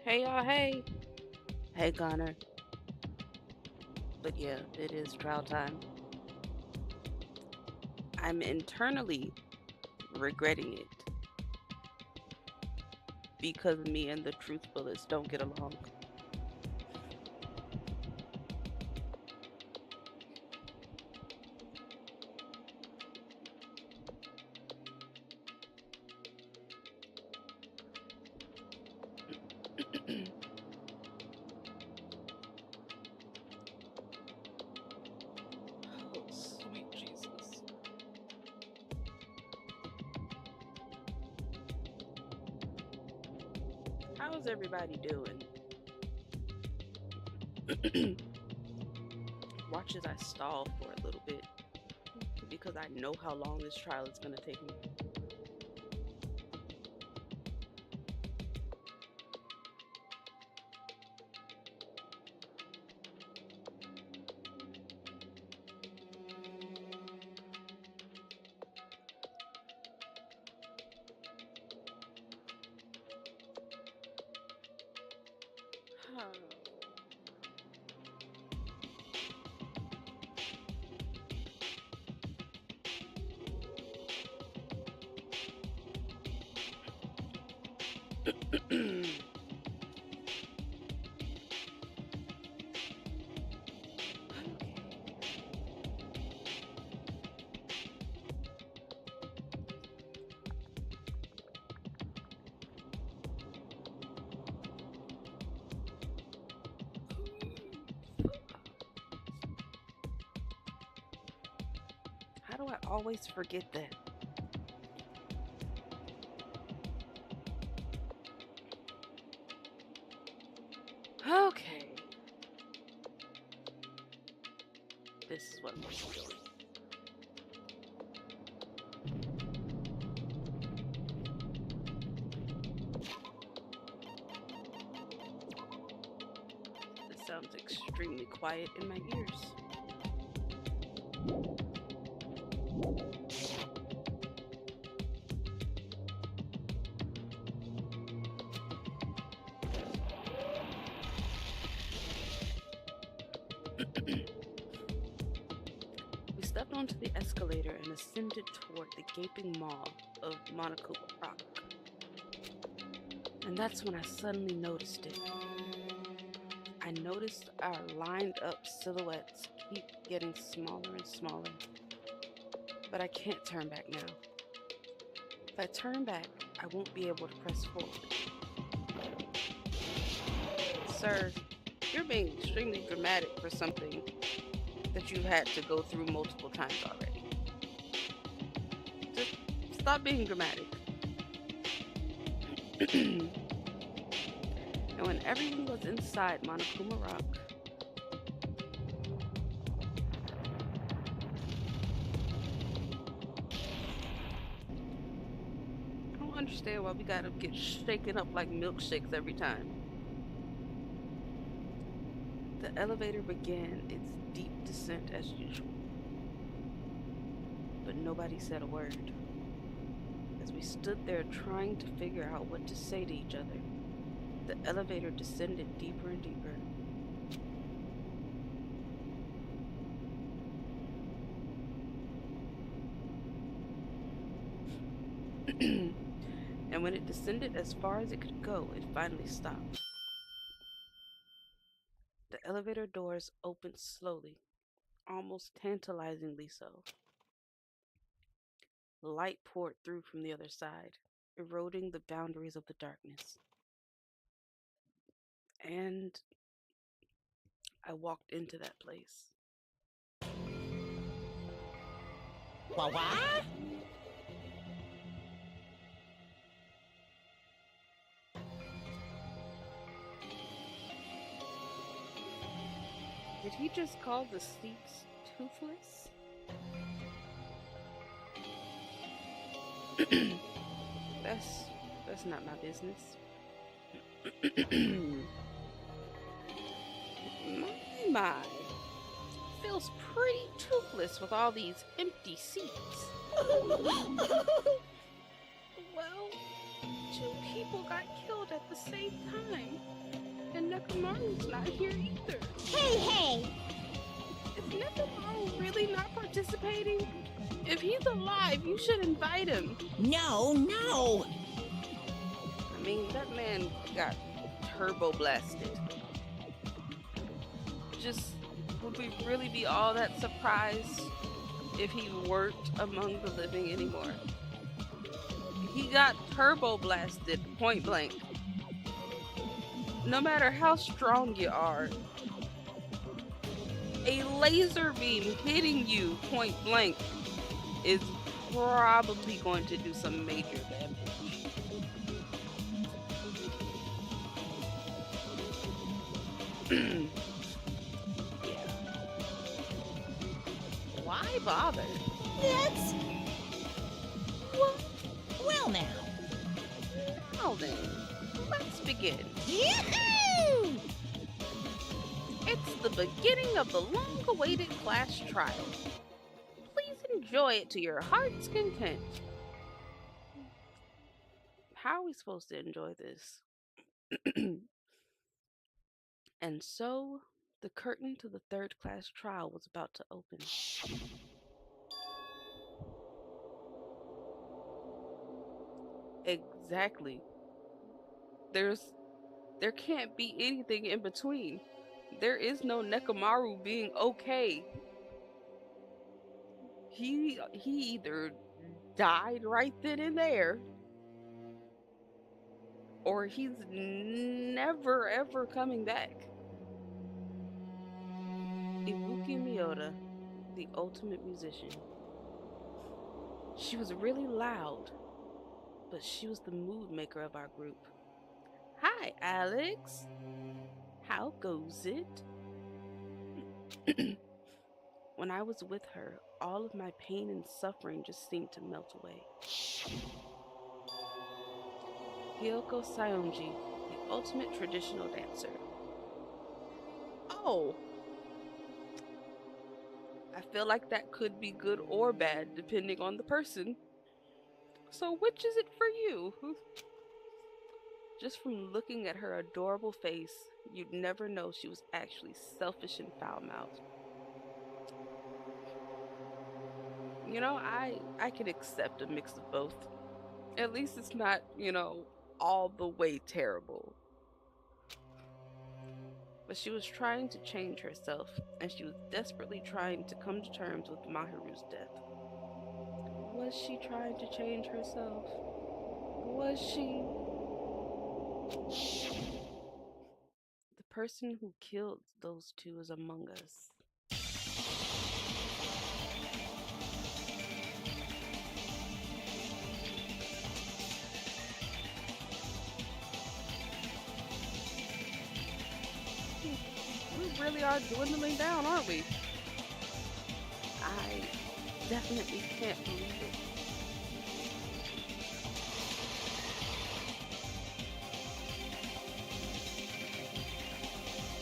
Hey y'all, hey. Hey Connor. But yeah, it is trial time. I'm internally regretting it because me and the truth bullets don't get along. Oh, sweet Jesus. How's everybody doing? Watch as I stall for a little bit because I know how long this trial is going to take me. How do I always forget that? Okay. This is what I'm doing. It sounds extremely quiet in my ears. We stepped onto the escalator and ascended toward the gaping maw of Monokuma Rock. And that's when I suddenly noticed it. I noticed our lined up silhouettes keep getting smaller and smaller. But I can't turn back now. If I turn back, I won't be able to press forward. Sir, you're being extremely dramatic for something that you've had to go through multiple times already. Just stop being dramatic. And when everyone was inside Monokuma Rock, I don't understand why we gotta get shaken up like milkshakes every time. The elevator began its deep descent as usual, but nobody said a word. As we stood there trying to figure out what to say to each other, the elevator descended deeper and deeper. And when it descended as far as it could go, it finally stopped. The elevator doors opened slowly, almost tantalizingly so. Light poured through from the other side, eroding the boundaries of the darkness. And I walked into that place. What? Did he just call the seats toothless? that's not my business. My. Feels pretty toothless with all these empty seats. Well, two people got killed at the same time. And Nekomaru's not here either. Hey! Is Nekomaru really not participating? If he's alive, you should invite him. No! I mean, that man got turbo blasted. Just, would we really be all that surprised if he weren't among the living anymore? He got turbo blasted point blank. No matter how strong you are, a laser beam hitting you point blank is probably going to do some major damage. Yeah. Why bother? That's... Well now. Now then, let's begin. Yahoo! It's the beginning of the long-awaited class trial. Please enjoy it to your heart's content. How are we supposed to enjoy this? And so, the curtain to the third class trial was about to open. Exactly. There can't be anything in between. There is no Nekomaru being okay. He either died right then and there, or he's never ever coming back. Ibuki Miyoda, the ultimate musician. She was really loud, but she was the mood maker of our group. Hi, Alex. How goes it? When I was with her, all of my pain and suffering just seemed to melt away. Hyoko Sayonji, the ultimate traditional dancer. Oh, I feel like that could be good or bad depending on the person. So which is it for you? Just from looking at her adorable face, you'd never know she was actually selfish and foul-mouthed. You know, I can accept a mix of both. At least it's not, all the way terrible. But she was trying to change herself, and she was desperately trying to come to terms with Mahiru's death. Was she trying to change herself? Was she? The person who killed those two is among us. We really are dwindling down, aren't we? I definitely can't believe it.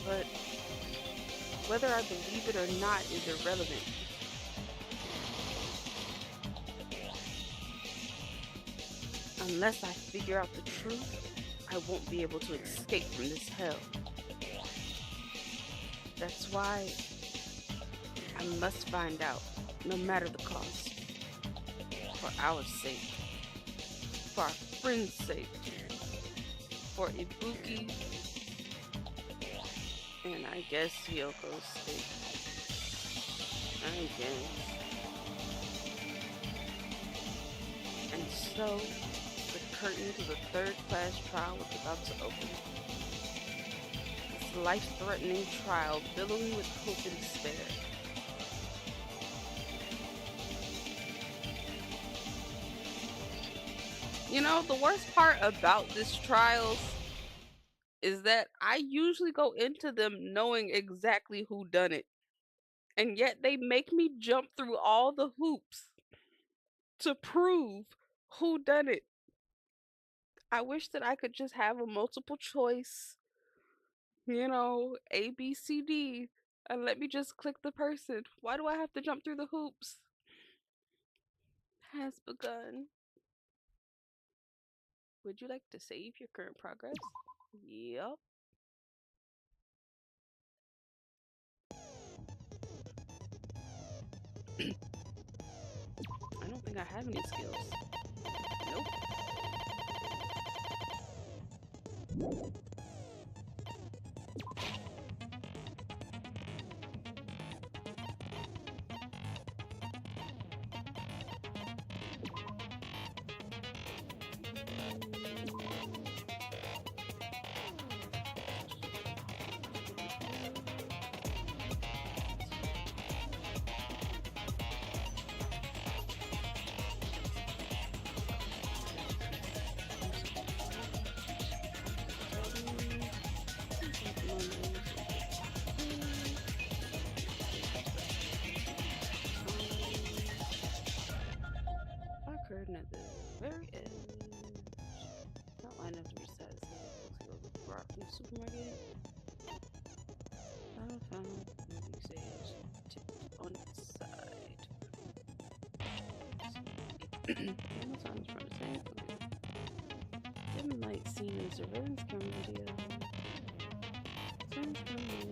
But whether I believe it or not is irrelevant. Unless I figure out the truth, I won't be able to escape from this hell. That's why I must find out, no matter the cost. For our sake. For our friend's sake. For Ibuki. And I guess Hyoko's sake. I guess. And so, the curtain to the third class trial was about to open. This life-threatening trial billowing with hope and despair. You know, the worst part about this trials is that I usually go into them knowing exactly who done it. And yet they make me jump through all the hoops to prove who done it. I wish that I could just have a multiple choice, A, B, C, D, and let me just click the person. Why do I have to jump through the hoops? Has begun. Would you like to save your current progress? Yup. I don't think I have any skills. Nope. Occurred at the very edge. Outline of the recess. Rock from the supermarket. I found movie stage tipped on its side. Amazon's from the tank. Dim light seen in surveillance camera video. Sounds familiar.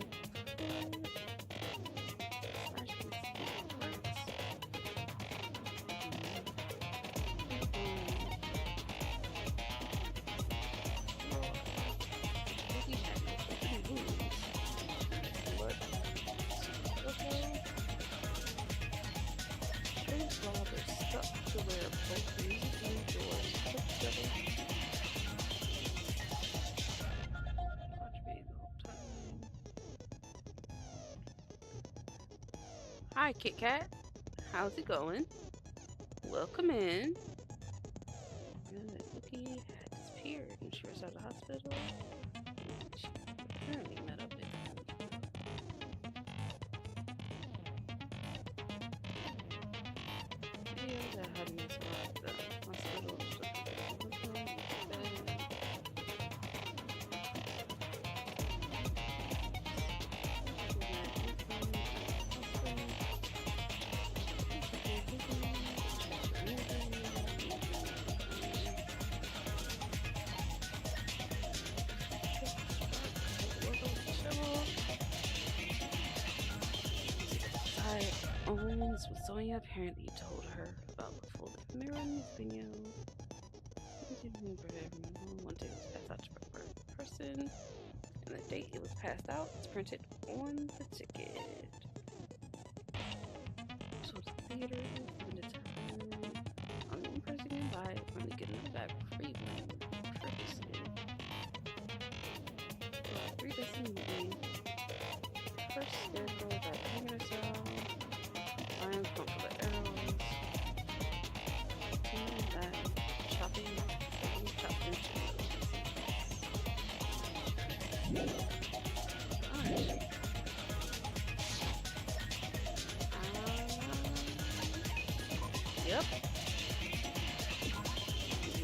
Hi, Kit Kat. How's it going? Welcome in. Cookie had disappeared and she was out of the hospital. She apparently met up with videos that had me at the hospital. Owens was Sonia apparently told her about the folded mirror in this video. One day it was passed out to a person, and the date it was passed out is printed on the ticket. So the theater is limited time. Only one person can buy it, only get another bag for free when purchasing. So 3 Disney movie. First scarecrow that hanging herself. Lions come for the arrows. And chopping chopped into Alright. Yep.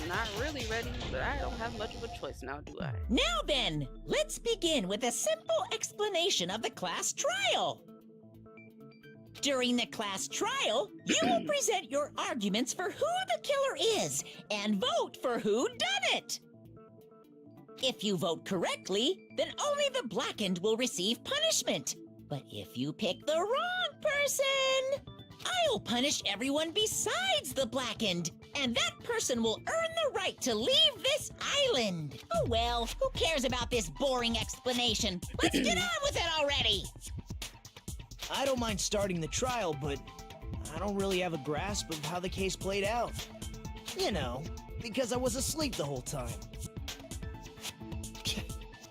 Not really ready, but I don't have much of a choice now, do I? Now then, let's begin with a simple explanation of the class trial. During the class trial, you will present your arguments for who the killer is and vote for who done it. If you vote correctly, then only the blackened will receive punishment. But if you pick the wrong person, I'll punish everyone besides the blackened, and that person will earn the right to leave this island. Oh well, who cares about this boring explanation? Let's get on with it already! I don't mind starting the trial, but I don't really have a grasp of how the case played out. You know, because I was asleep the whole time.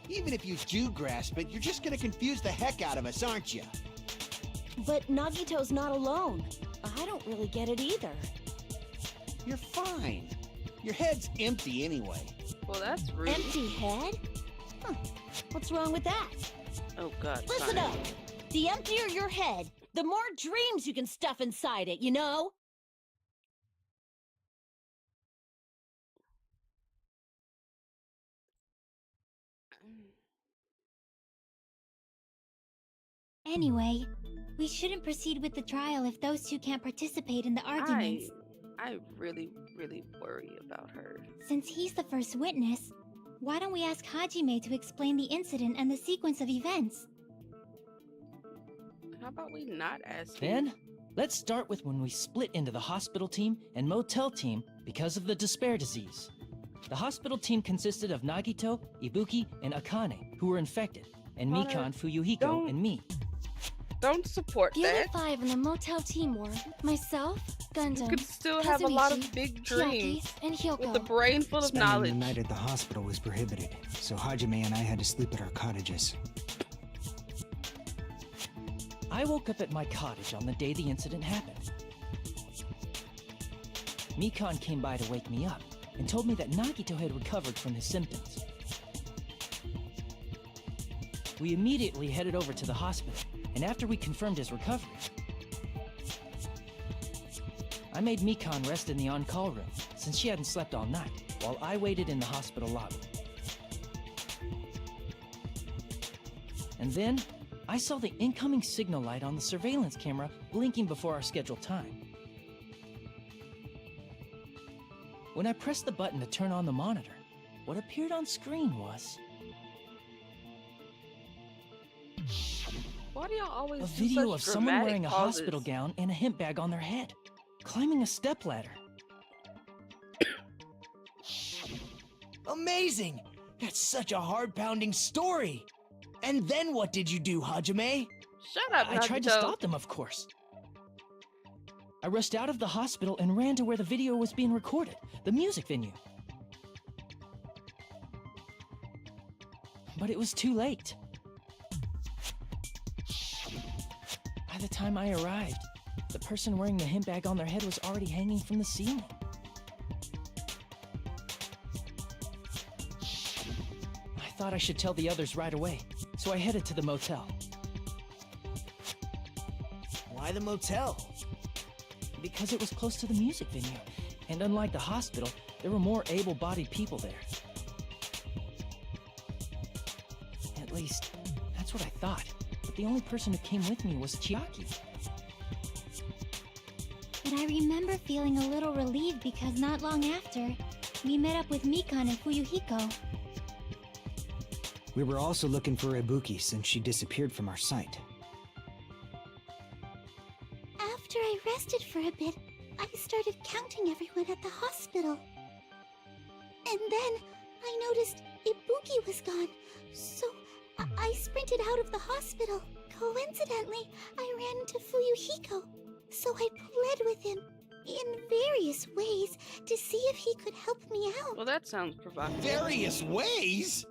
Even if you do grasp it, you're just gonna confuse the heck out of us, aren't you? But Nagito's not alone. I don't really get it either. You're fine. Your head's empty anyway. Well, that's rude. Empty head? Huh. What's wrong with that? Oh, God. Listen fine. up. The emptier your head, the more dreams you can stuff inside it, you know? Anyway, we shouldn't proceed with the trial if those two can't participate in the arguments. I really, really worry about her. Since he's the first witness, why don't we ask Hajime to explain the incident and the sequence of events? How about we not ask him? Then, let's start with when we split into the hospital team and motel team because of the despair disease. The hospital team consisted of Nagito, Ibuki, and Akane, who were infected, and Connor, Mikan, Fuyuhiko, don't- and me. Don't support The other that. 5 in the motel team were myself, You Gundam, could still have a lot of Kazuichi, big Chiaki, dreams and Hyoko. with a brain full of Spending knowledge. the night at the hospital was prohibited, so Hajime and I had to sleep at our cottages. I woke up at my cottage on the day the incident happened. Mikan came by to wake me up and told me that Nagito had recovered from his symptoms. We immediately headed over to the hospital, and after we confirmed his recovery, I made Mikan rest in the on-call room, since she hadn't slept all night, while I waited in the hospital lobby. And then, I saw the incoming signal light on the surveillance camera blinking before our scheduled time. When I pressed the button to turn on the monitor, what appeared on screen was Why do y'all always a do video such of someone dramatic wearing a pauses? hospital gown and a hemp bag on their head, climbing a stepladder. Amazing! That's such a heart-pounding story! And then what did you do, Hajime? Shut up, I tried to Nagito. stop them, of course. I rushed out of the hospital and ran to where the video was being recorded, the music venue. But it was too late. By the time I arrived, the person wearing the hemp bag on their head was already hanging from the ceiling. I thought I should tell the others right away, so I headed to the motel. Why the motel? Because it was close to the music venue, and unlike the hospital, there were more able-bodied people there. At least, that's what I thought. But the only person who came with me was Chiaki. But I remember feeling a little relieved because not long after, we met up with Mikan and Fuyuhiko. We were also looking for Ibuki since she disappeared from our sight. After I rested for a bit, I started counting everyone at the hospital. And then I noticed Ibuki was gone, so I sprinted out of the hospital. Coincidentally, I ran into Fuyuhiko, so I pled with him in various ways to see if he could help me out. Well, that sounds provocative. Various ways?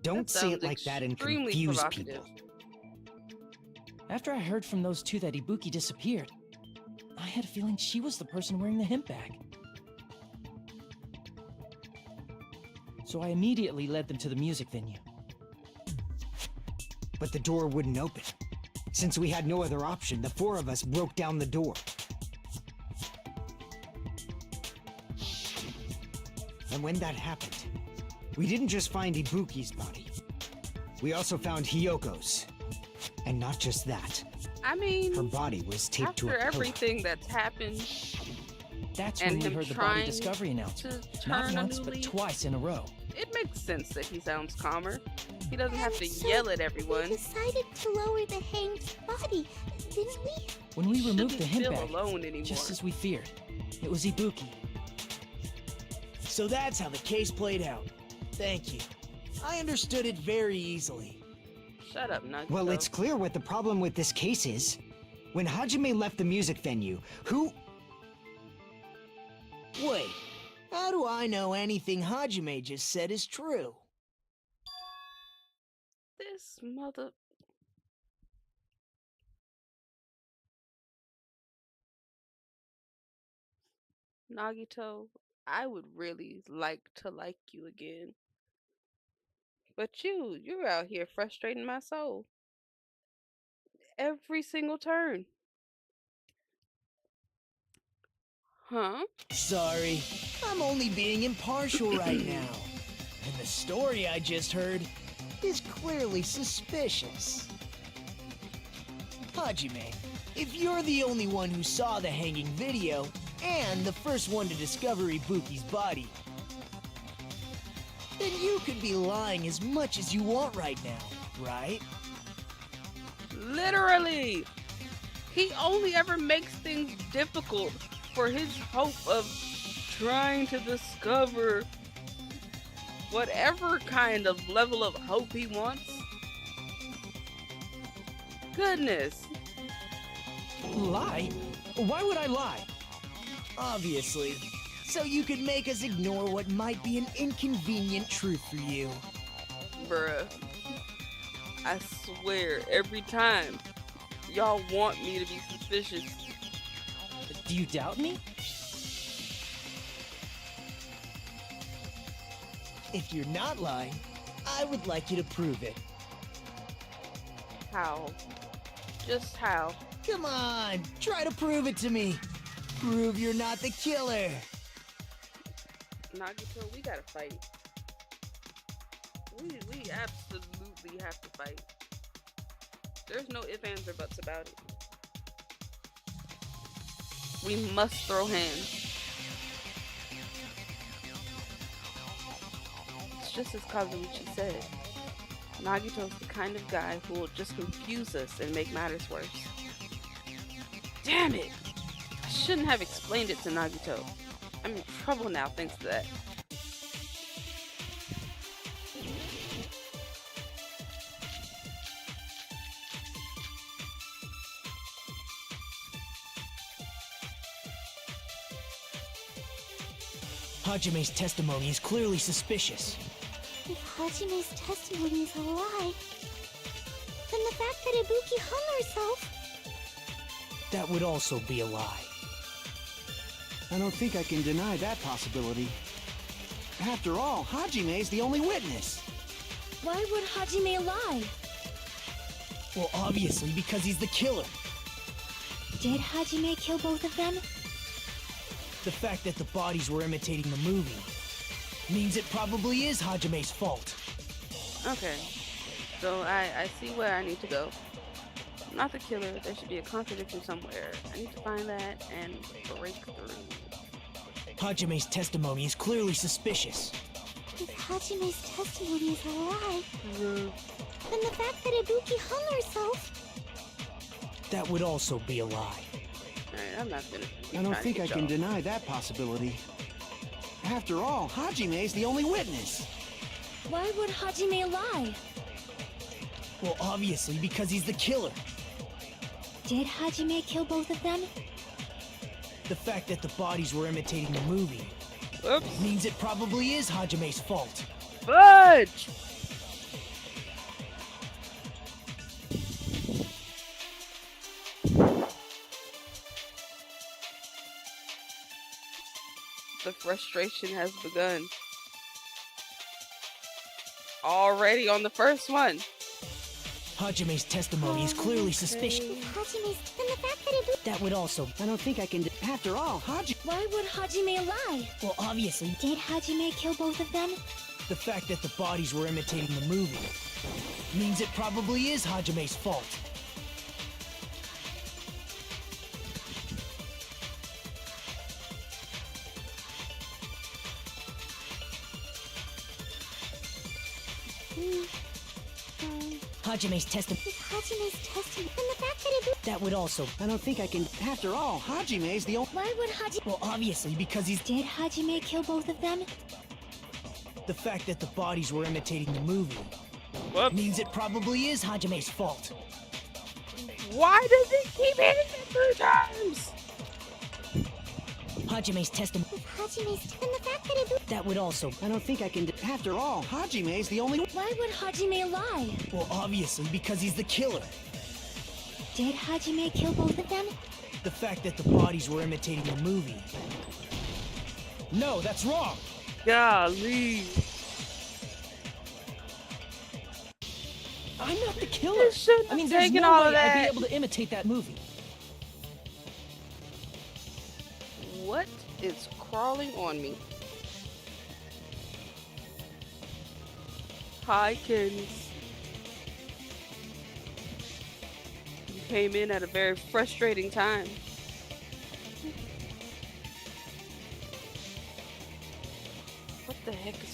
Don't That say it sounds like that and extremely confuse provocative. people. After I heard from those two that Ibuki disappeared, I had a feeling she was the person wearing the hemp bag. So I immediately led them to the music venue. But the door wouldn't open. Since we had no other option, the four of us broke down the door. And when that happened, we didn't just find Ibuki's body. We also found Hyoko's. And not just that, I mean, her body was taped to after a pillow. everything that's happened, That's And when we him heard the trying body discovery announcement. to Not turn a once, new but leaf, twice in a row. it makes sense that he sounds calmer. He doesn't have to And so yell at We everyone. decided to lower the hanged body, didn't we? When we removed Shouldn't the hemp feel bag, alone anymore. just as we feared, it was Ibuki. So that's how the case played out. Thank you. I understood it very easily. Shut up, Nugget. Well, it's clear what the problem with this case is. When Hajime left the music venue, who... Wait, how do I know anything Hajime just said is true? This mother. Nagito, I would really like to like you again. But you're out here frustrating my soul. Every single turn. Huh? Sorry, I'm only being impartial right now. And the story I just heard is clearly suspicious. Hajime, if you're the only one who saw the hanging video, and the first one to discover Ibuki's body, then you could be lying as much as you want right now, right? Literally! He only ever makes things difficult for his hope of trying to discover whatever kind of level of hope he wants. Goodness. Lie? Why would I lie? Obviously. So you could make us ignore what might be an inconvenient truth for you. Bruh. I swear, every time y'all want me to be suspicious. Do you doubt me? If you're not lying, I would like you to prove it. How? Just how? Come on, try to prove it to me. Prove you're not the killer. Nagito, we gotta fight. We absolutely have to fight. There's no ifs, ands, or buts about it. We must throw hands. It's just as Kazuichi said. Nagito's the kind of guy who will just confuse us and make matters worse. Damn it! I shouldn't have explained it to Nagito. I'm in trouble now thanks to that. Hajime's testimony is clearly suspicious. If Hajime's testimony is a lie, then the fact that Ibuki hung herself... That would also be a lie. I don't think I can deny that possibility. After all, Hajime's the only witness. Why would Hajime lie? Well, obviously, because he's the killer. Did Hajime kill both of them? The fact that the bodies were imitating the movie means it probably is Hajime's fault. Okay, so I see where I need to go. I'm not the killer. There should be a contradiction somewhere. I need to find that and break through. Hajime's testimony is clearly suspicious. If Hajime's testimony is a lie, then the fact that Ibuki hung herself... That would also be a lie. Alright, I'm not finished. I don't think I can deny that possibility. After all, Hajime's the only witness. Why would Hajime lie? Well, obviously, because he's the killer. Did Hajime kill both of them? The fact that the bodies were imitating the movie Oops. means it probably is Hajime's fault. Fudge! The frustration has begun. Already on the first one. Hajime's testimony is clearly suspicious. If Hajime's... then the fact that Ibuki... That would also... I don't think I can... After all, Why would Hajime lie? Well, obviously, Did Hajime kill both of them? the fact that the bodies were imitating the movie means it probably is Hajime's fault. Hajime's testimony... If Hajime's testimony... then the fact that Ibuki... That would also... I don't think I can... After all, Hajime's the only... Why would Hajime... Well, obviously, because he's... Did Hajime kill both of them? The fact that the bodies were imitating the movie Whoops. means it probably is Hajime's fault. Why does it keep hitting me 3 times? Hajime's testimony... If Hajime's... then the fact that Ibuki... That would also... I don't think I can... After all, Hajime's the only... Why would Hajime lie? Well, obviously, because he's the killer. Did Hajime kill both of them? The fact that the bodies were imitating the movie... No, that's wrong. Golly. I'm not the killer. You shouldn't I mean, have there's taken no all way of I'd that. be able to imitate that movie. What is crawling on me? Hi, Kins. You came in at a very frustrating time.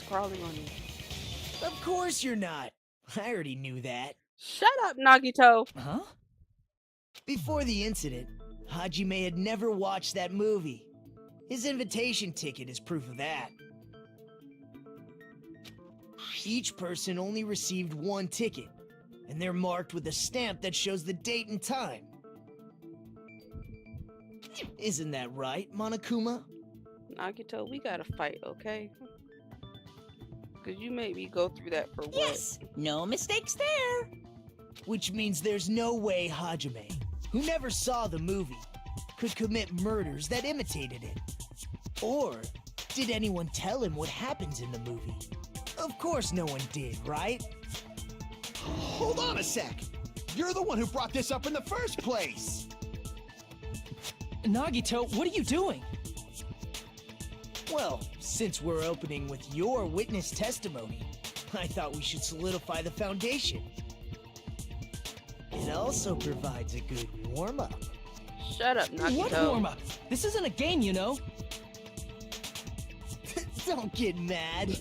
crawling on you. Of course you're not. I already knew that. Shut up, Nagito. Huh? Before the incident, Hajime had never watched that movie. His invitation ticket is proof of that. Each person only received one ticket, and they're marked with a stamp that shows the date and time. Isn't that right, Monokuma? Nagito, we gotta fight, okay? Because you made me go through that for what? Yes, no mistakes there. Which means there's no way Hajime, who never saw the movie, could commit murders that imitated it. Or did anyone tell him what happens in the movie? Of course no one did, right? Hold on a sec. You're the one who brought this up in the first place. Nagito, what are you doing? Well, since we're opening with your witness testimony, I thought we should solidify the foundation. It also provides a good warm-up. Shut up, Nagito. What warm-up? This isn't a game, you know. Don't get mad.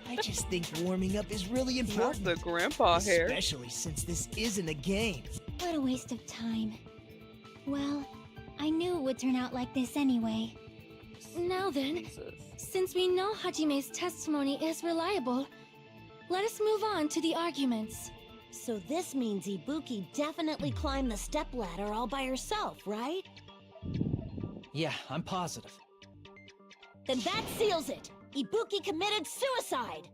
I just think warming up is really Not important. the grandpa hair. Especially since this isn't a game. What a waste of time. Well, I knew it would turn out like this anyway. Now then, Jesus. since we know Hajime's testimony is reliable, let us move on to the arguments. So this means Ibuki definitely climbed the stepladder all by herself, right? Yeah, I'm positive. Then that seals it! Ibuki committed suicide!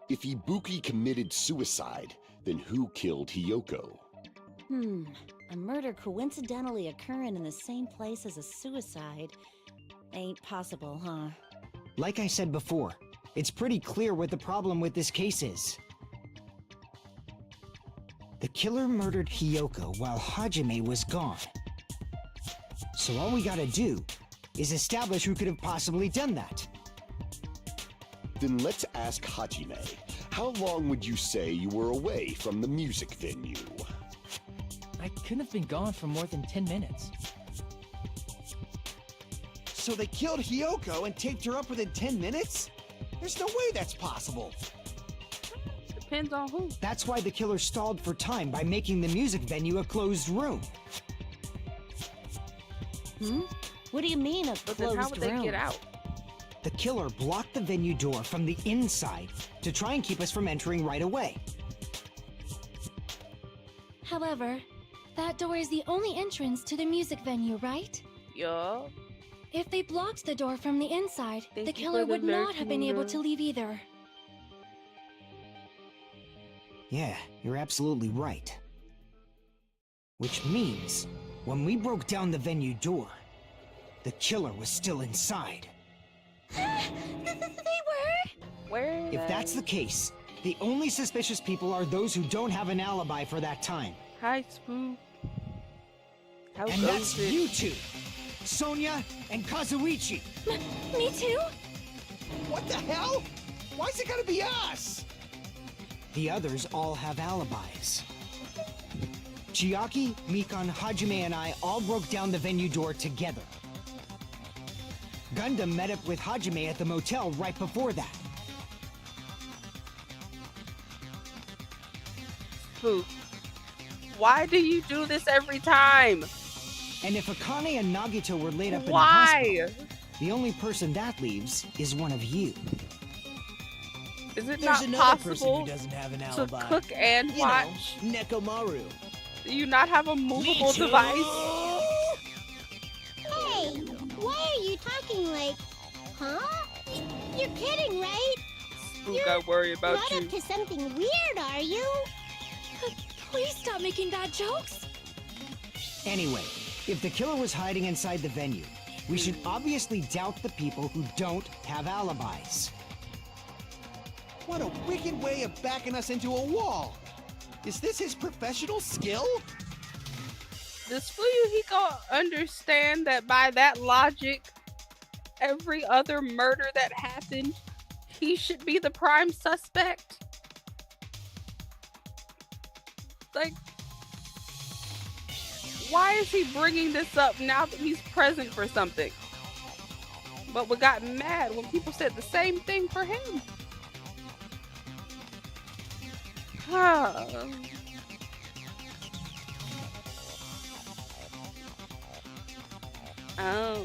If Ibuki committed suicide, then who killed Hiyoko? A murder coincidentally occurring in the same place as a suicide ain't possible, huh? Like I said before, it's pretty clear what the problem with this case is. The killer murdered Hiyoko while Hajime was gone. So all we gotta do is establish who could have possibly done that. Then let's ask Hajime. How long would you say you were away from the music venue? I couldn't have been gone for more than 10 minutes. So they killed Hiyoko and taped her up within 10 minutes? There's no way that's possible. Depends on who. That's why the killer stalled for time by making the music venue a closed room. What do you mean a But closed then how would they room? get out? The killer blocked the venue door from the inside to try and keep us from entering right away. However, that door is the only entrance to the music venue, right? Yup. If they blocked the door from the inside, Thank the you killer for the would not have been able Lurkina. to leave either. Yeah, you're absolutely right. Which means, when we broke down the venue door, the killer was still inside. They were? Where? If that's the case, the only suspicious people are those who don't have an alibi for that time. Hi, Spook. How And goes that's it? you two, Sonia and Kazuichi. Me too? What the hell? Why's it gotta be us? The others all have alibis. Chiaki, Mikan, Hajime, and I all broke down the venue door together. Gundam met up with Hajime at the motel right before that. Spook. Why do you do this every time? And if Akane and Nagito were laid up in the Why? hospital, the only person that leaves is one of you. Is it There's not another person possible who doesn't have an to alibi. cook and You watch? know, Nekomaru. Do you not have a movable device? Hey, why are you talking like... Huh? You're kidding, right? Spook, I worry about Not you. up to something weird, are you? Please stop making bad jokes. Anyway, if the killer was hiding inside the venue, we should obviously doubt the people who don't have alibis. What a wicked way of backing us into a wall. Is this his professional skill? Does Fuyuhiko understand that by that logic, every other murder that happened, he should be the prime suspect? Like, why is he bringing this up now that he's present for something? But we got mad when people said the same thing for him. Oh.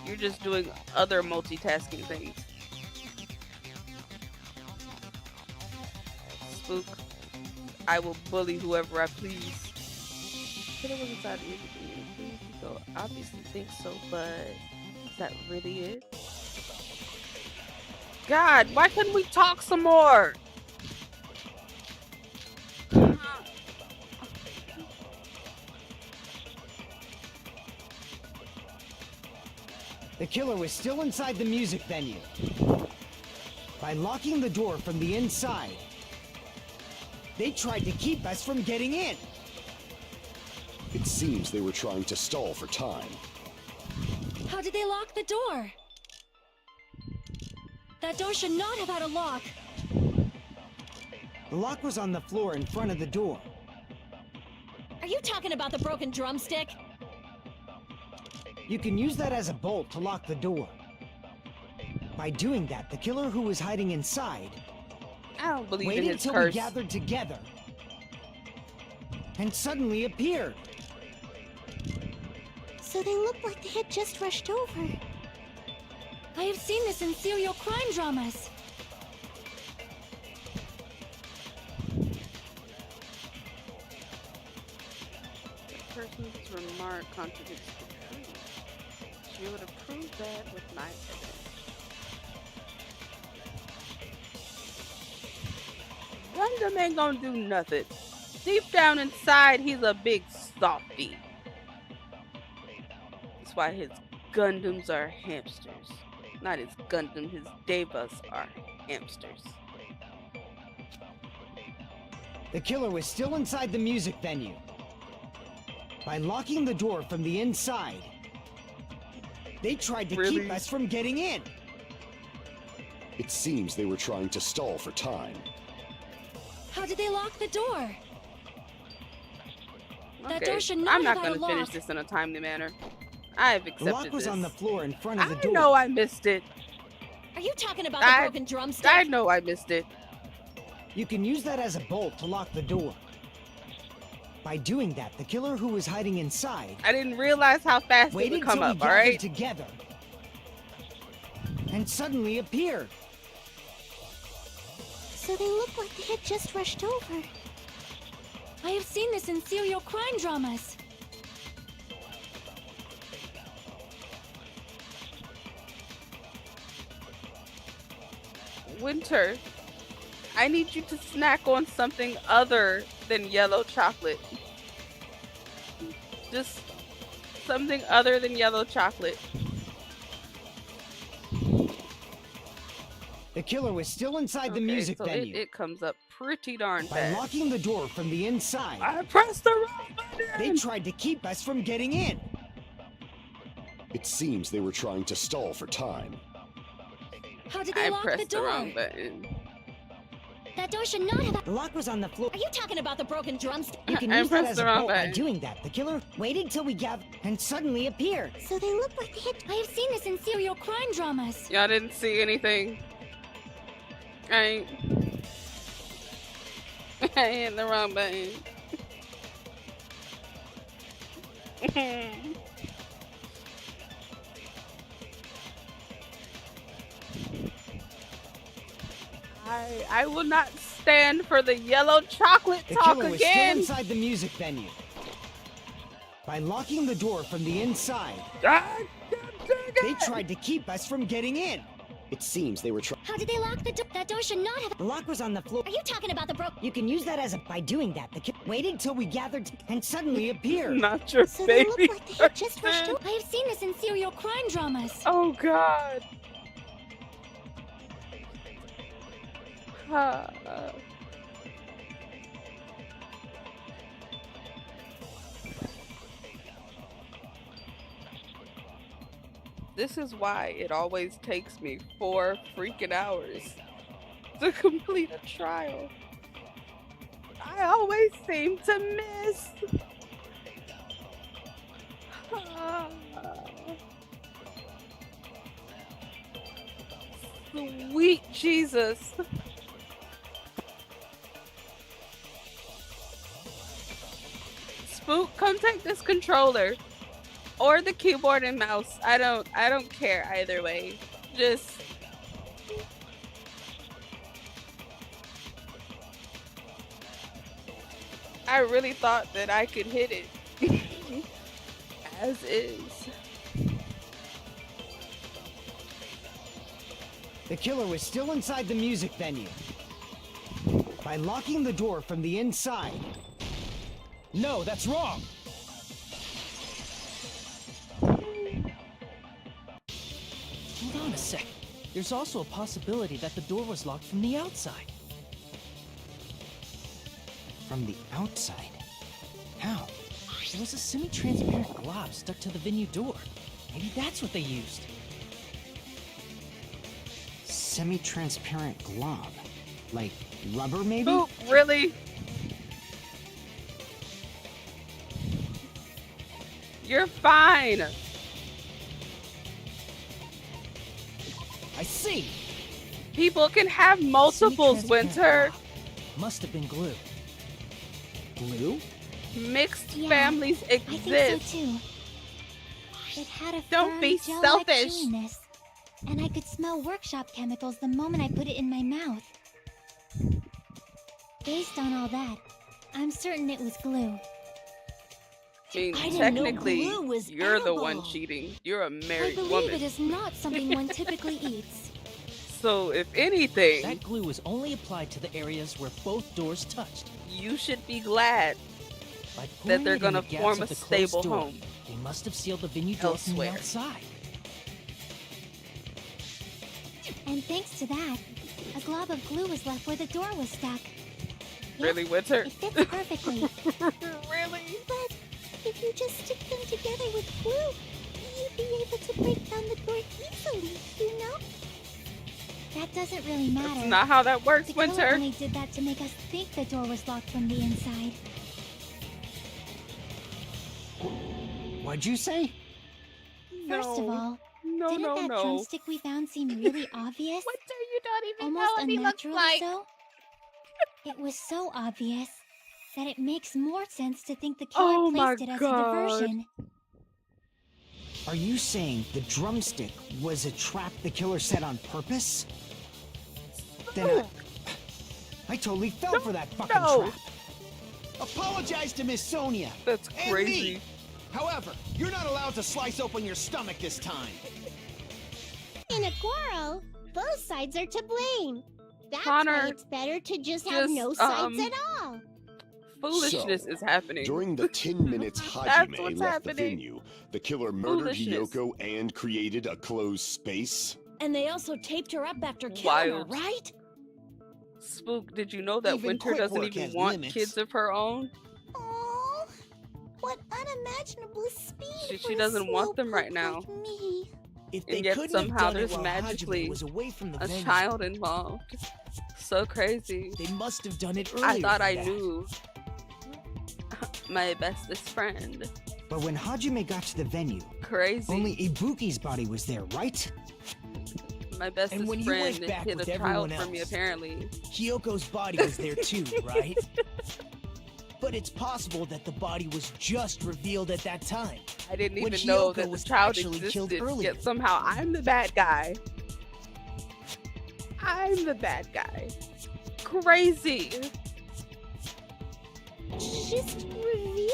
You're just doing other multitasking things. Spook. I will bully whoever I please. Killer was inside the music community. People obviously think so, but is that really it? God, why couldn't we talk some more? The killer was still inside the music venue. By locking the door from the inside, they tried to keep us from getting in. It seems they were trying to stall for time. How did they lock the door? That door should not have had a lock. The lock was on the floor in front of the door. Are you talking about the broken drumstick? You can use that as a bolt to lock the door. By doing that, the killer who was hiding inside I don't believe in waited his till curse. we gathered together and suddenly appeared. So they looked like they had just rushed over. I have seen this in serial crime dramas. The person's remark contradicts the truth. She would have proved that with my evidence. Gundam ain't gonna do nothing. Deep down inside, he's a big softie. That's why his Gundams are hamsters. Not his Gundam, his Devas are hamsters. The killer was still inside the music venue. By locking the door from the inside, they tried to Really? keep us from getting in. It seems they were trying to stall for time. How did they lock the door? That Okay, door should not I'm not have had gonna a finish lock. this in a timely manner. I have The accepted lock was this. on the floor in front of the I door. know I missed it. Are you talking about the broken drumstick? I know I missed it. You can use that as a bolt to lock the door. By doing that, the killer who was hiding inside I didn't realize how fast it waited would come till we up, gathered alright? together and suddenly appeared. So they looked like they had just rushed over. I have seen this in serial crime dramas. Winter, I need you to snack on something other than yellow chocolate. Just something other than yellow chocolate. The killer was still inside the Okay, music so venue. It comes up pretty darn By fast. locking the door from the inside, I pressed the wrong they button! tried to keep us from getting in. It seems they were trying to stall for time. How did they I lock the pressed the door? wrong button. That door should not have. The lock was on the floor. Are you talking about the broken drumstick? You can I use that pressed as the a wrong bolt. By button. doing that, the killer waited till we gathered and suddenly appeared. So they looked like they had. I have seen this in serial crime dramas. Y'all didn't see anything. I hit the wrong button. I will not stand for the yellow chocolate The talk killer was still again. inside the music venue. By locking the door from the inside, God damn they it. tried to keep us from getting in. It seems they were trying. How did they lock the door? That door should not have. The lock was on the floor. Are you talking about the broken? You can use that as a. By doing that, the killer waited till we gathered and suddenly appeared. Not your So they baby. looked like they had just rushed over. I have seen this in serial crime dramas. Oh God. This is why it always takes me 4 freaking hours to complete a trial. I always seem to miss. Sweet Jesus. Spook, come take this controller. Or the keyboard and mouse. I don't care either way. Just I really thought that I could hit it. As is. The killer was still inside the music venue. By locking the door from the inside. No, that's wrong! Hold on a sec. There's also a possibility that the door was locked from the outside. From the outside? How? There was a semi-transparent glob stuck to the venue door. Maybe that's what they used. Semi-transparent glob? Like rubber, maybe? Oh, really? You're fine. I see! People can have multiples, Winter. Must have been glue. Glue? Mixed Yeah, families I think exist. so too. It had a Don't firm, be gel-like selfish. chewiness, and I could smell workshop chemicals the moment I put it in my mouth. Based on all that, I'm certain it was glue. I mean, I didn't know technically, glue was you're the one edible. cheating. You're a I married believe woman. it is not something one typically eats. So, if anything, That glue was only applied to the areas where both doors touched. you should be glad By that pouring they're it in the gonna gaps form of a the closed stable door, home. They must have sealed the venue door from the Elsewhere. outside. And thanks to that, a glob of glue was left where the door was stuck. Yep, Really, Winter? it fits perfectly. Really? But if you just stick them together with glue, you'd be able to break down the door easily, you know? That doesn't really matter. That's not how that works, The killer Winter. only did that to make us think the door was locked from the inside. What'd you say? First of all, no, didn't no, that no. drumstick we found seem really obvious? Winter, you don't even Almost know what he looks unnaturally like. so? It was so obvious that it makes more sense to think the killer Oh my placed it as God. a diversion. Are you saying the drumstick was a trap the killer set on purpose? Then I totally fell for that fucking no. trap. Apologize to Miss Sonia. That's And crazy. me. However, you're not allowed to slice open your stomach this time. In a quarrel, both sides are to blame. That's Connor, why it's better to just have just, no sides at all. Foolishness So, is happening. During the 10 minutes That's Hajime what's left the happening. venue, the killer murdered Foolishness. Hiyoko and created a closed space. And they also taped her up after killing her, Wild. right? Spook, did you know that Even Winter quick doesn't work even has want limits. kids of her own? Oh, what unimaginable speed She doesn't want them right now. Like me. If And they yet couldn't have somehow done it there's while magically Hajime was away from the A venue, child involved. So crazy. they must have done it earlier. I thought than I that. knew my bestest friend. But when Hajime got to the venue, Crazy. only Ibuki's body was there, right? My bestest And when you friend went back hid a with child everyone for me else. apparently. Hyoko's body was there too, right? But it's possible that the body was just revealed at that time. I didn't When even know Hiyoko that the was child actually killed existed, earlier. yet somehow I'm the bad guy. I'm the bad guy. Crazy. Just revealed?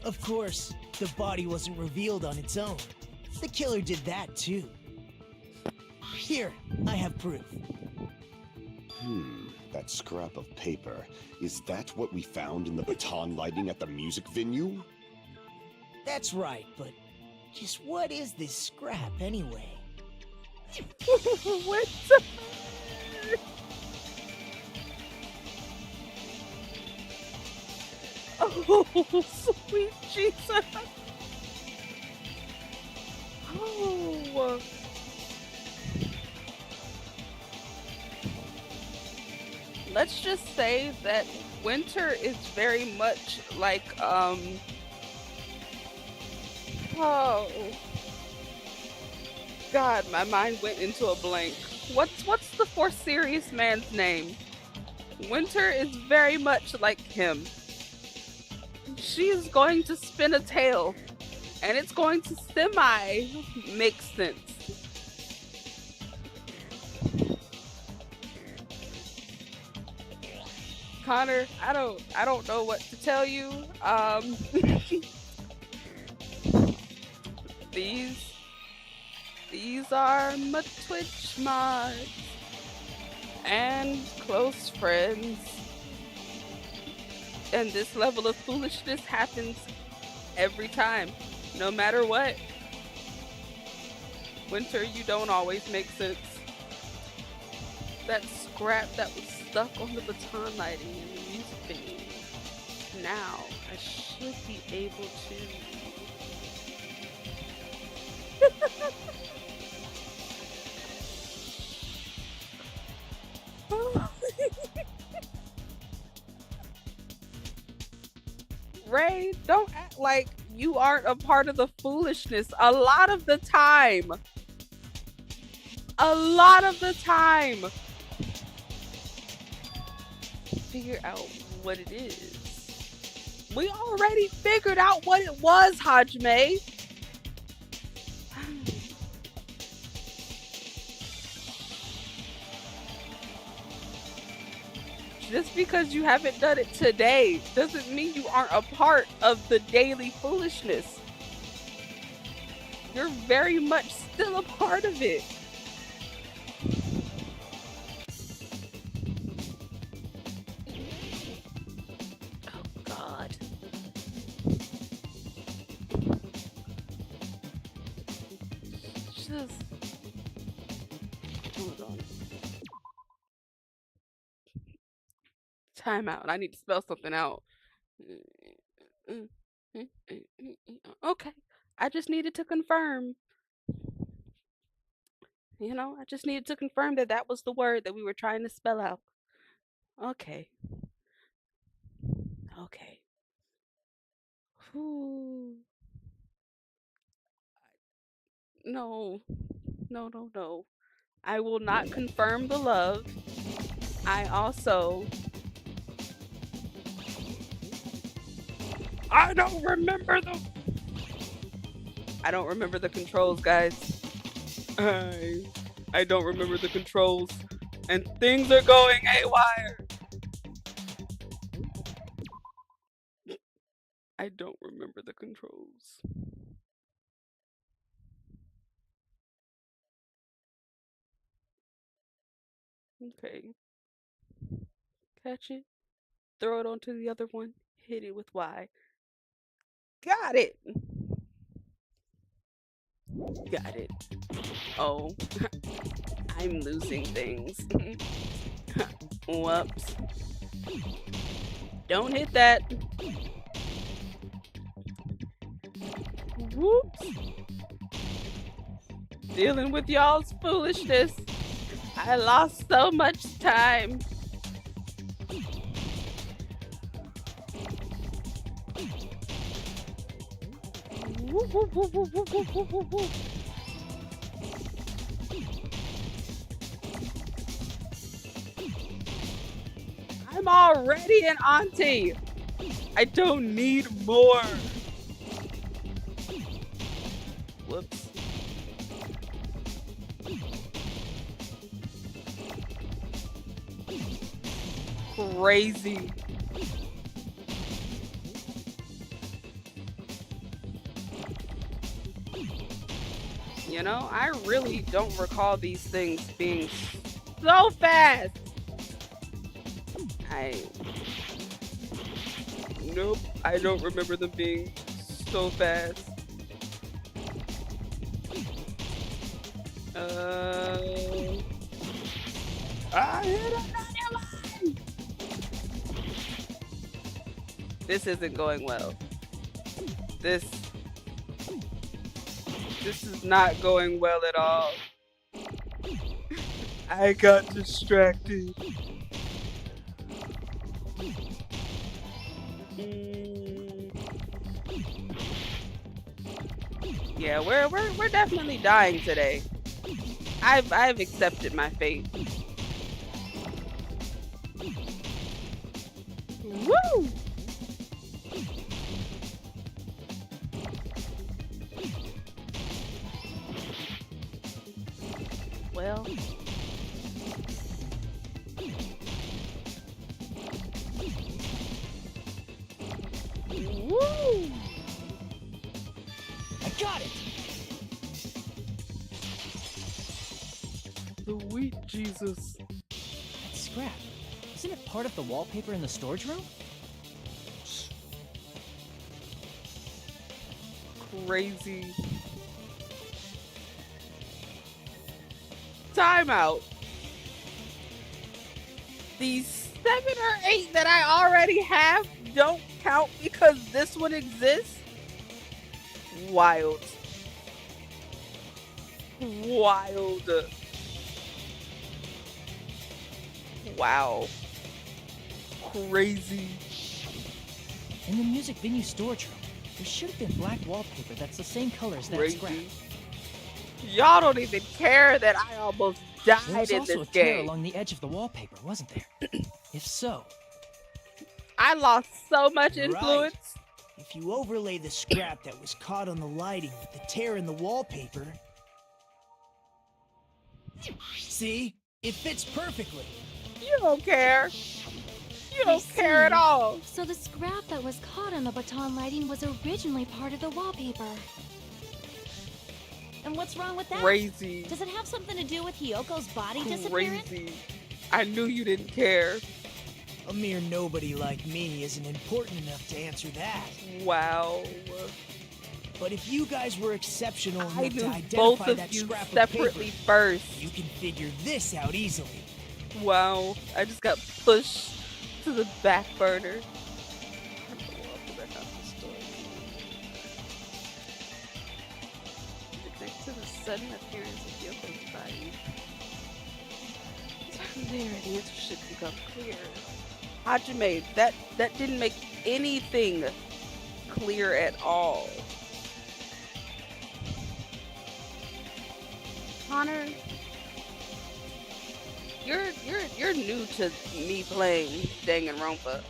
Of course, the body wasn't revealed on its own. The killer did that too. Here, I have proof. That scrap of paper. Is that what we found in the baton lighting at the music venue? That's right, but just what is this scrap anyway? What the? Oh, sweet Jesus. Oh. Let's just say that Winter is very much like, oh. God, my mind went into a blank. What's the fourth serious man's name? Winter is very much like him. She is going to spin a tale, and it's going to semi make sense. Connor, I don't know what to tell you. These are my Twitch mods and close friends. And this level of foolishness happens every time, no matter what. Winter, you don't always make sense. That scrap that was stuck on the baton lighting in the music video. Now, I should be able to... Ray, don't act like you aren't a part of the foolishness. A lot of the time. Figure out what it is. We already figured out what it was, Hajime. Just because you haven't done it today doesn't mean you aren't a part of the daily foolishness. You're very much still a part of it. Oh God. Just hold on. Time out. I need to spell something out. Okay. I just needed to confirm. You know, I just needed to confirm that that was the word that we were trying to spell out. Okay. Okay. Whew. No. No. I will not confirm the love. I don't remember the controls, guys. I don't remember the controls, and things are going haywire. I don't remember the controls. Okay. Catch it. Throw it onto the other one. Hit it with Y. Got it. Got it. Oh, I'm losing things. Whoops. Don't hit that. Whoops. Dealing with y'all's foolishness. I lost so much time. I'm already an auntie. I don't need more. Whoops. Crazy. You know, I really don't recall these things being so fast. Nope, I don't remember them being so fast. I hit another line. This isn't going well. This is not going well at all. I got distracted. Yeah, we're definitely dying today. I've accepted my fate. Woo! Well, woo! I got it! Sweet Jesus. That scrap. Isn't it part of the wallpaper in the storage room? Crazy. Timeout. These 7 or 8 that I already have don't count because this one exists? Wild. Wild. Wow. Crazy. In the music venue storage room, there should have been black wallpaper that's the same color as that scrap. Crazy. Y'all don't even care that I almost There died was in also this a tear game. along the edge of the wallpaper, wasn't there? If so, I lost so much Right. influence. If you overlay the scrap that was caught on the lighting with the tear in the wallpaper... See? It fits perfectly. You don't care. You I don't care at see. all. So the scrap that was caught on the baton lighting was originally part of the wallpaper. And what's wrong with that? Crazy. Does it have something to do with Hyoko's body disappearing? Crazy. I knew you didn't care. A mere nobody like me isn't important enough to answer that. Wow. But if you guys were exceptional I enough to knew identify both of that you scrap of separately paper, first. you can figure this out easily. Wow. I just got pushed to the back burner. Next to the sudden appearance of Yoko's body. There, the answer should become clear. Hajime, that didn't make anything clear at all. Connor, you're new to me playing Danganronpa.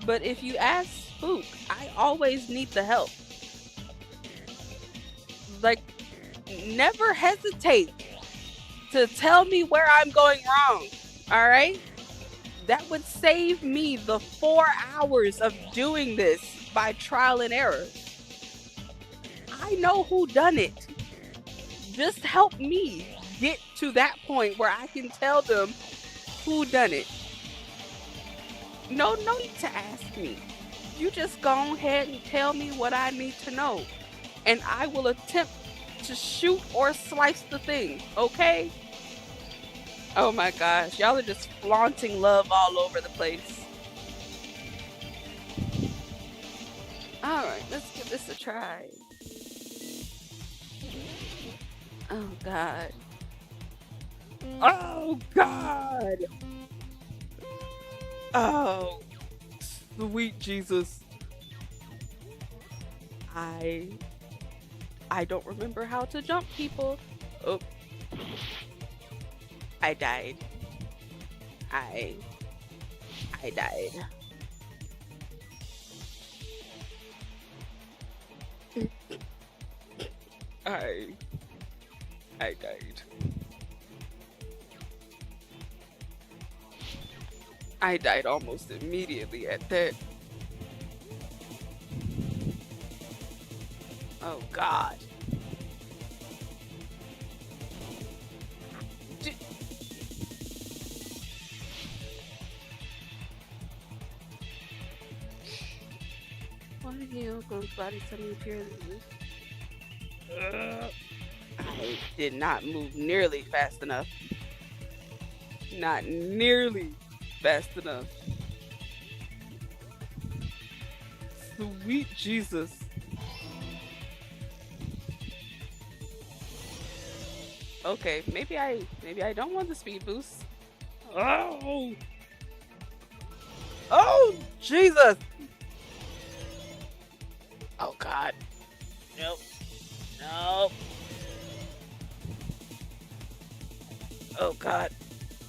But if you ask Spook, I always need the help. Like, never hesitate to tell me where I'm going wrong. All right? That would save me the 4 hours of doing this by trial and error. I know who done it. Just help me get to that point where I can tell them who done it. No need to ask me. You just go ahead and tell me what I need to know. And I will attempt to shoot or slice the thing, okay? Oh my gosh, y'all are just flaunting love all over the place. Alright, let's give this a try. Oh god. Oh god! Oh, sweet Jesus. I don't remember how to jump, people. Oh. I died. I died. I died. I died almost immediately at that. Oh God. Why did Yoko's body suddenly appear I did not move nearly fast enough. Not nearly fast enough. Sweet Jesus. Okay, maybe I don't want the speed boost. Oh! Oh, Jesus! Oh God. Nope. Nope. Oh God.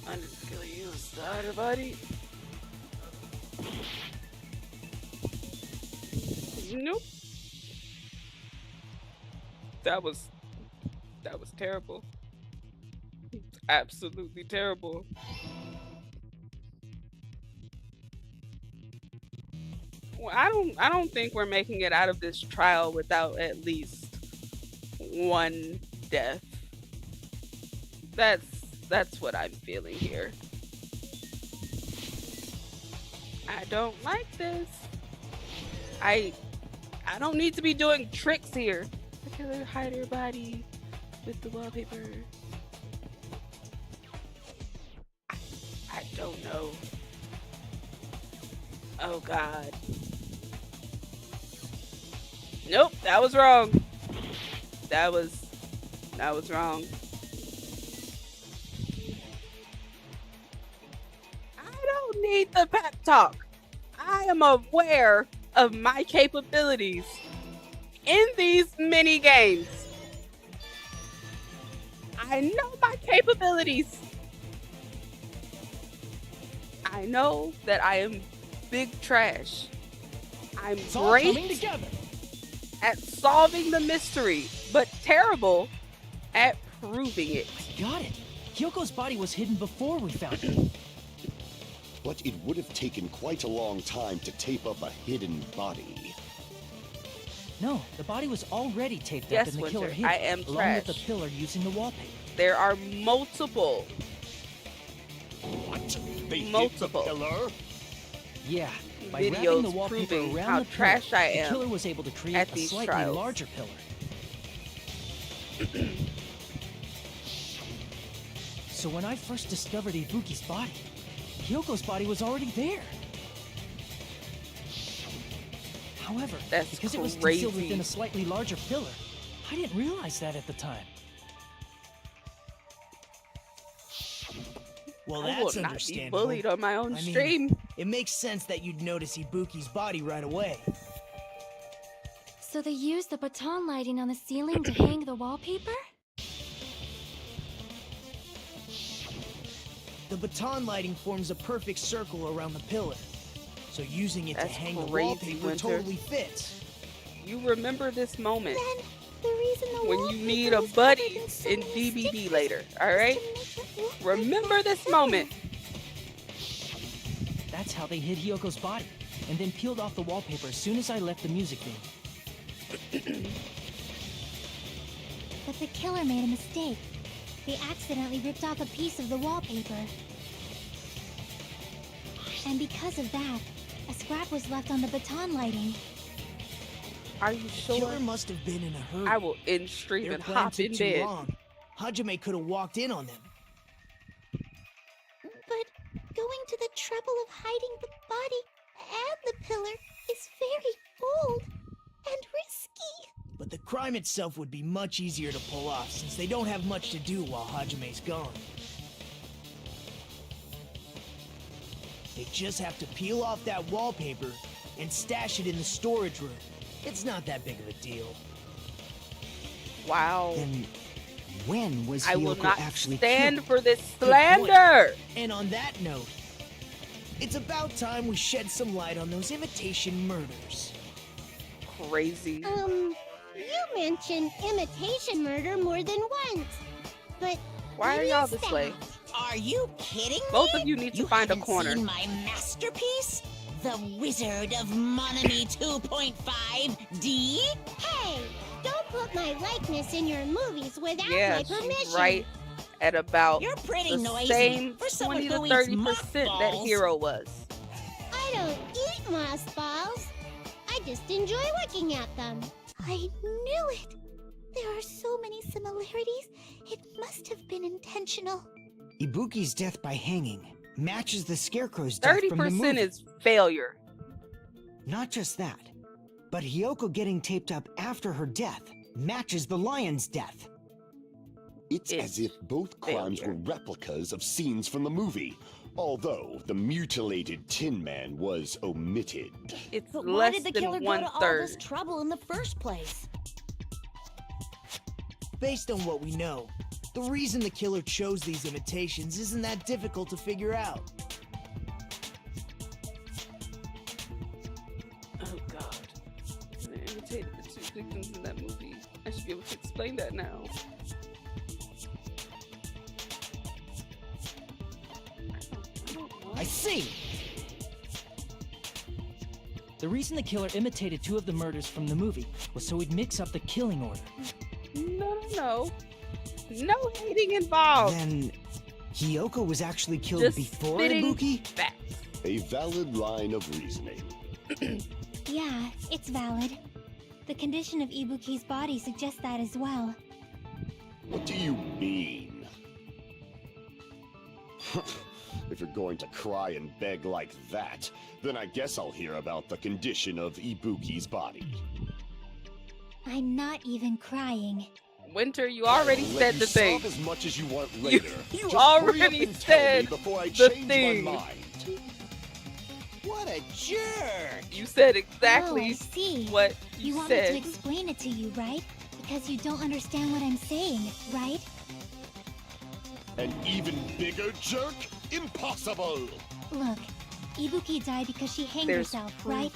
I need to kill you inside her body. Nope. That was terrible. Absolutely terrible. Well, I don't think we're making it out of this trial without at least one death. That's what I'm feeling here. I don't like this. I don't need to be doing tricks here. The killer hide her body with the wallpaper. I don't know. Oh God. Nope, that was wrong. That was wrong. I don't need the pep talk. I am aware of my capabilities in these mini games. I know my capabilities. I know that I am big trash. I'm It's all coming great together. at solving the mystery, but terrible at proving it. Got it. Hyoko's body was hidden before we found it. But it would have taken quite a long time to tape up a hidden body. No, the body was already taped Yes, up and the Winter, killer hid I it, am along with the trash. pillar using the wallpaper. There are multiple. What? They Multiple. hit the pillar? Yeah, by Videos wrapping the wallpaper proving around how the pillar, trash I the am killer was able to create at a these slightly trials. larger pillar. So when I first discovered Ibuki's body, Hyoko's body was already there. However, That's because it was concealed crazy. within a slightly larger pillar, I didn't realize that at the time. Well, I that's will not be understandable. bullied on my own I mean, stream. It makes sense that you'd notice Ibuki's body right away. So they used the baton lighting on the ceiling to hang the wallpaper? The baton lighting forms a perfect circle around the pillar. So using it to That's hang the crazy, wallpaper Winter. totally fits. You remember this moment Then the reason the when you wallpaper need a was buddy covered in so in many DBD stickers later, was alright? to make it look like Remember the this pillar. moment. That's how they hid Hyoko's body, and then peeled off the wallpaper as soon as I left the music room. But the killer made a mistake. They accidentally ripped off a piece of the wallpaper. And because of that, a scrap was left on the baton lighting. Are you The sure? killer must have been in a hurry. I will end stream Their and plan hop took in too bed. long. Hajime could have walked in on them. But going to the trouble of hiding the body and the pillar is very bold and risky. But the crime itself would be much easier to pull off since they don't have much to do while Hajime's gone. They just have to peel off that wallpaper and stash it in the storage room. It's not that big of a deal. Wow. Then when was I will Hiyoko not actually stand killed? for this Good point. slander. And on that note, it's about time we shed some light on those imitation murders. Crazy. You mentioned imitation murder more than once. But Why are what y'all is this way? that? Are you kidding Both me? of you need to You find a haven't corner. seen my masterpiece? The Wizard of Monami 2.5D? Hey, don't put my likeness in your movies without Yeah, my she's permission. right at about You're pretty the noisy same for someone 20 to who eats 30% that mothballs. Hero was. I don't eat mothballs. I just enjoy looking at them. I knew it. There are so many similarities. It must have been intentional. Ibuki's death by hanging matches the Scarecrow's death from the 30% movie. is failure. Not just that, but Hiyoko getting taped up after her death matches the lion's death. It's It's as if both crimes failure. were replicas of scenes from the movie, although the mutilated Tin Man was omitted. It's But why less did the than killer go one to all third. this trouble in the first place? Based on what we know, The reason the killer chose these imitations isn't that difficult to figure out. Oh God. I imitated the two victims in that movie. I should be able to explain that now. I see! The reason the killer imitated two of the murders from the movie was so he'd mix up the killing order. No. No hating involved. Then Hiyoko was actually killed Just before spitting Ibuki? facts. A valid line of reasoning. Yeah, it's valid. The condition of Ibuki's body suggests that as well. What do you mean? If you're going to cry and beg like that, then I guess I'll hear about the condition of Ibuki's body. I'm not even crying. Winter, you already I'll said let the you thing. sob as much as you want later. You Just hurry up already and tell me said before I the change thing. my mind. What a jerk! You said Oh, I exactly see. what You you want me to said. explain it to you, right? Because you don't understand what I'm saying, right? An even bigger jerk? Impossible! Look, Ibuki died because she hanged There's herself, proof. right?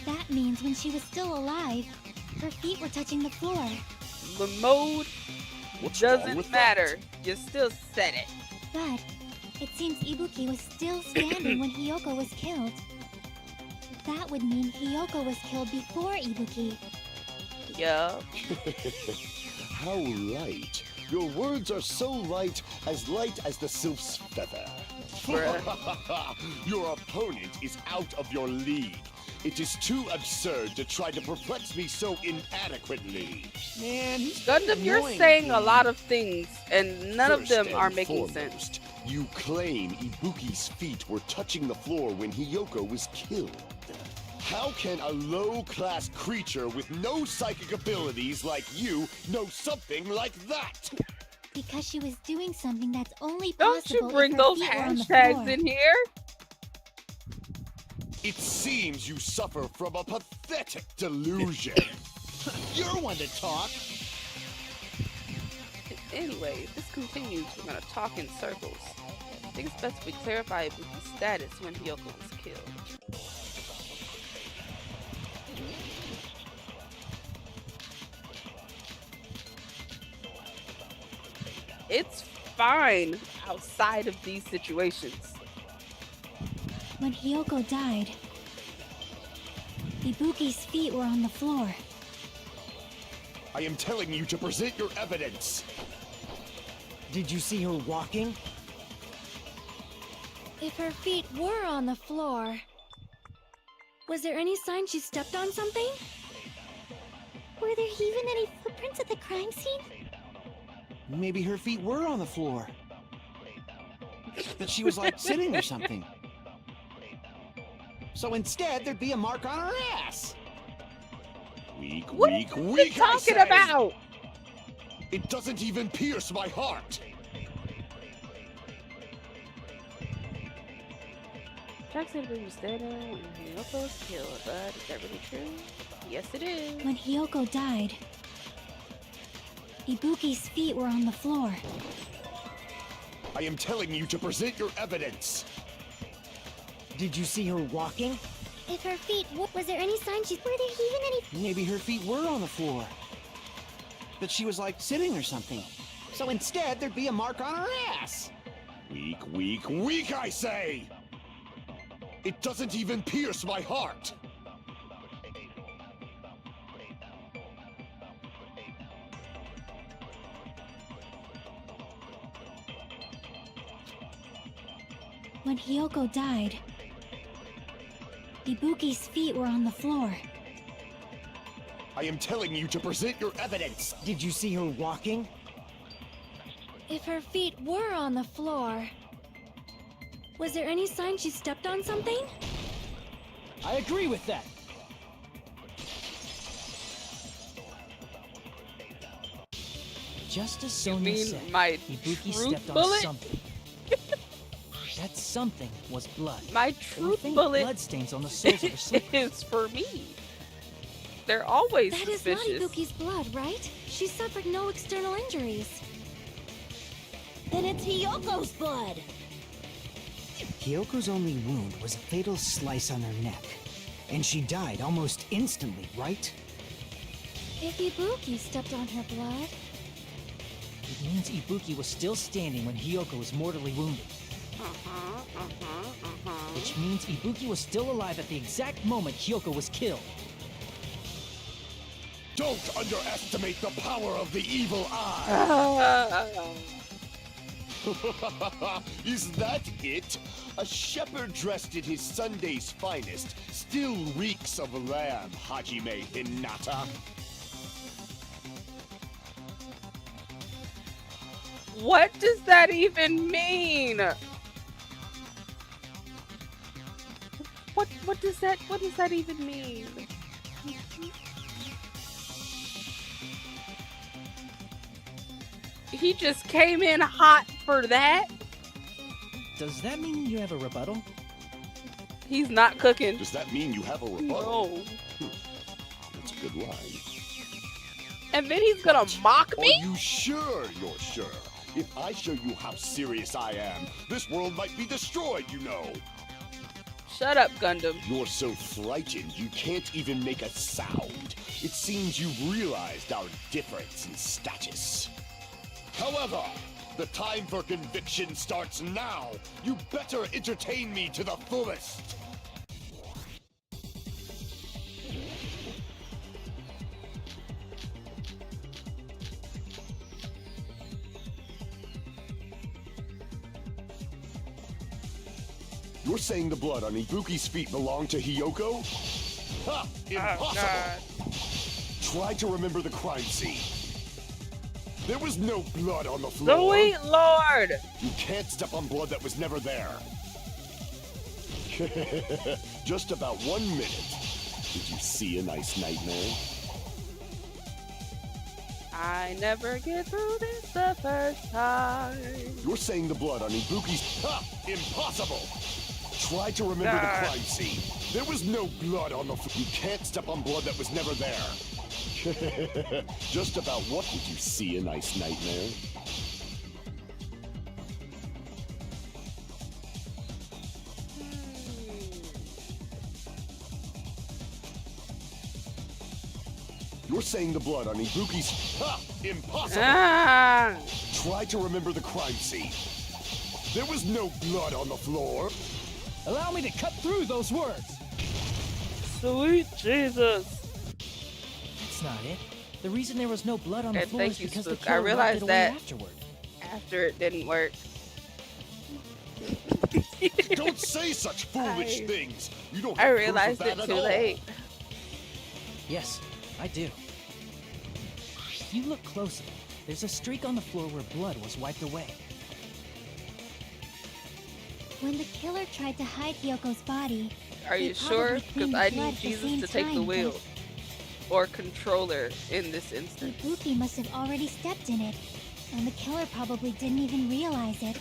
That means when she was still alive, her feet were touching the floor. The mode What's wrong doesn't with matter. You still said it. But it seems Ibuki was still standing when Hiyoko was killed. That would mean Hiyoko was killed before Ibuki. Yeah. How light. Your words are so light as the sylph's feather. Bruh. Your opponent is out of your league. It is too absurd to try to perplex me so inadequately. Man, he's Gundam, you're annoying saying a me. lot of things, and none of First them and are making foremost, sense. You claim Ibuki's feet were touching the floor when Hiyoko was killed. How can a low-class creature with no psychic abilities like you know something like that? Because she was doing something that's only Don't possible you bring if her those feet were on the hashtags floor. in here? It seems you suffer from a pathetic delusion. You're one to talk. Anyway, if this continues, we're gonna talk in circles. I think it's best if we clarify Ibuki's status when Hiyoko was killed. It's fine outside of these situations. When Hiyoko died, Ibuki's feet were on the floor. I am telling you to present your evidence. Did you see her walking? If her feet were on the floor, was there any sign she stepped on something? Were there even any footprints at the crime scene? Maybe her feet were on the floor. But she was like sitting or something. So instead, there'd be a mark on her ass. Weak, What are weak, you weak, I talking say! about? It doesn't even pierce my heart. Jack said he was dead when Hiyoko was killed, but is that really true? Yes, it is. When Hiyoko died, Ibuki's feet were on the floor. I am telling you to present your evidence. Did you see her walking? If her feet was there any sign she were there even any Maybe her feet were on the floor. But she was like sitting or something. So instead, there'd be a mark on her ass. Weak, weak, weak, I say! It doesn't even pierce my heart. When Hiyoko died, Ibuki's feet were on the floor. I am telling you to present your evidence. Did you see her walking? If her feet were on the floor, was there any sign she stepped on something? I agree with that. Just as Sonia mean said, my Ibuki truth stepped on bullet? something. That something was blood. My There were truth faint bullet bloodstains on the soles of her slippers. is for me. They're always That is not suspicious. Ibuki's blood, right? She suffered no external injuries. Then it's Hiyoko's blood. Hyoko's only wound was a fatal slice on her neck. And she died almost instantly, right? If Ibuki stepped on her blood, It means Ibuki was still standing when Hiyoko was mortally wounded. Which means Ibuki was still alive at the exact moment Hiyoko was killed. Don't underestimate the power of the evil eye! Is that it? A shepherd dressed in his Sunday's finest still reeks of lamb, Hajime Hinata. What does that even mean? What does that even mean? He just came in hot for that? Does that mean you have a rebuttal? He's not cooking. Does that mean you have a rebuttal? No. That's a good line. And then he's gonna mock Are me? you sure you're sure? If I show you how serious I am, this world might be destroyed, you know. Shut up, Gundam. You're so frightened you can't even make a sound. It seems you've realized our difference in status. However, the time for conviction starts now. You better entertain me to the fullest. You're saying the blood on Ibuki's feet belonged to Hiyoko? Ha! Impossible! Try to remember the crime scene. There was no blood on the floor. Sweet Lord! You can't step on blood that was never there. Just about 1 minute. Did you see a nice nightmare? I never get through this the first time. You're saying the blood on Ibuki's... Ha! Impossible! Try to remember the crime scene. There was no blood on the floor. You can't step on blood that was never there. Just about what did you see a nice nightmare? You're saying the blood on Ibuki's... Ha! Impossible! Try to remember the crime scene. There was no blood on the floor. Allow me to cut through those words! Sweet Jesus. That's not it. The reason there was no blood on the And floor thank is you, because the Spook. I killer wiped realized it away that afterward. after it didn't work. Don't say such foolish things. You don't I have proof of realized that it at too all. late. Yes, I do. If you look closely, there's a streak on the floor where blood was wiped away. When the killer tried to hide Hyoko's body, Are they you sure? probably Because cleaned I the blood need at the Jesus same to take the time, wheel. but Or controller in this instance. Ibuki must have already stepped in it, and the killer probably didn't even realize it.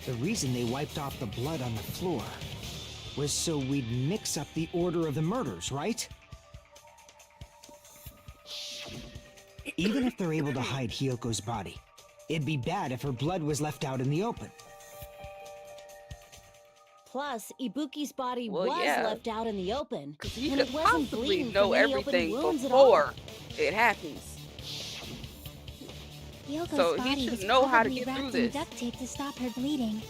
The reason they wiped off the blood on the floor was so we'd mix up the order of the murders, right? Even if they're able to hide Hyoko's body, it'd be bad if her blood was left out in the open. Plus, Ibuki's body Well, was yeah. left out in the open. Because he and could it wasn't possibly bleeding know from any open everything wounds at all. before it happens. Hyoko's So he body should was know how to probably get through wrapped in this. duct tape to stop her bleeding.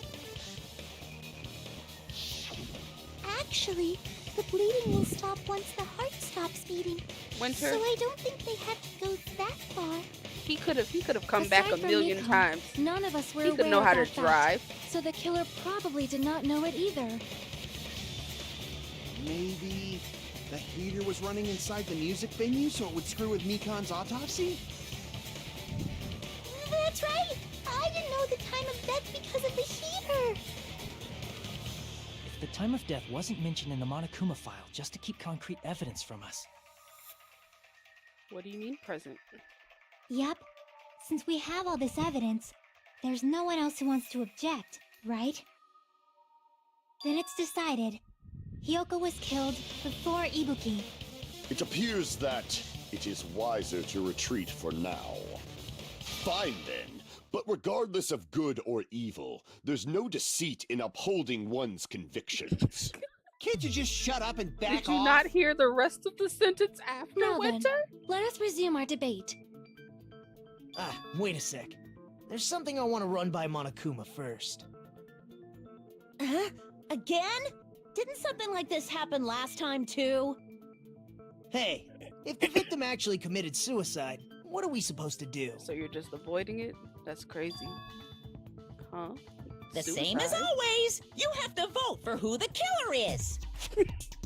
Actually, the bleeding will stop once the heart stops beating. Winter, So I don't think they had to go that far. he could have come back a Aside from million Nikon, times. none of us were He aware could know of how to that fact. drive. So the killer probably did not know it either. Maybe the heater was running inside the music venue so it would screw with Mikan's autopsy? That's right! I didn't know the time of death because of the heater! If the time of death wasn't mentioned in the Monokuma file just to keep concrete evidence from us. What do you mean present? Yep. Since we have all this evidence, there's no one else who wants to object, right? Then it's decided. Hyoko was killed before Ibuki, It appears that it is wiser to retreat for now. Fine then, but regardless of good or evil, there's no deceit in upholding one's convictions. Can't you just shut up and back Did you off? not hear the rest of the sentence after, Now then, Winter? let us resume our debate. Wait a sec. There's something I want to run by Monokuma first. Huh? Again? Didn't something like this happen last time, too? Hey, if the victim actually committed suicide, what are we supposed to do? So you're just avoiding it? That's crazy. Huh? The same as Suicide? always. You have to vote for who the killer is.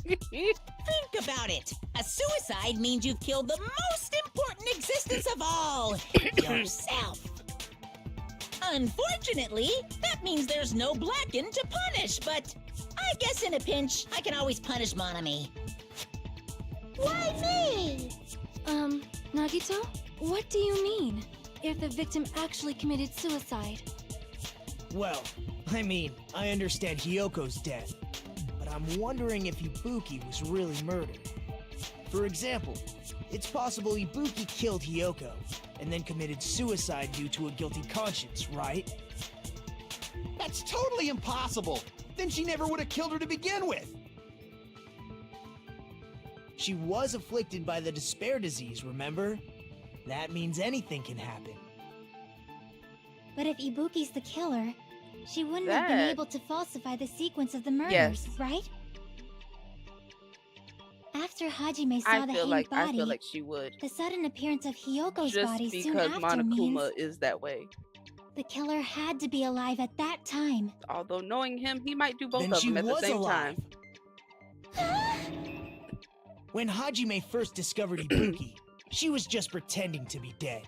Think about it. A suicide means you've killed the most important existence of all, yourself. Unfortunately, that means there's no Blacken to punish, but I guess in a pinch, I can always punish Monami. Why me? Nagito, what do you mean? If the victim actually committed suicide? Well, I mean, I understand Hyoko's death, but I'm wondering if Ibuki was really murdered. For example, it's possible Ibuki killed Hyoko, and then committed suicide due to a guilty conscience, right? That's totally impossible. Then she never would have killed her to begin with. She was afflicted by the despair disease, remember? That means anything can happen. But if Ibuki's the killer, she wouldn't have been That- able to falsify the sequence of the murders, Yes. right? After Hajime saw the hanged I body, feel like she would. the sudden appearance of Hyoko's Just body soon because after means Monokuma is that way. the killer had to be alive at that time. Although knowing him, he might do both Then of she them at the was same alive. time. When Hajime first discovered Ibuki, she was just pretending to be dead.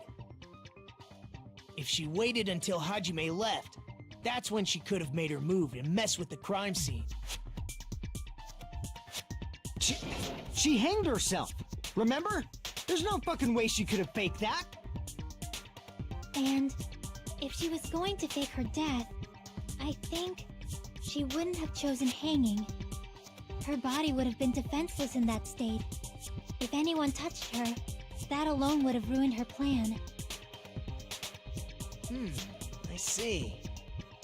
If she waited until Hajime left, that's when she could have made her move and mess with the crime scene. She hanged herself. Remember? There's no fucking way she could have faked that. And if she was going to fake her death, I think she wouldn't have chosen hanging. Her body would have been defenseless in that state. If anyone touched her, that alone would have ruined her plan. I see.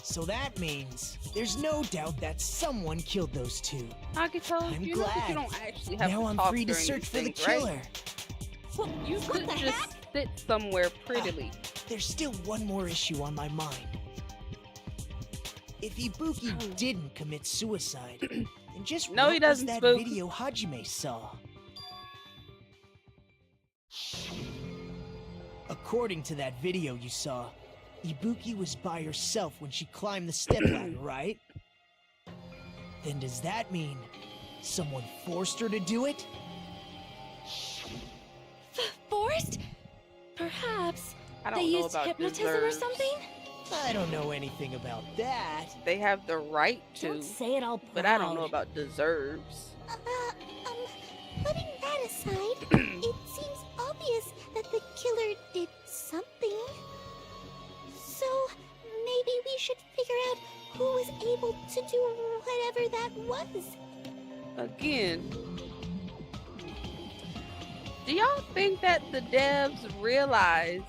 So that means there's no doubt that someone killed those two. Nagito, I'm you know that you glad. don't actually have Now to I'm talk free to during search these for the things, right? killer. You What could the just heck? sit somewhere prettily. There's still one more issue on my mind. If Ibuki didn't commit suicide, then just No, what he was doesn't, that Spook. video Hajime saw? According to that video you saw, Ibuki was by herself when she climbed the stepladder, right? Then does that mean someone forced her to do it? Forced? Perhaps. I They don't know used about hypnotism or deserves. something? I don't know anything about that. They have the right to, Don't say it all proud. but I don't know about deserves. Putting that aside, it seems obvious that the killer did something. So maybe we should figure out who was able to do whatever that was. Again, do y'all think that the devs realize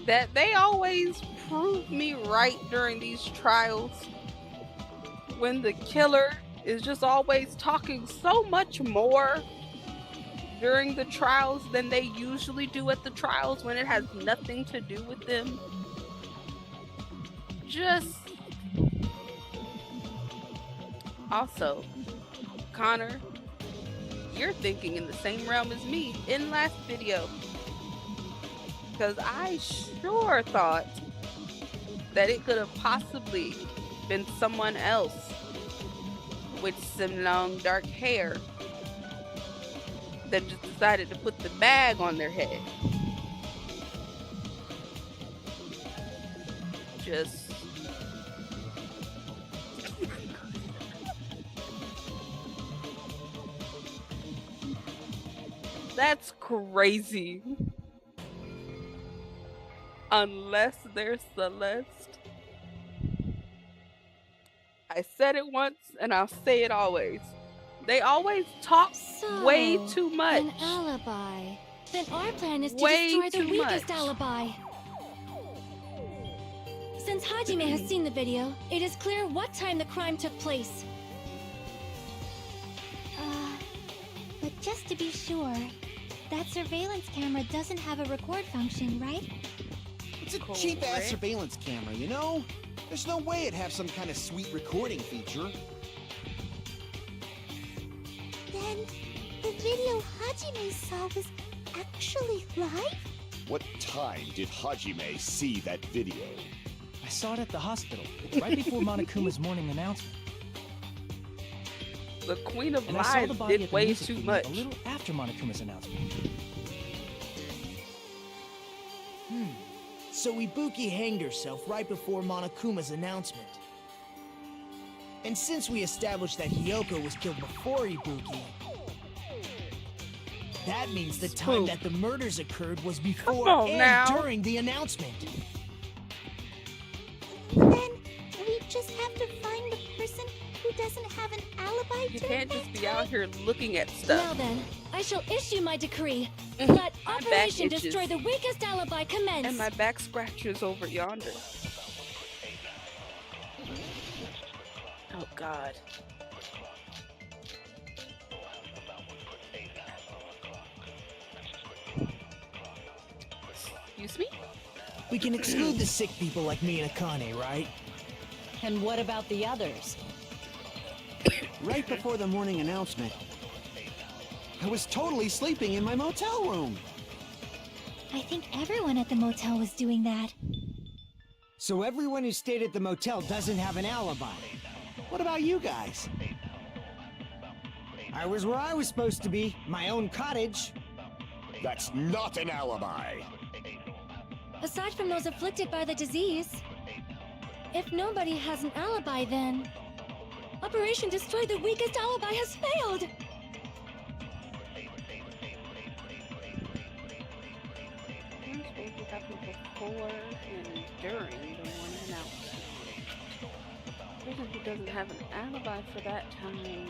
that they always prove me right during these trials when the killer is just always talking so much more during the trials than they usually do at the trials when it has nothing to do with them? Just also, Connor, you're thinking in the same realm as me in last video, because I sure thought that it could have possibly been someone else with some long dark hair that just decided to put the bag on their head. Just that's crazy. Unless they're Celeste. I said it once and I'll say it always. They always talk So, way too much. an alibi. Then our plan is to Way destroy the too weakest much. alibi. Since Hajime has seen the video, it is clear what time the crime took place. But just to be sure, that surveillance camera doesn't have a record function, right? It's a cheap-ass Correct. surveillance camera, you know? There's no way it'd have some kind of sweet recording feature. Then the video Hajime saw was actually live? What time did Hajime see that video? I saw it at the hospital, right before Monokuma's morning announcement. The Queen of And I saw Lies the body at did the way music too video much. a little after Monokuma's announcement. So Ibuki hanged herself right before Monokuma's announcement. And since we established that Hiyoko was killed before Ibuki, that means the time Spook. that the murders occurred was before on and now. during the announcement. Then we just have to find the person who doesn't have an alibi You during can't just that be out time? here looking at Now stuff. then, I shall issue my decree. Mm, Let my back Operation itches. Destroy the Weakest Alibi commence. And my back scratches over yonder. Oh God. Excuse me? We can exclude the sick people like me and Akane, right? And what about the others? Right before the morning announcement, I was totally sleeping in my motel room. I think everyone at the motel was doing that. So everyone who stayed at the motel doesn't have an alibi. What about you guys? I was where I was supposed to be, my own cottage. That's not an alibi. Aside from those afflicted by the disease, if nobody has an alibi, then Operation Destroy the Weakest Alibi has failed. I'm supposed to happen before and during the morning announcement. Person who doesn't have an alibi for that time.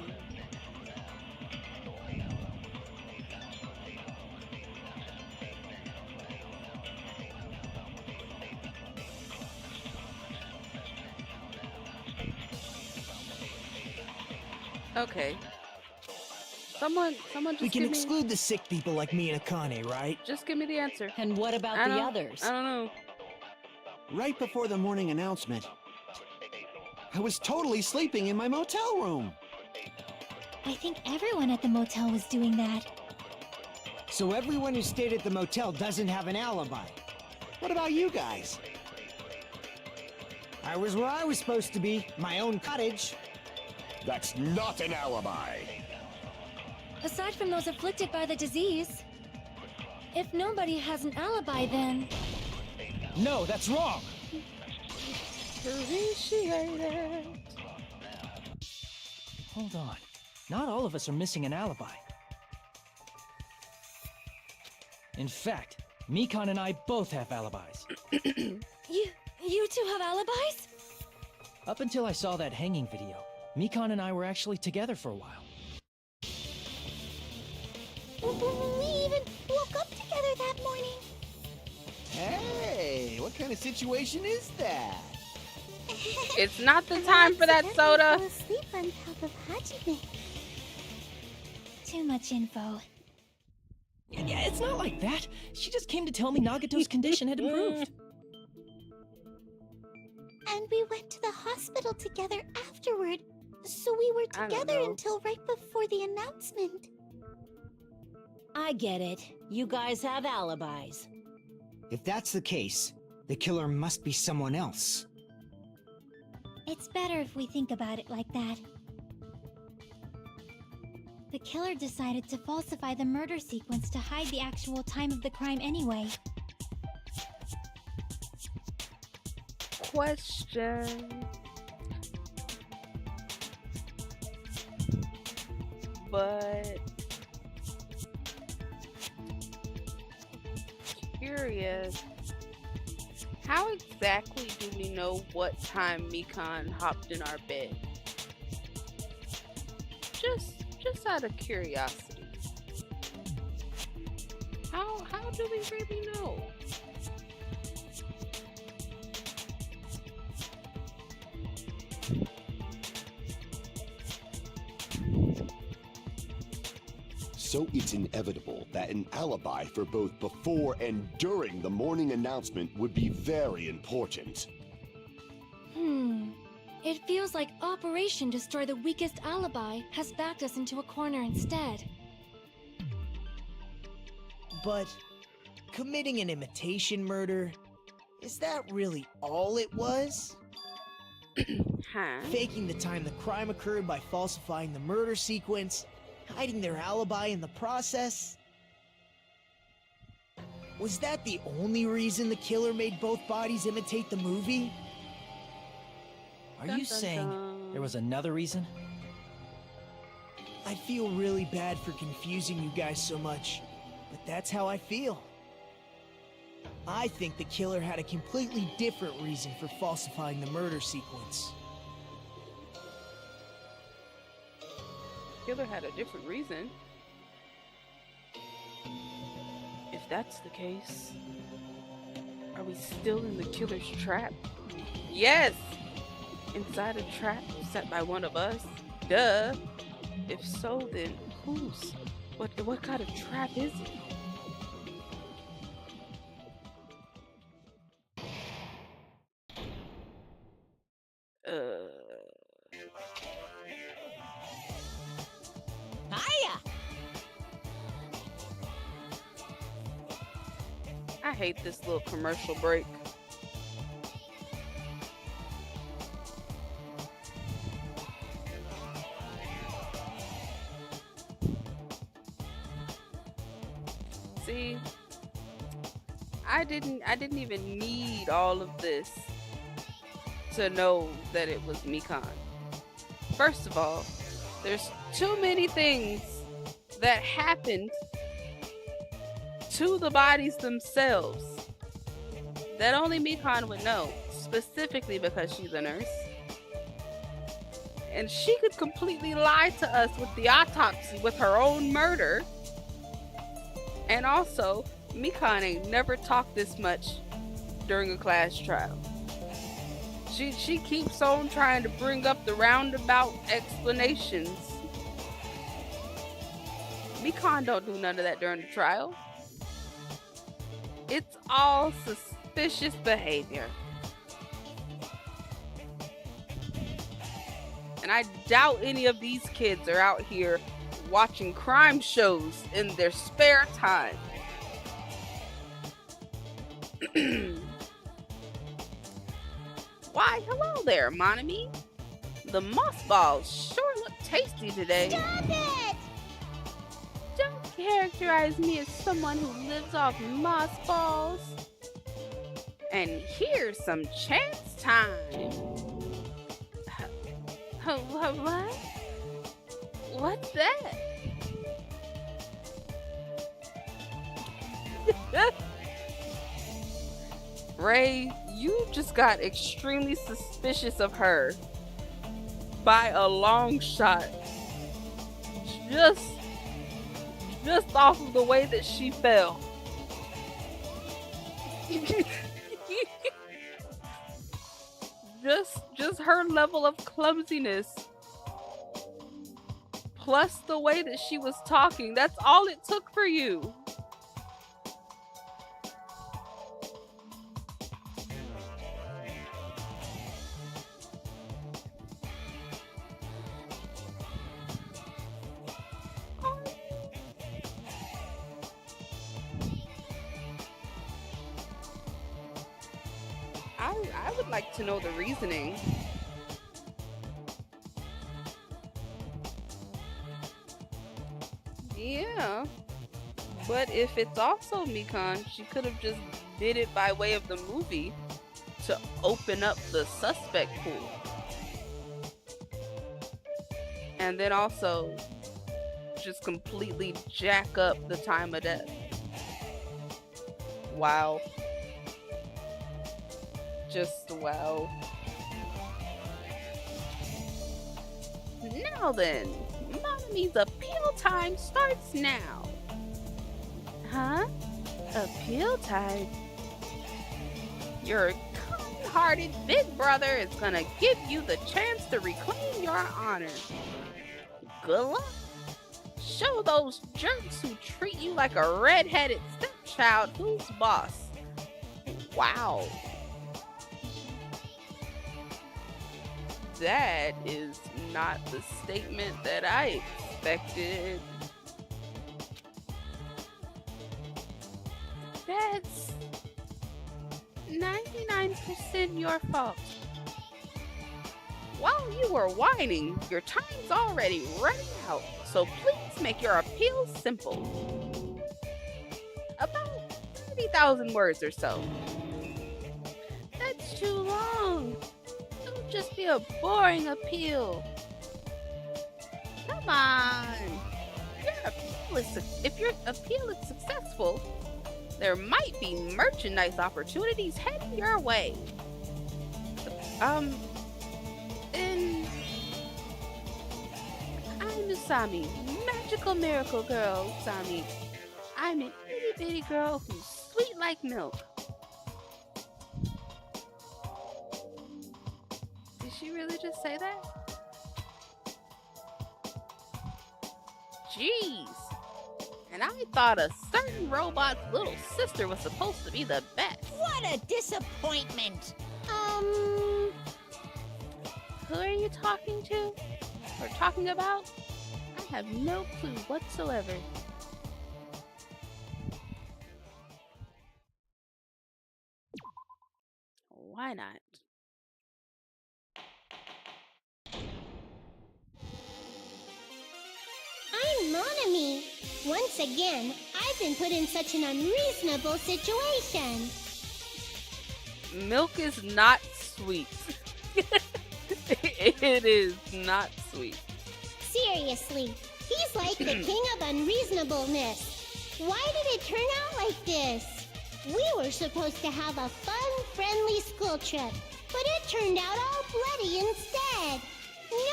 Okay. Someone just We can give me, exclude the sick people like me and Akane, right? just give me the answer. And what about I the don't- others? I don't know. Right before the morning announcement, I was totally sleeping in my motel room. I think everyone at the motel was doing that. So everyone who stayed at the motel doesn't have an alibi. What about you guys? I was where I was supposed to be, my own cottage. That's not an alibi. Aside from those afflicted by the disease, if nobody has an alibi, then No, that's wrong! Appreciate it. Hold on. Not all of us are missing an alibi. In fact, Mikan and I both have alibis. you two have alibis? Up until I saw that hanging video, Mikan and I were actually together for a while. We even woke up together that morning. Hey, what kind of situation is that? It's not the And time I for that accidentally soda. fell asleep on top of Hajime. Too much info. Yeah, it's not like that. She just came to tell me Nagato's condition had improved. And we went to the hospital together afterward. So we were I don't together know. until right before the announcement. I get it. You guys have alibis. If that's the case, the killer must be someone else. It's better if we think about it like that. The killer decided to falsify the murder sequence to hide the actual time of the crime anyway. Question. But curious, how exactly do we know what time Mikan hopped in our bed? Just Just out of curiosity, how do we really know? So it's inevitable that an alibi for both before and during the morning announcement would be very important. It feels like Operation Destroy the Weakest Alibi has backed us into a corner instead. But committing an imitation murder, is that really all it was? Huh? Faking the time the crime occurred by falsifying the murder sequence, hiding their alibi in the process? Was that the only reason the killer made both bodies imitate the movie? Are you saying there was another reason? I feel really bad for confusing you guys so much, but that's how I feel. I think the killer had a completely different reason for falsifying the murder sequence. Killer had a different reason. If that's the case, are we still in the killer's trap? Yes! Inside a trap set by one of us? Duh! If so, then whose? What kind of trap is it? Hiya! I hate this little commercial break. See, I didn't even need all of this to know that it was Mikan. First of all, there's too many things that happened to the bodies themselves that only Mikan would know, specifically because she's a nurse. And she could completely lie to us with the autopsy with her own murder. And also, Mikan ain't never talked this much during a class trial. She keeps on trying to bring up the roundabout explanations. Mikan don't do none of that during the trial. It's all suspicious behavior. And I doubt any of these kids are out here watching crime shows in their spare time. Why, hello there, Monami. The moss balls sure look tasty today. Stop it! Don't characterize me as someone who lives off moss balls. And here's some chance time. What? What's that? Ray, you just got extremely suspicious of her by a long shot. Just off of the way that she fell. just her level of clumsiness plus the way that she was talking, that's all it took for you. I would like to know the reasoning. Yeah, but if it's also Mikan, she could have just did it by way of the movie to open up the suspect pool. And then also just completely jack up the time of death. Wow. Just wow. Now then, Mama means appeal time starts now. Huh? Appeal time? Your kind-hearted big brother is gonna give you the chance to reclaim your honor. Good luck. Show those jerks who treat you like a red-headed stepchild who's boss. Wow. That is not the statement that I expected. That's 99% your fault. While you were whining, your time's already running out, so please make your appeal simple. About 30,000 words or so. That's too long. It'll just be a boring appeal. Come on. If your appeal is successful, there might be merchandise opportunities heading your way. And I'm Usami, magical miracle girl Usami. I'm an itty bitty girl who's sweet like milk. Did she really just say that? Jeez. And I thought a certain robot's little sister was supposed to be the best. What a disappointment! Who are you talking to? Or talking about? I have no clue whatsoever. Why not? I'm Monami. Once again, I've been put in such an unreasonable situation. Milk is not sweet. It is not sweet. Seriously, he's like the king of unreasonableness. Why did it turn out like this? We were supposed to have a fun, friendly school trip, but it turned out all bloody instead.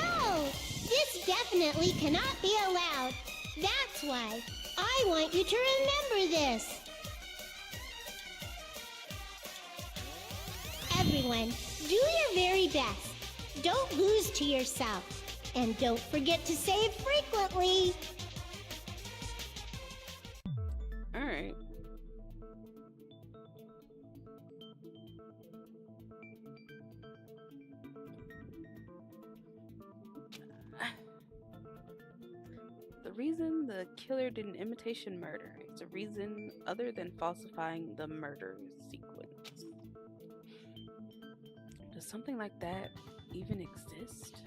No, this definitely cannot be allowed. That's why I want you to remember this. Everyone, do your very best. Don't lose to yourself. And don't forget to save frequently. Alright. The reason the killer did an imitation murder is a reason other than falsifying the murder sequence. Does something like that even exist?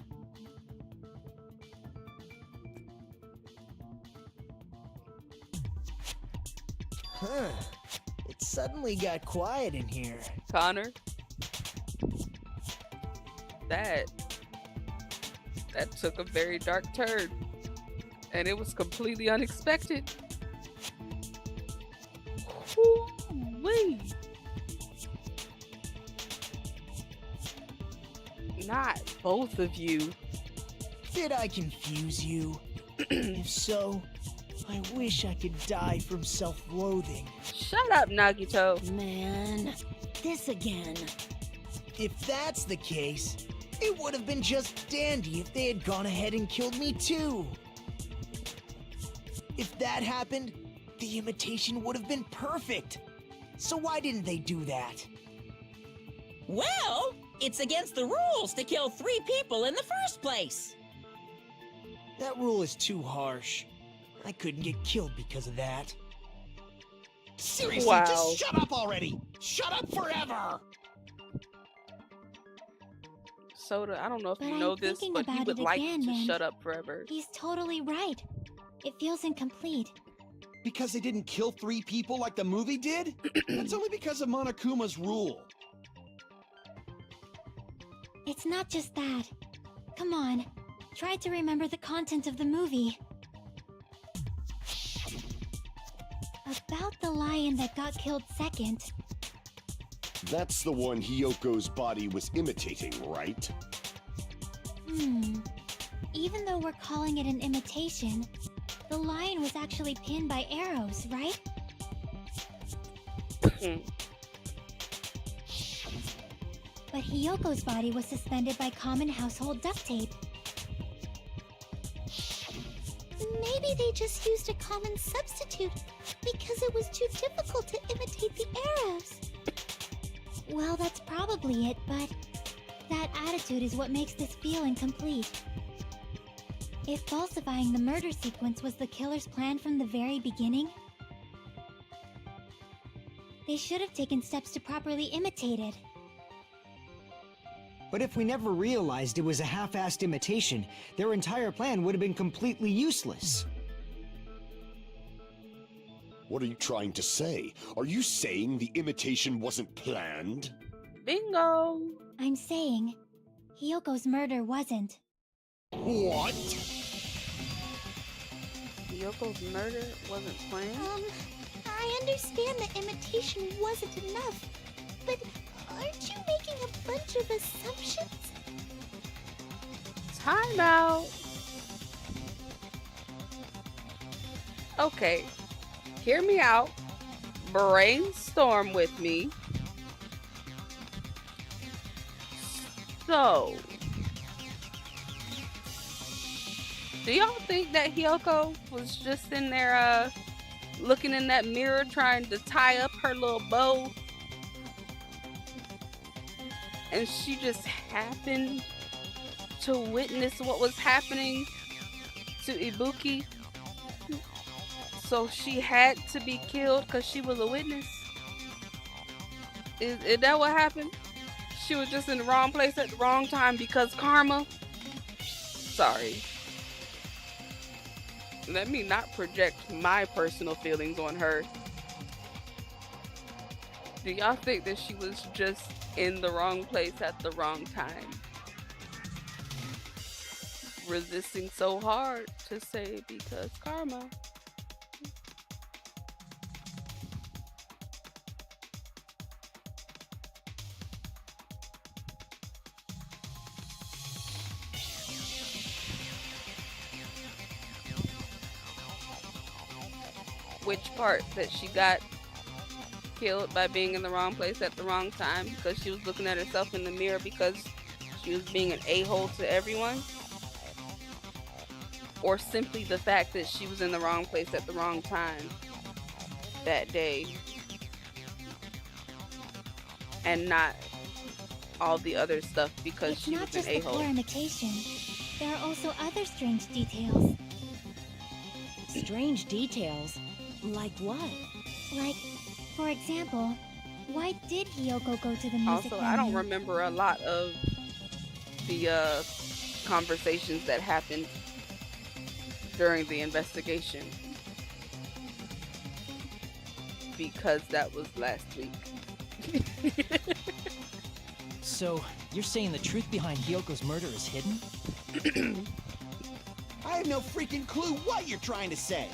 Huh. It suddenly got quiet in here. Connor? That took a very dark turn. And it was completely unexpected. Woo-wee. Not both of you. Did I confuse you? If so, I wish I could die from self-loathing. Shut up, Nagito. Man, this again. If that's the case, it would have been just dandy if they had gone ahead and killed me too. If that happened, the imitation would have been perfect. So why didn't they do that? Well, it's against the rules to kill 3 people in the first place. That rule is too harsh. I couldn't get killed because of that. Seriously, Wow. just shut up already! Shut up forever! Soda, I don't know if But you I'm know this, thinking but he about would it like again, to and- shut up forever. He's totally right. It feels incomplete. Because they didn't kill 3 people like the movie did? That's only because of Monokuma's rule. It's not just that. Come on, try to remember the content of the movie. About the lion that got killed second. That's the one Hyoko's body was imitating, right? even though we're calling it an imitation, the lion was actually pinned by arrows, right? But Hiyoko's body was suspended by common household duct tape. Maybe they just used a common substitute because it was too difficult to imitate the arrows. Well, that's probably it, but that attitude is what makes this feeling complete. If falsifying the murder sequence was the killer's plan from the very beginning, they should have taken steps to properly imitate it. But if we never realized it was a half-assed imitation, their entire plan would have been completely useless. What are you trying to say? Are you saying the imitation wasn't planned? Bingo! I'm saying, Hiyoko's murder wasn't. What? Yoko's murder wasn't planned? I understand that imitation wasn't enough, but aren't you making a bunch of assumptions? Time out. Okay, hear me out. Brainstorm with me. So, do y'all think that Hiyoko was just in there looking in that mirror trying to tie up her little bow? And she just happened to witness what was happening to Ibuki? So she had to be killed because she was a witness? Is that what happened? She was just in the wrong place at the wrong time because karma? Sorry. Let me not project my personal feelings on her. Do y'all think that she was just in the wrong place at the wrong time? Resisting so hard to say because karma. Which part? That she got killed by being in the wrong place at the wrong time because she was looking at herself in the mirror because she was being an a-hole to everyone? Or simply the fact that she was in the wrong place at the wrong time that day and not all the other stuff because it's she not was an just the a-hole? poor imitation. There are also other strange details. Strange details? Like what? Like, for example, why did Hiyoko go to the music Also, venue? I don't remember a lot of the conversations that happened during the investigation because that was last week. So, you're saying the truth behind Hiyoko's murder is hidden? I have no freaking clue what you're trying to say.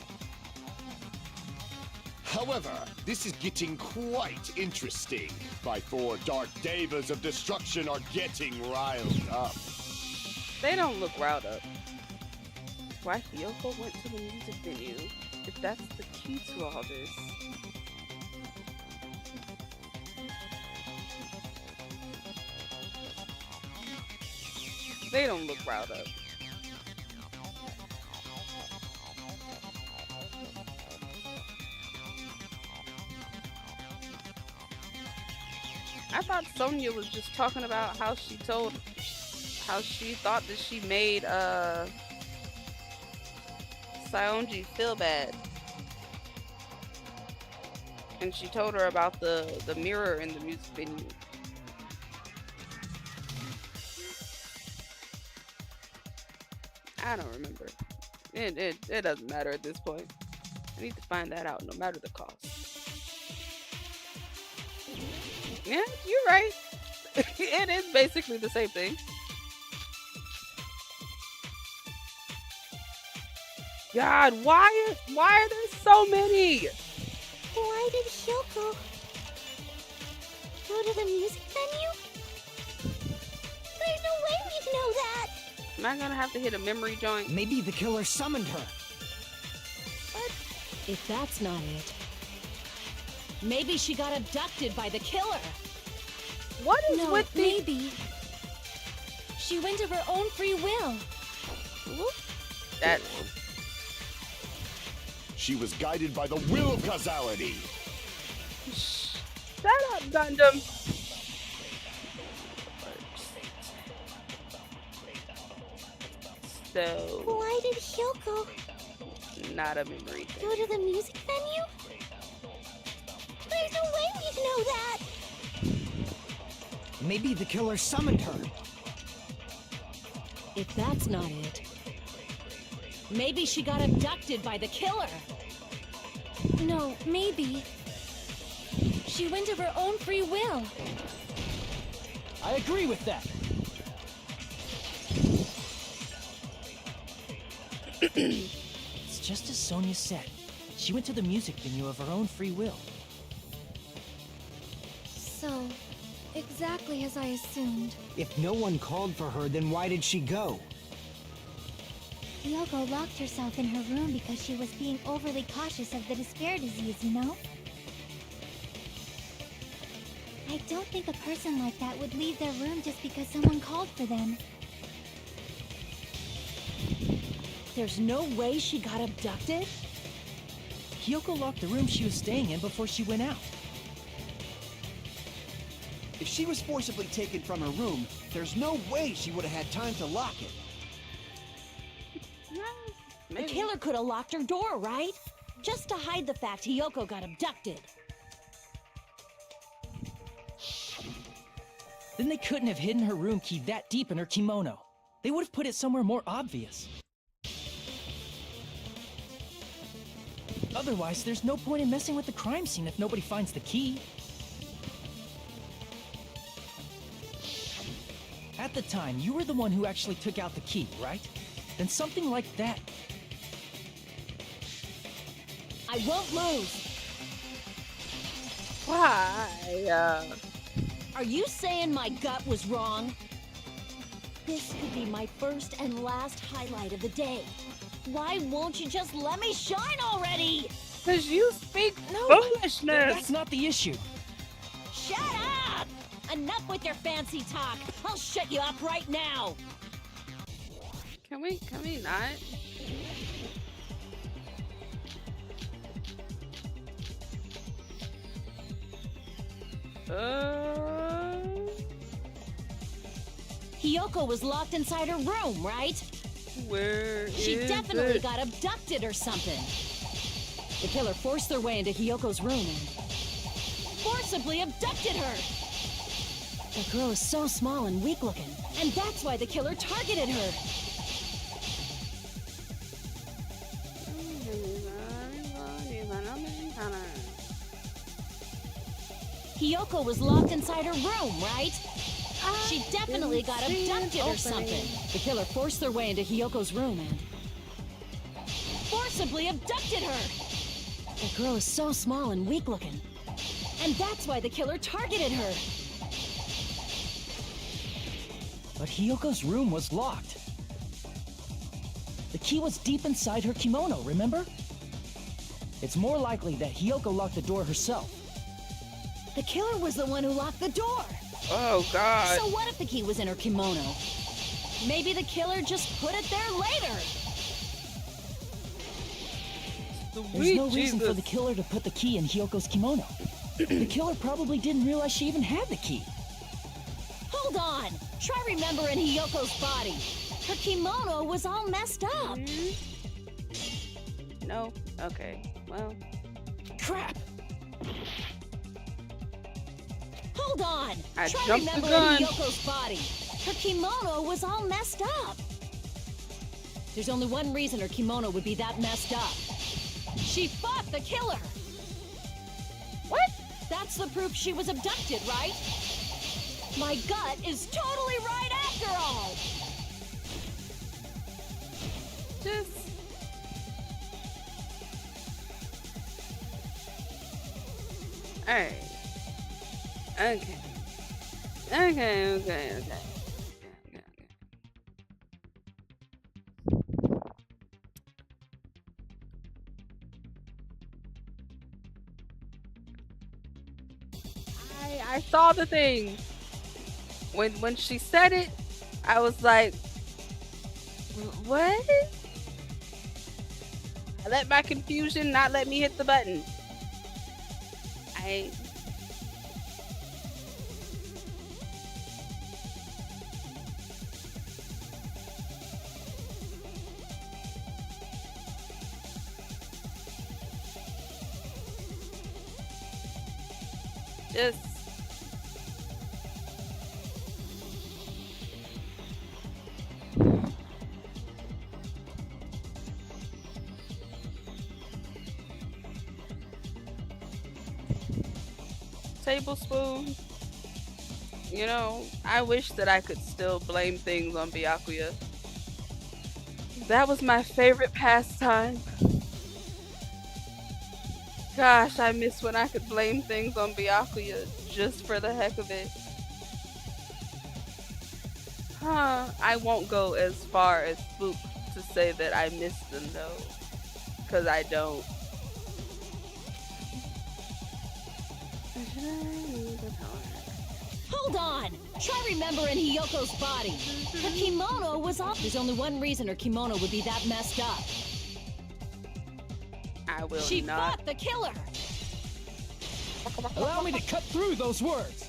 However, this is getting quite interesting. My four dark devas of destruction are getting riled up. They don't look riled up. Why Hiyoko went to the music venue, if that's the key to all this? They don't look riled up. I thought Sonia was just talking about how she thought that she made Saonji feel bad. And she told her about the mirror in the music venue. I don't remember. It doesn't matter at this point. I need to find that out no matter the cost. Yeah, you're right. It is basically the same thing. God, why are there so many? Why did Hyoko go to the music venue? There's no way we'd know that. Am I gonna have to hit a memory joint? Maybe the killer summoned her. If that's not it, maybe she got abducted by the killer. What is No, with the... maybe. She went of her own free will. That... She was guided by the will of causality. Shut up, Gundam. So, Why did Hyoko not a memory thing. go to the music venue? There's no way we'd know that! Maybe the killer summoned her. If that's not it, maybe she got abducted by the killer. No, maybe. She went of her own free will. I agree with that. It's just as Sonia said. She went to the music venue of her own free will. So, exactly as I assumed. If no one called for her, then why did she go? Hyoko locked herself in her room because she was being overly cautious of the despair disease, you know? I don't think a person like that would leave their room just because someone called for them. There's no way she got abducted? Hyoko locked the room she was staying in before she went out. If she was forcibly taken from her room, there's no way she would have had time to lock it. The killer could have locked her door, right? Just to hide the fact Hyoko got abducted. Then they couldn't have hidden her room key that deep in her kimono. They would have put it somewhere more obvious. Otherwise, there's no point in messing with the crime scene if nobody finds the key. At the time, you were the one who actually took out the key, right? Then something like that. I won't lose. Why? Are you saying my gut was wrong? This could be my first and last highlight of the day. Why won't you just let me shine already? Because you speak No, foolishness. That's not the issue. Shut up! Enough with your fancy talk. I'll shut you up right now. Can we not? Hyoko was locked inside her room, right? Where She is definitely it? got abducted or something. The killer forced their way into Hyoko's room and forcibly abducted her. The girl is so small and weak looking, and that's why the killer targeted her. Hyoko was locked inside her room, right? She definitely got abducted or something. The killer forced their way into Hyoko's room and forcibly abducted her. The girl is so small and weak looking, and that's why the killer targeted her. But Hyoko's room was locked. The key was deep inside her kimono, remember? It's more likely that Hyoko locked the door herself. The killer was the one who locked the door. Oh, God. So what if the key was in her kimono? Maybe the killer just put it there later. There's no reason for the killer to put the key in Hyoko's kimono. The killer probably didn't realize she even had the key. Hold on. Try remembering Hyoko's body. Her kimono was all messed up. No. Okay. Well. Crap! Hold on. I Try jumped the remembering gun. Hyoko's body. Her kimono was all messed up. There's only one reason her kimono would be that messed up. She fought the killer. What? That's the proof she was abducted, right? My gut is totally right after all. Just. Alright. Okay. Okay. I saw the thing. When she said it, I was like, what? I let my confusion not let me hit the button. I just tablespoon. You know, I wish that I could still blame things on Byakuya. That was my favorite pastime. Gosh, I miss when I could blame things on Byakuya just for the heck of it. I won't go as far as Spook to say that I miss them though, because I don't. Hold on! Try remembering Hiyoko's body. Her kimono was off. There's only one reason her kimono would be that messed up. I will She not. fought the killer! Allow me to cut through those words.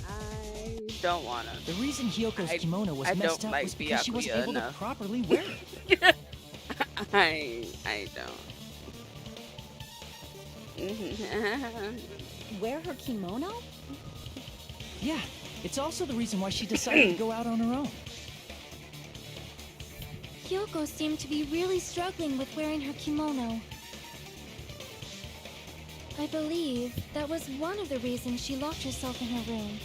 I don't wanna. The reason Hyoko's kimono was I messed don't up like was because she wasn't Byakuya able enough. to properly wear it. I don't. Wear her kimono? Yeah, it's also the reason why she decided to go out on her own. Kyoko seemed to be really struggling with wearing her kimono. I believe that was one of the reasons she locked herself in her room.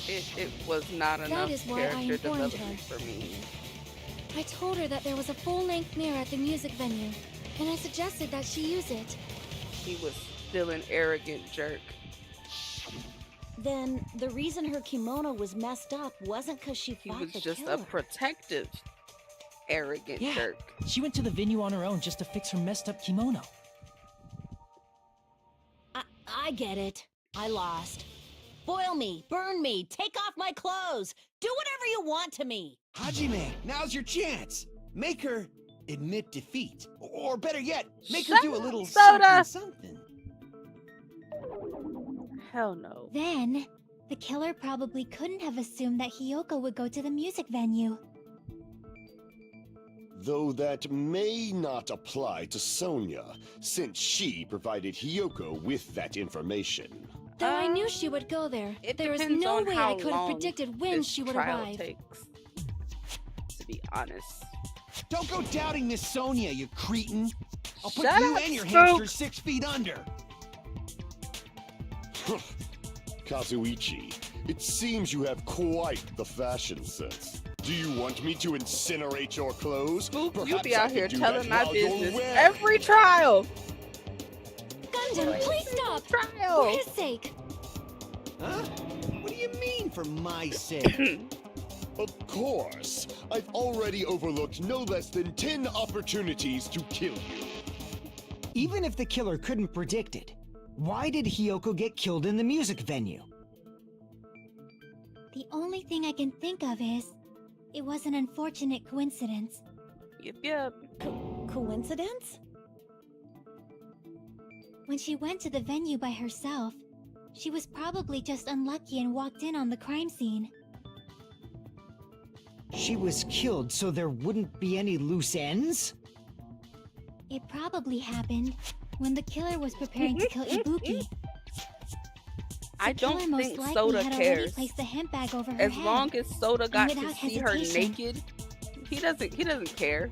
It was not enough is why I character informed development her. for me. I told her that there was a full-length mirror at the music venue, and I suggested that she use it. He was still an arrogant jerk. Then the reason her kimono was messed up wasn't because she He fought was the just killer. a protective, arrogant Yeah. jerk. She went to the venue on her own just to fix her messed up kimono. I get it. I lost. Boil me, burn me, take off my clothes, do whatever you want to me. Hajime, now's your chance. Make her admit defeat. Or better yet, make Shut her do a up, little Soda. something. Hell no. Then, the killer probably couldn't have assumed that Hiyoko would go to the music venue. Though that may not apply to Sonia, since she provided Hiyoko with that information. Though I knew she would go there, It there is depends no on way how I could have long predicted when this she would trial arrive. takes, to be honest. Don't go doubting Miss Sonia, you cretin. I'll put Shut you up, and your Spook. hamster 6 feet under. Kazuichi, it seems you have quite the fashion sense. Do you want me to incinerate your clothes? Spook, you Perhaps be I out can here do telling that my while you're business wearing every trial. Gundam, please stop! For Trial. his sake! Huh? What do you mean, for my sake? Of course. I've already overlooked no less than 10 opportunities to kill you. Even if the killer couldn't predict it, why did Hiyoko get killed in the music venue? The only thing I can think of is, it was an unfortunate coincidence. Yep. Coincidence? When she went to the venue by herself, she was probably just unlucky and walked in on the crime scene. She was killed so there wouldn't be any loose ends? It probably happened when the killer was preparing to kill Ibuki. I The killer don't most think likely Soda had already cares. placed the hemp bag over her As head. long as Soda got to without see her hesitation. naked, he doesn't care.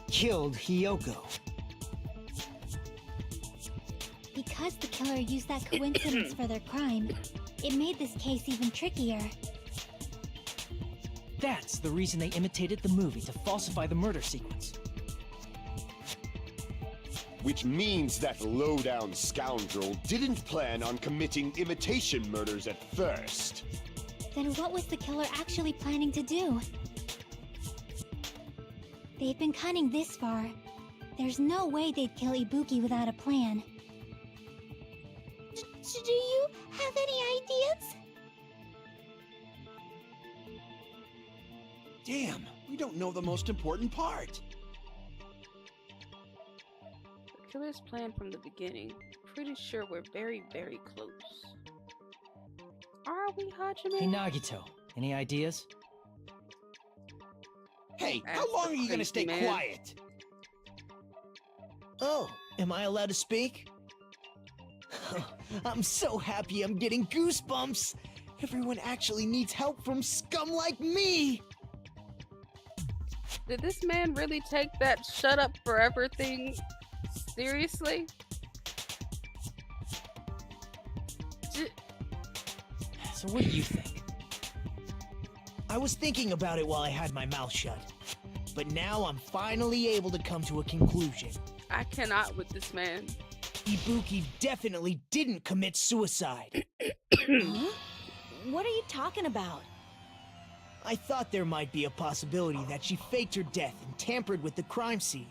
Killed Hiyoko. Because the killer used that coincidence for their crime, it made this case even trickier. That's the reason they imitated the movie to falsify the murder sequence. Which means that low-down scoundrel didn't plan on committing imitation murders at first. Then what was the killer actually planning to do? They've been cunning this far. There's no way they'd kill Ibuki without a plan. Do you have any ideas? Damn, we don't know the most important part. The killer's plan from the beginning. Pretty sure we're very, very close. Are we, Hajime? Hey, Nagito, any ideas? Hey, That's how long the are you gonna crazy stay man. quiet? Oh, am I allowed to speak? I'm so happy I'm getting goosebumps. Everyone actually needs help from scum like me. Did this man really take that shut up forever thing seriously? So what do you think? I was thinking about it while I had my mouth shut. But now I'm finally able to come to a conclusion. I cannot with this man. Ibuki definitely didn't commit suicide. Huh? What are you talking about? I thought there might be a possibility that she faked her death and tampered with the crime scene.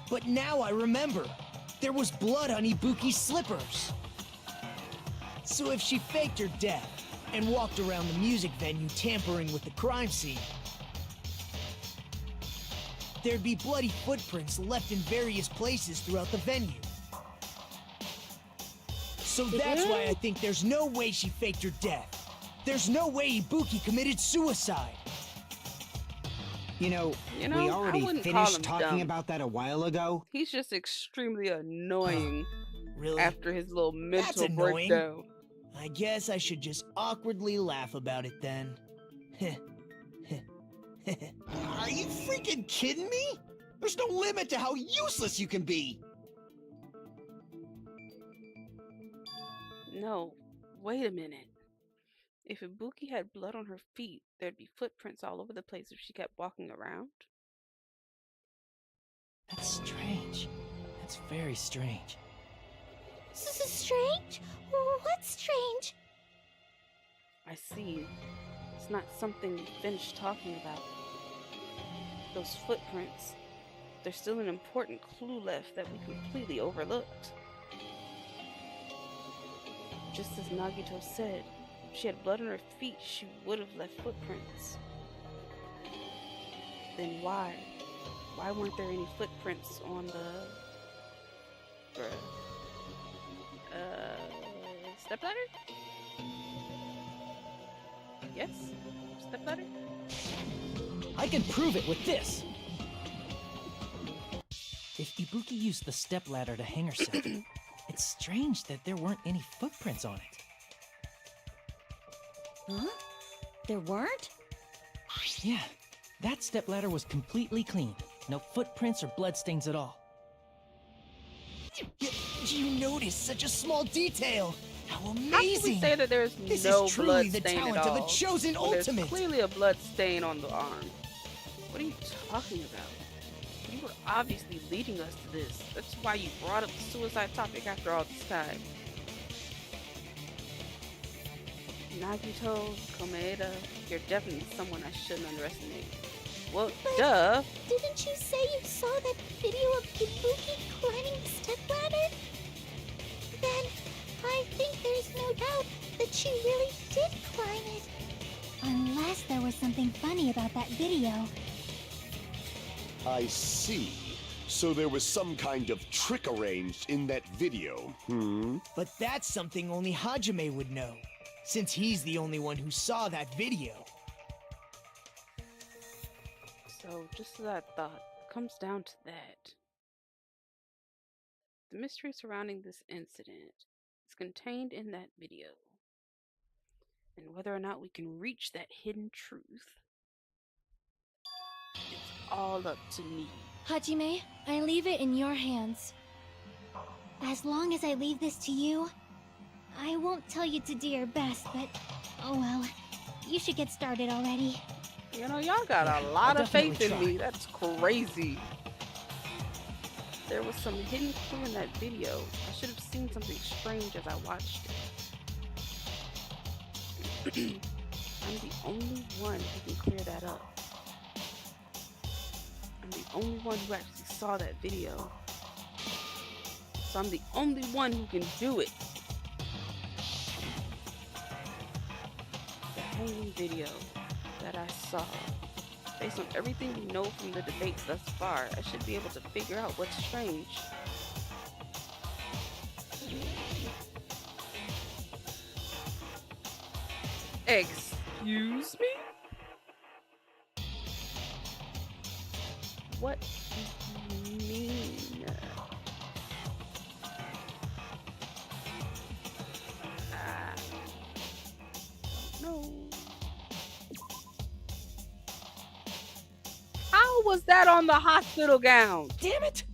But now I remember. There was blood on Ibuki's slippers. So if she faked her death and walked around the music venue tampering with the crime scene, there'd be bloody footprints left in various places throughout the venue. So that's why I think there's no way she faked her death. There's no way Ibuki committed suicide. You know, I we already wouldn't call finished him talking dumb. about that a while ago. He's just extremely annoying Really? after his little mental annoying. breakdown. I guess I should just awkwardly laugh about it then. Are you freaking kidding me? There's no limit to how useless you can be. No, wait a minute. If Ibuki had blood on her feet, there'd be footprints all over the place if she kept walking around. That's strange. That's very strange. Strange? What's strange? I see. It's not something we finished talking about. Those footprints. There's still an important clue left that we completely overlooked. Just as Nagito said, if she had blood on her feet, she would have left footprints. Then why? Why weren't there any footprints on the... stepladder? Yes? Stepladder? I can prove it with this! If Ibuki used the stepladder to hang herself, it's strange that there weren't any footprints on it. Huh? There weren't? Yeah, that stepladder was completely clean. No footprints or bloodstains at all. You noticed such a small detail. How How can we amazing! say that there's This no is truly blood the stain talent at all? of a chosen when there's ultimate. clearly a blood stain on the arm. What are you talking about? You were obviously leading us to this. That's why you brought up the suicide topic after all this time. Nagito, Komaeda, you're definitely someone I shouldn't underestimate. Well, duh. Didn't you say you saw that video of Ibuki climbing the stepladder? Then I think there's no doubt that she really did climb it. Unless there was something funny about that video. I see. So there was some kind of trick arranged in that video, But that's something only Hajime would know, since he's the only one who saw that video. So, just as I thought, it comes down to that. The mystery surrounding this incident is contained in that video. And whether or not we can reach that hidden truth, it's all up to me. Hajime, I leave it in your hands. As long as I leave this to you, I won't tell you to do your best, but oh well. You should get started already. You know, y'all got Yeah, a lot I'll of faith in definitely me. That's crazy. There was some hidden clue in that video. I should have seen something strange as I watched it. I'm the only one who can clear that up. the only one who actually saw that video. So I'm the only one who can do it. The hanging video that I saw. Based on everything we know from the debates thus far, I should be able to figure out what's strange. Excuse me? What do you mean? No. How was that on the hospital gown? Damn it!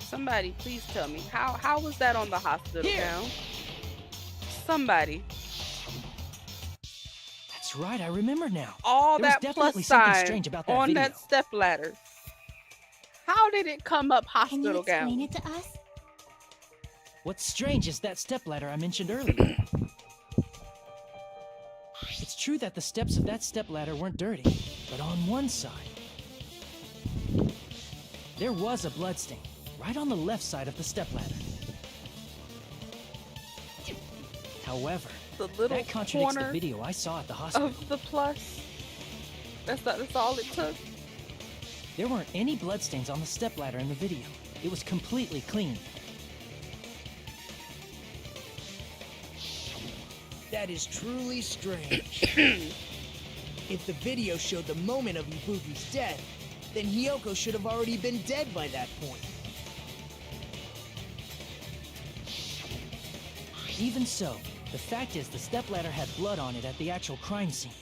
Somebody, please tell me. How was that on the hospital gown? Somebody. That's right, I remember now. All there was that definitely plus something sign strange about that on video. that step ladder. How did it come up Can you hospital explain gown? it to us? What's strange is that stepladder I mentioned earlier. It's true that the steps of that stepladder weren't dirty, but on one side, there was a bloodstain, right on the left side of the stepladder. However, The little that contradicts the corner video I saw at the hospital. of the plus. That's all it took. There weren't any bloodstains on the stepladder in the video. It was completely clean. That is truly strange. If the video showed the moment of Ibuki's death, then Hiyoko should have already been dead by that point. Even so, the fact is the stepladder had blood on it at the actual crime scene.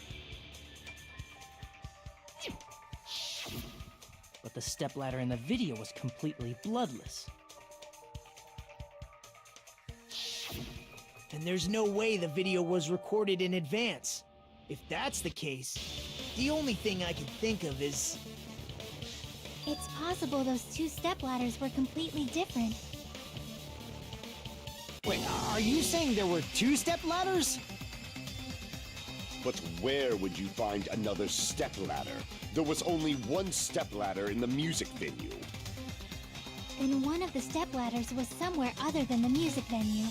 But the stepladder in the video was completely bloodless. And there's no way the video was recorded in advance. If that's the case, the only thing I can think of is... It's possible those two stepladders were completely different. Wait, are you saying there were two stepladders? But where would you find another stepladder? There was only one stepladder in the music venue. Then one of the stepladders was somewhere other than the music venue.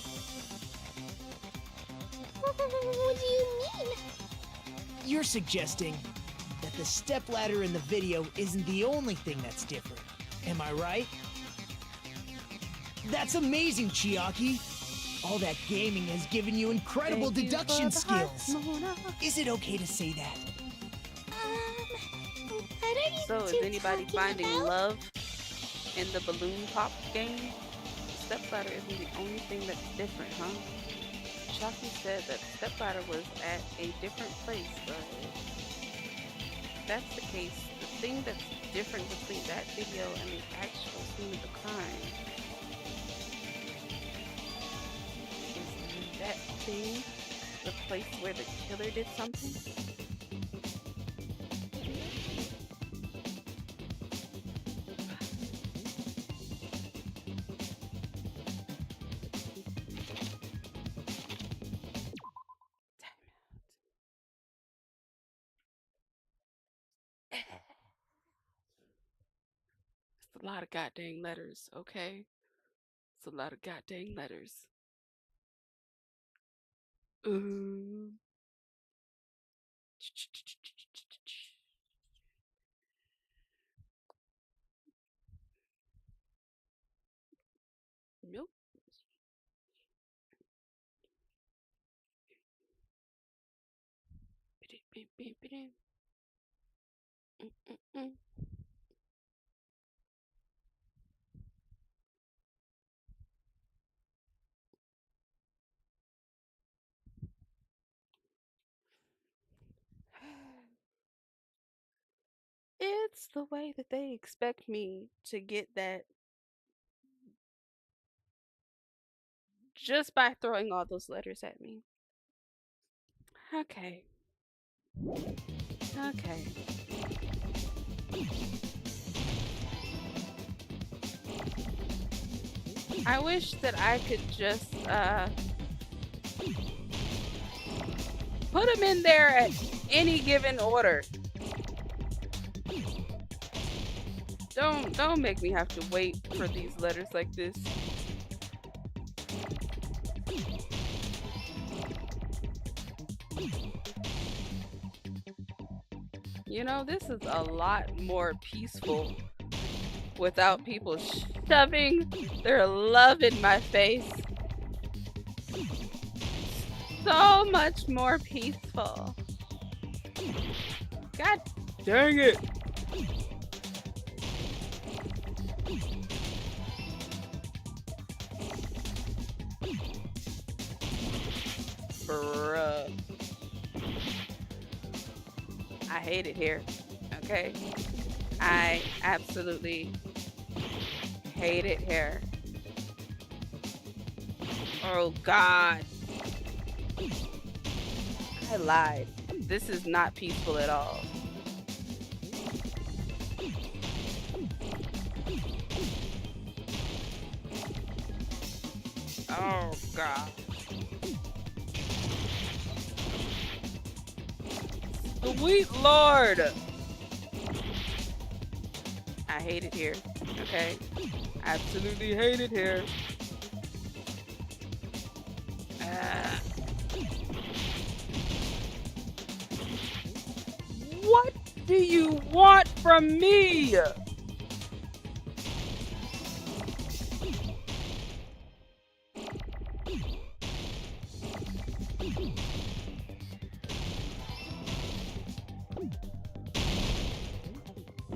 What do you mean? You're suggesting that the stepladder in the video isn't the only thing that's different. Am I right? That's amazing, Chiaki! All that gaming has given you incredible Thank you deduction for the hearts, skills. Mona. Is it okay to say that? What are you So is two anybody talking finding about? love in the balloon pop game? Stepladder isn't the only thing that's different, huh? Chucky said that stepladder was at a different place, but if that's the case, the thing that's different between that video and the actual scene of the crime is that thing the place where the killer did something? It's a lot of goddamn letters, okay? It's a lot of goddamn letters. Nope. It's the way that they expect me to get that just by throwing all those letters at me. Okay. Okay. I wish that I could just put them in there at any given order. Don't make me have to wait for these letters like this. You know, this is a lot more peaceful without people shoving their love in my face. So much more peaceful. God dang it. Bruh. I hate it here, okay? I absolutely hate it here. Oh God. I lied. This is not peaceful at all. Oh God. Sweet Lord! I hate it here, okay? Absolutely hate it here. What do you want from me?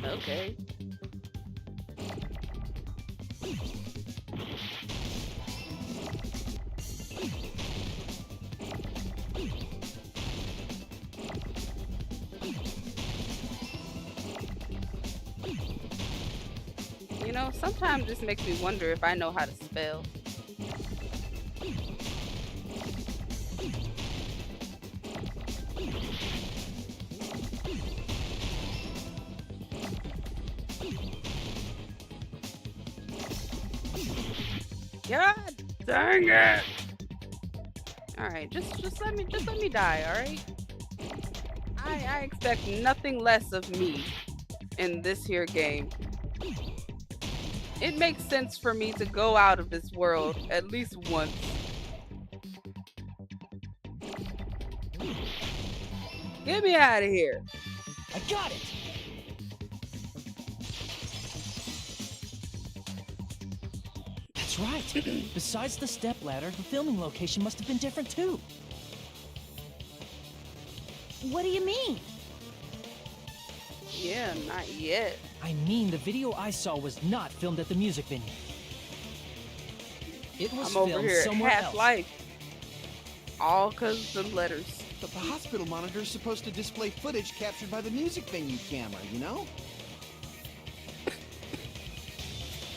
Okay. You know, sometimes this makes me wonder if I know how to spell. God dang it! All right, just let me die. All right. I expect nothing less of me in this here game. It makes sense for me to go out of this world at least once. Get me out of here. I got it! That's right. Besides the stepladder, the filming location must have been different too. What do you mean? Yeah, not yet. I mean, the video I saw was not filmed at the music venue. It was I'm over filmed here at somewhere else. Half-Life. All because of the letters. But the hospital monitor's supposed to display footage captured by the music venue camera, you know?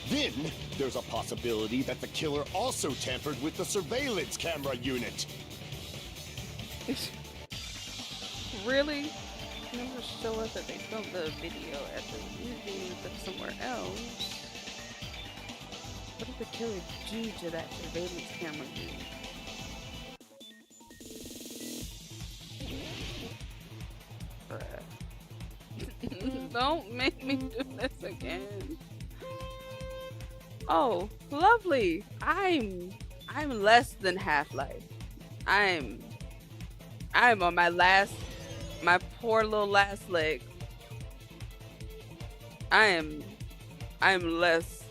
Then, there's a possibility that the killer also tampered with the surveillance camera unit. Really? Never show us that they filmed the video at the museum instead of somewhere else. What did the killer do to that surveillance camera unit? Don't make me do this again. Oh, lovely. I'm less than Half-Life. I'm on my poor little last leg. I'm less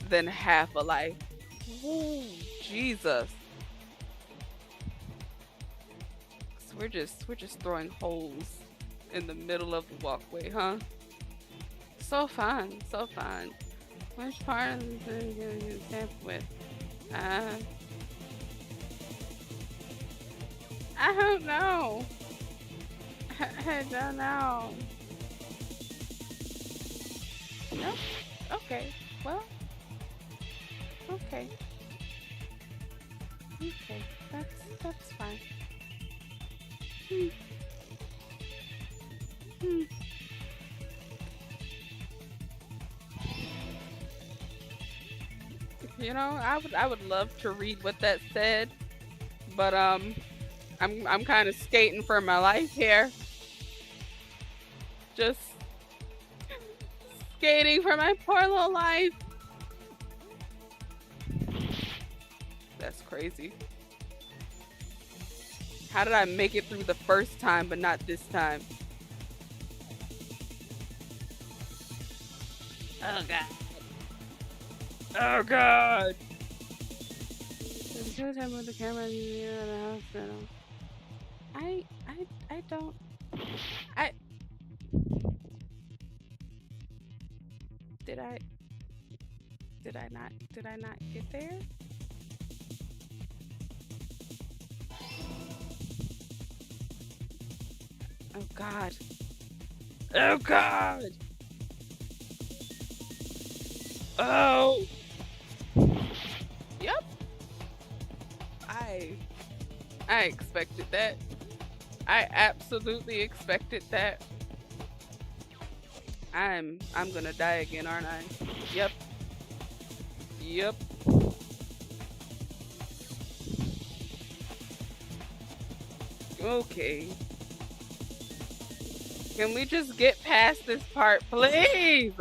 than half a life. Ooh, Jesus. So we're just throwing holes in the middle of the walkway, huh? So fun, so fun. Which part of the thing are you sample with? I don't know. I don't know. Nope. Okay. Well. Okay. Okay. That's fine. You know, I would love to read what that said, but I'm kind of skating for my life here. Just skating for my poor little life. That's crazy. How did I make it through the first time but not this time? Oh god. Oh god. The time with the camera in the hospital. I don't. Did I not get there? Oh god. Oh god. Oh. Yep. I expected that. I absolutely expected that. I'm gonna die again, aren't I? Yep. Yep. Okay. Can we just get past this part, please?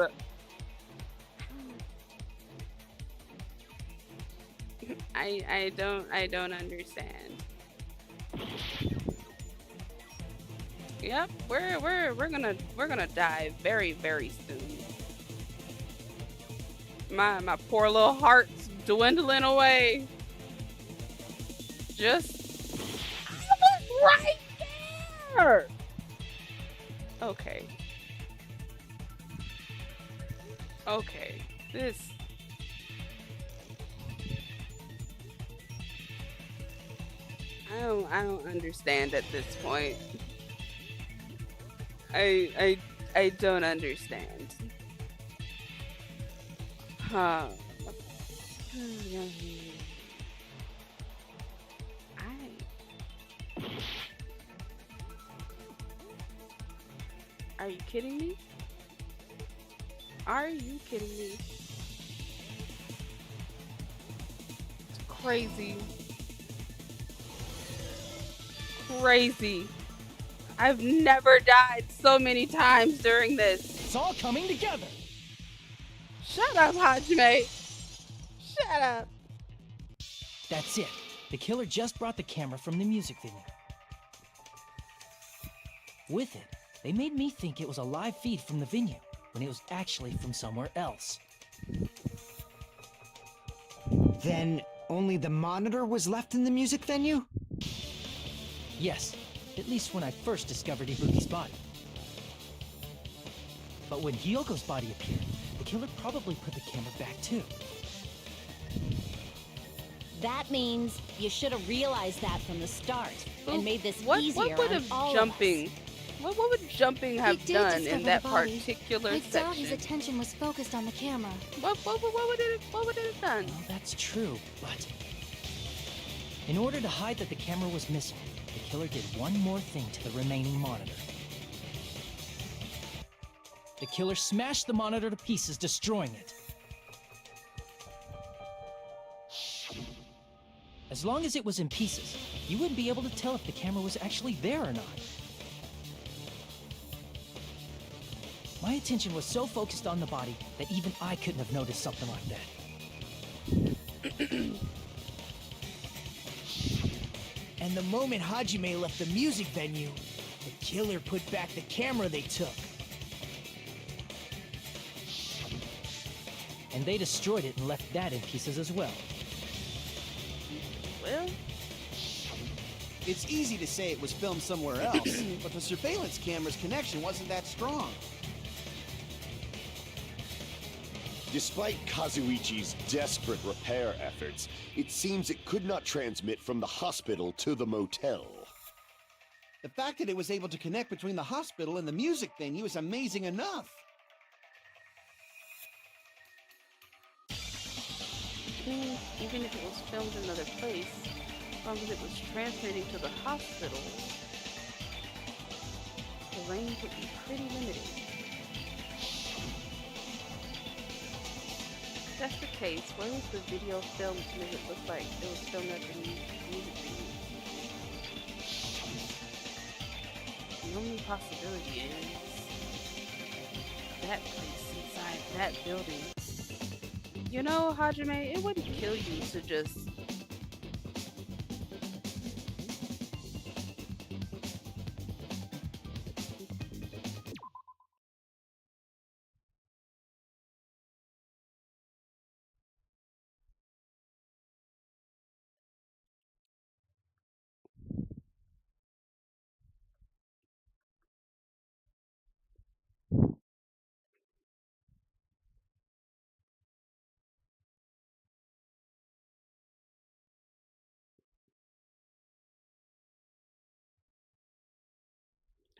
I don't understand. Yep, we're gonna die very, very soon. My poor little heart's dwindling away. Just right there. Okay. Okay. This. I don't understand at this point. I don't understand. Huh. Are you kidding me? Are you kidding me? It's crazy. Crazy. I've never died so many times during this. It's all coming together. Shut up, Hajime. Shut up. That's it. The killer just brought the camera from the music venue. With it, they made me think it was a live feed from the venue, when it was actually from somewhere else. Then only the monitor was left in the music venue? Yes, at least when I first discovered Ibuki's body. But when Hyoko's body appeared, the killer probably put the camera back too. That means you should have realized that from the start and made this easier what would on have all jumping? of us. What would jumping have He did done discover in that the body. particular I doubt his section? attention was focused on the camera. What would it have done? Well, that's true, but in order to hide that the camera was missing, the killer did one more thing to the remaining monitor. The killer smashed the monitor to pieces, destroying it. As long as it was in pieces, you wouldn't be able to tell if the camera was actually there or not. My attention was so focused on the body that even I couldn't have noticed something like that. And the moment Hajime left the music venue, the killer put back the camera they took. And they destroyed it and left that in pieces as well. Well, It's easy to say it was filmed somewhere else, but the surveillance camera's connection wasn't that strong. Despite Kazuichi's desperate repair efforts, it seems it could not transmit from the hospital to the motel. The fact that it was able to connect between the hospital and the music venue is amazing enough. which means even if it was filmed in another place, as long as it was transmitting to the hospital, the range would be pretty limited. If that's the case, where was the video filmed to make it look like it was filmed at the music venue? The only possibility is that place inside that building. You know, Hajime, it wouldn't kill you to just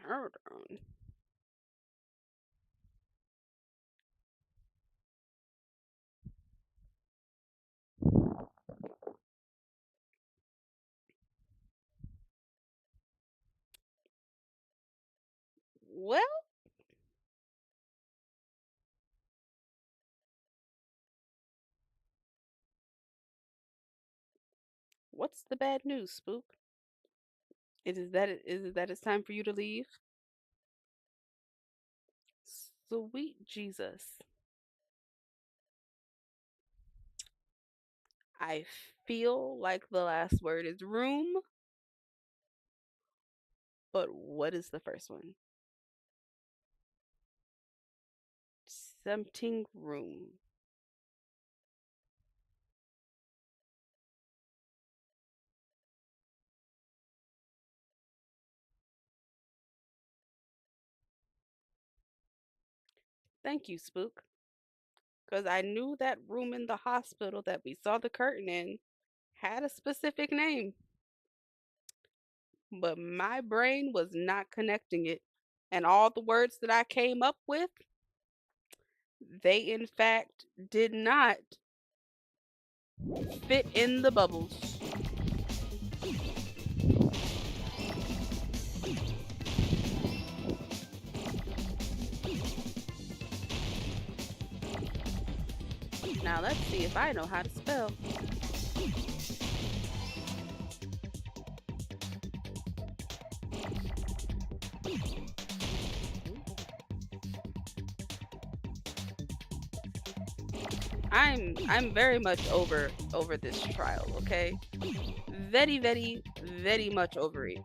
hold on. Well, what's the bad news, Spook? Is it that it's time for you to leave? Sweet Jesus. I feel like the last word is room, but what is the first one? Something room. Thank you, Spook. Because I knew that room in the hospital that we saw the curtain in had a specific name, but my brain was not connecting it. And all the words that I came up with, they in fact did not fit in the bubbles. Now let's see if I know how to spell. I'm very much over this trial, okay? Very, very, very much over it.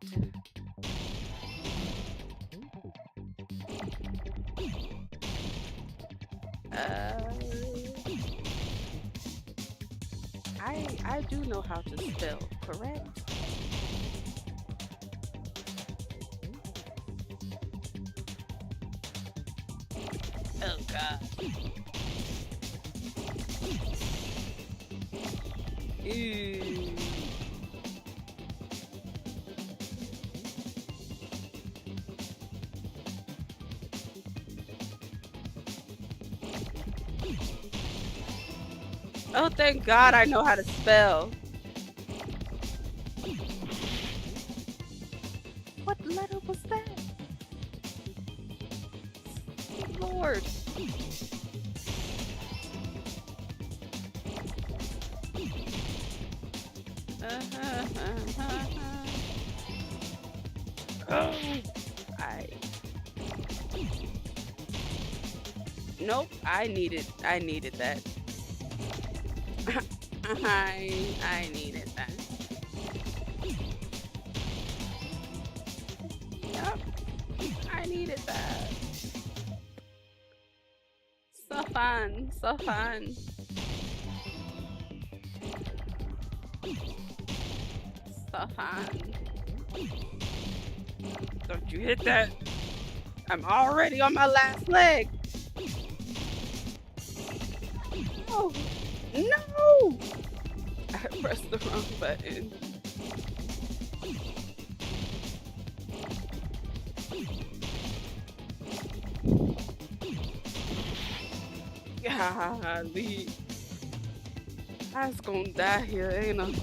I do know how to spell, correct? Oh God. Ew. Oh, thank God I know how to spell. What letter was that? Lord. Oh, nope, I needed that. I needed that. Yep, I needed that. So fun, so fun. So fun. Don't you hit that. I'm already on my last leg. Oh, no! I pressed the wrong button. Golly. I was gonna die here, ain't I?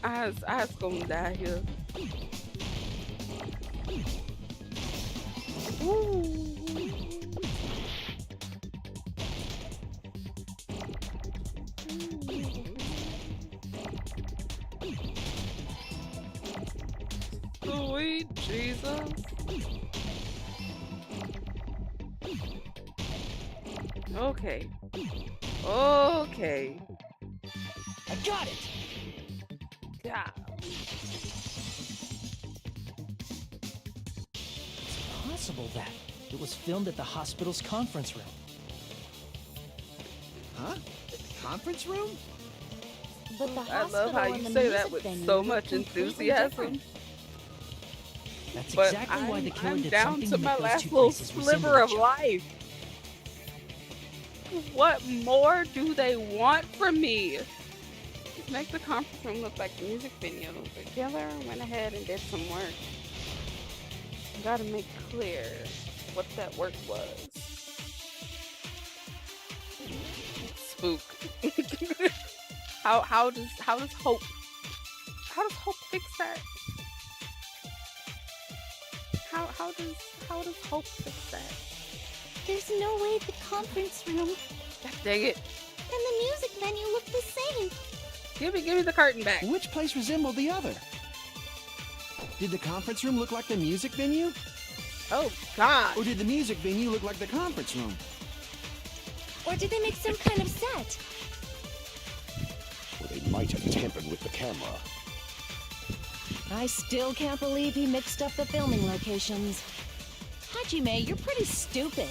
I was gonna die here. Ooh. Sweet Jesus. Okay. Okay. I got it! Yeah. It's possible that it was filmed at the hospital's conference room. Huh? The conference room? But the I love hospital how and you the say music that with venue so look much completely enthusiasm. different. That's But exactly why the killer I'm did down something to to my make those last two little places resemble sliver of each other. life. What more do they want from me? Just make the conference room look like the music video. The killer went ahead and did some work. Gotta make clear what that work was. Spook. How does Hope fix that? How does Hope fix that? There's no way the conference room God dang it. and the music venue look the same. Give me the curtain back. Which place resembled the other? Did the conference room look like the music venue? Oh God. Or did the music venue look like the conference room? Or did they make some kind of set? Or they might have tampered with the camera. I still can't believe he mixed up the filming locations. Hajime, you're pretty stupid.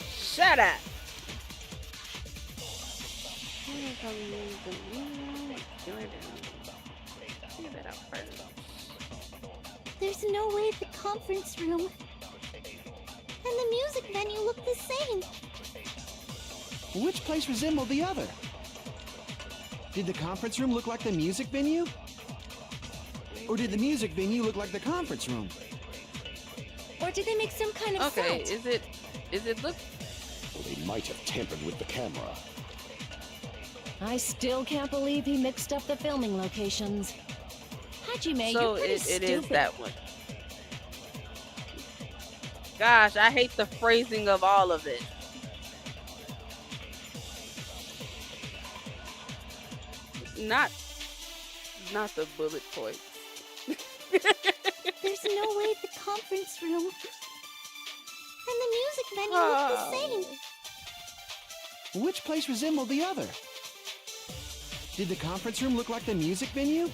Shut up. There's no way the conference room and the music venue look the same. Which place resembled the other? Did the conference room look like the music venue? Or did the music venue look like the conference room? Or did they make some kind of Okay, set? is it look? Or they might have tampered with the camera. I still can't believe he mixed up the filming locations. Hajime, So you're pretty it stupid. is that one. Gosh, I hate the phrasing of all of it. Not the bullet points. There's no way the conference room and the music venue look the same. Which place resembled the other? Did the conference room look like the music venue?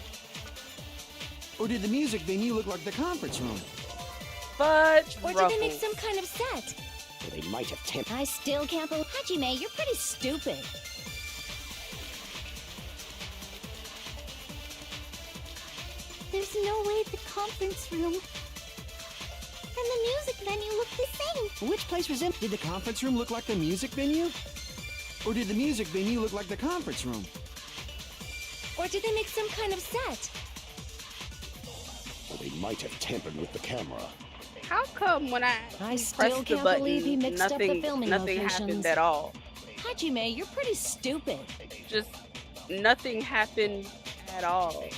Or did the music venue look like the conference room? Fudge Or did they make some kind of set? Or they might have tampered. I still can't believe. Hajime, you're pretty stupid. There's no way the conference room and the music venue look the same. Which place resembled? Did the conference room look like the music venue? Or did the music venue look like the conference room? Or did they make some kind of set? Or they might have tampered with the camera. How come when I I pressed still the can't button, believe he mixed up the nothing filming happened locations. at all? Hajime, you're pretty stupid. Just nothing happened at all.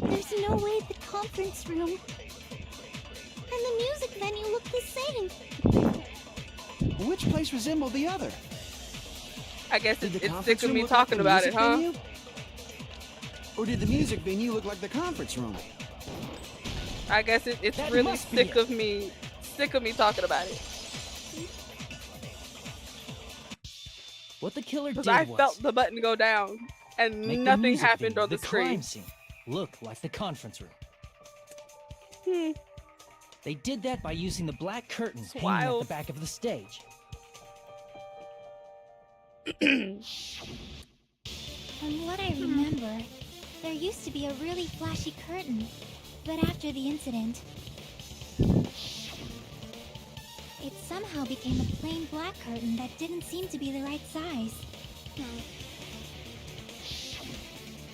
There's no way the conference room and the music venue look the same. Which place resembled the other? I guess Did the it's conference sick of room me look like talking the about it, music huh? venue? Or did the music venue look like the conference room? I guess it's That really must be sick it. of me talking about it. What the killer did Because I was felt the button go down and make the nothing music happened venue, on the crime screen. scene, look like the conference room. Hmm. They did that by using the black curtain It's hanging at wild. the back of the stage. From what I remember, there used to be a really flashy curtain, but after the incident, it somehow became a plain black curtain that didn't seem to be the right size.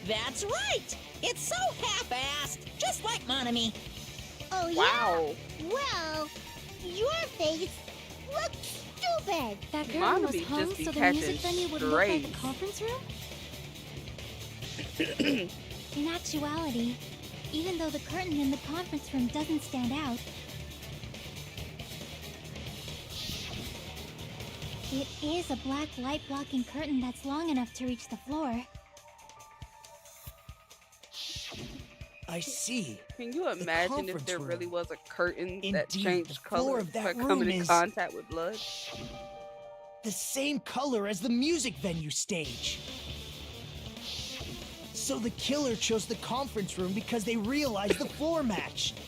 That's right! It's so half-assed, just like Monami. Oh Wow. yeah? Well, your face looks stupid. That curtain Mom was be hung just be so the catching music venue would look like the strays. conference room? In actuality, even though the curtain in the conference room doesn't stand out, it is a black light blocking curtain that's long enough to reach the floor. I see. Can you imagine if conference there really room. was a curtain that Indeed, changed the floor color of that by coming room in is- contact with blood? The same color as the music venue stage. So the killer chose the conference room because they realized the floor matched.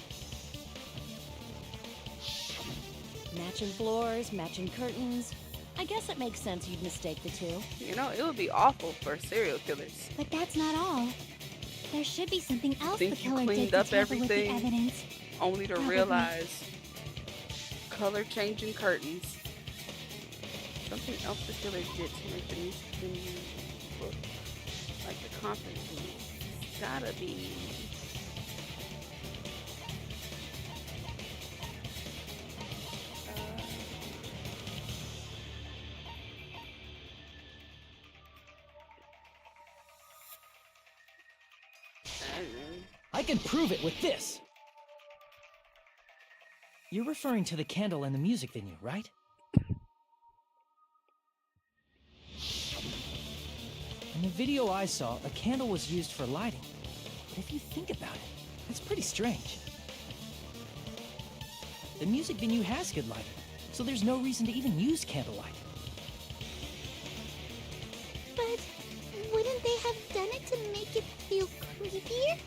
Matching floors, matching curtains. I guess it makes sense you'd mistake the two. You know, it would be awful for serial killers. But that's not all. There should be something else the Think you killer did cleaned to up tamper with the everything? evidence. Only to Probably. realize color changing curtains. Something else the killer did to make the music venue look like the conference room. It's gotta be. I don't know. I can prove it with this. You're referring to the candle in the music venue, right? In the video I saw, a candle was used for lighting. But if you think about it, that's pretty strange. The music venue has good lighting, so there's no reason to even use candlelight. But wouldn't they have done it to make it feel creepier?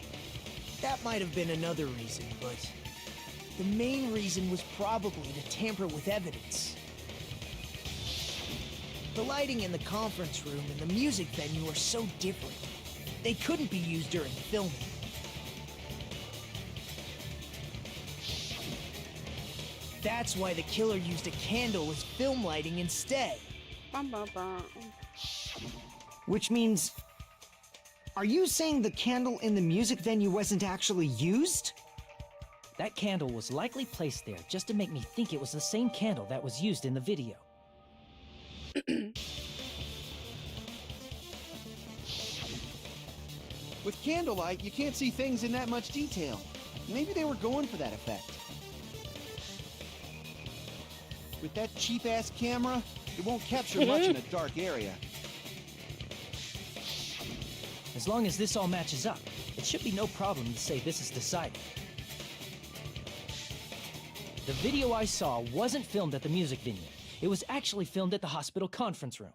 That might have been another reason, but the main reason was probably to tamper with evidence. The lighting in the conference room and the music venue are so different. They couldn't be used during filming. That's why the killer used a candle as film lighting instead. Bum, bum, bum. Which means... Are you saying the candle in the music venue wasn't actually used? That candle was likely placed there just to make me think it was the same candle that was used in the video. With candlelight, you can't see things in that much detail. Maybe they were going for that effect. With that cheap-ass camera, it won't capture much in a dark area. As long as this all matches up, it should be no problem to say this is decided. The video I saw wasn't filmed at the music venue. It was actually filmed at the hospital conference room.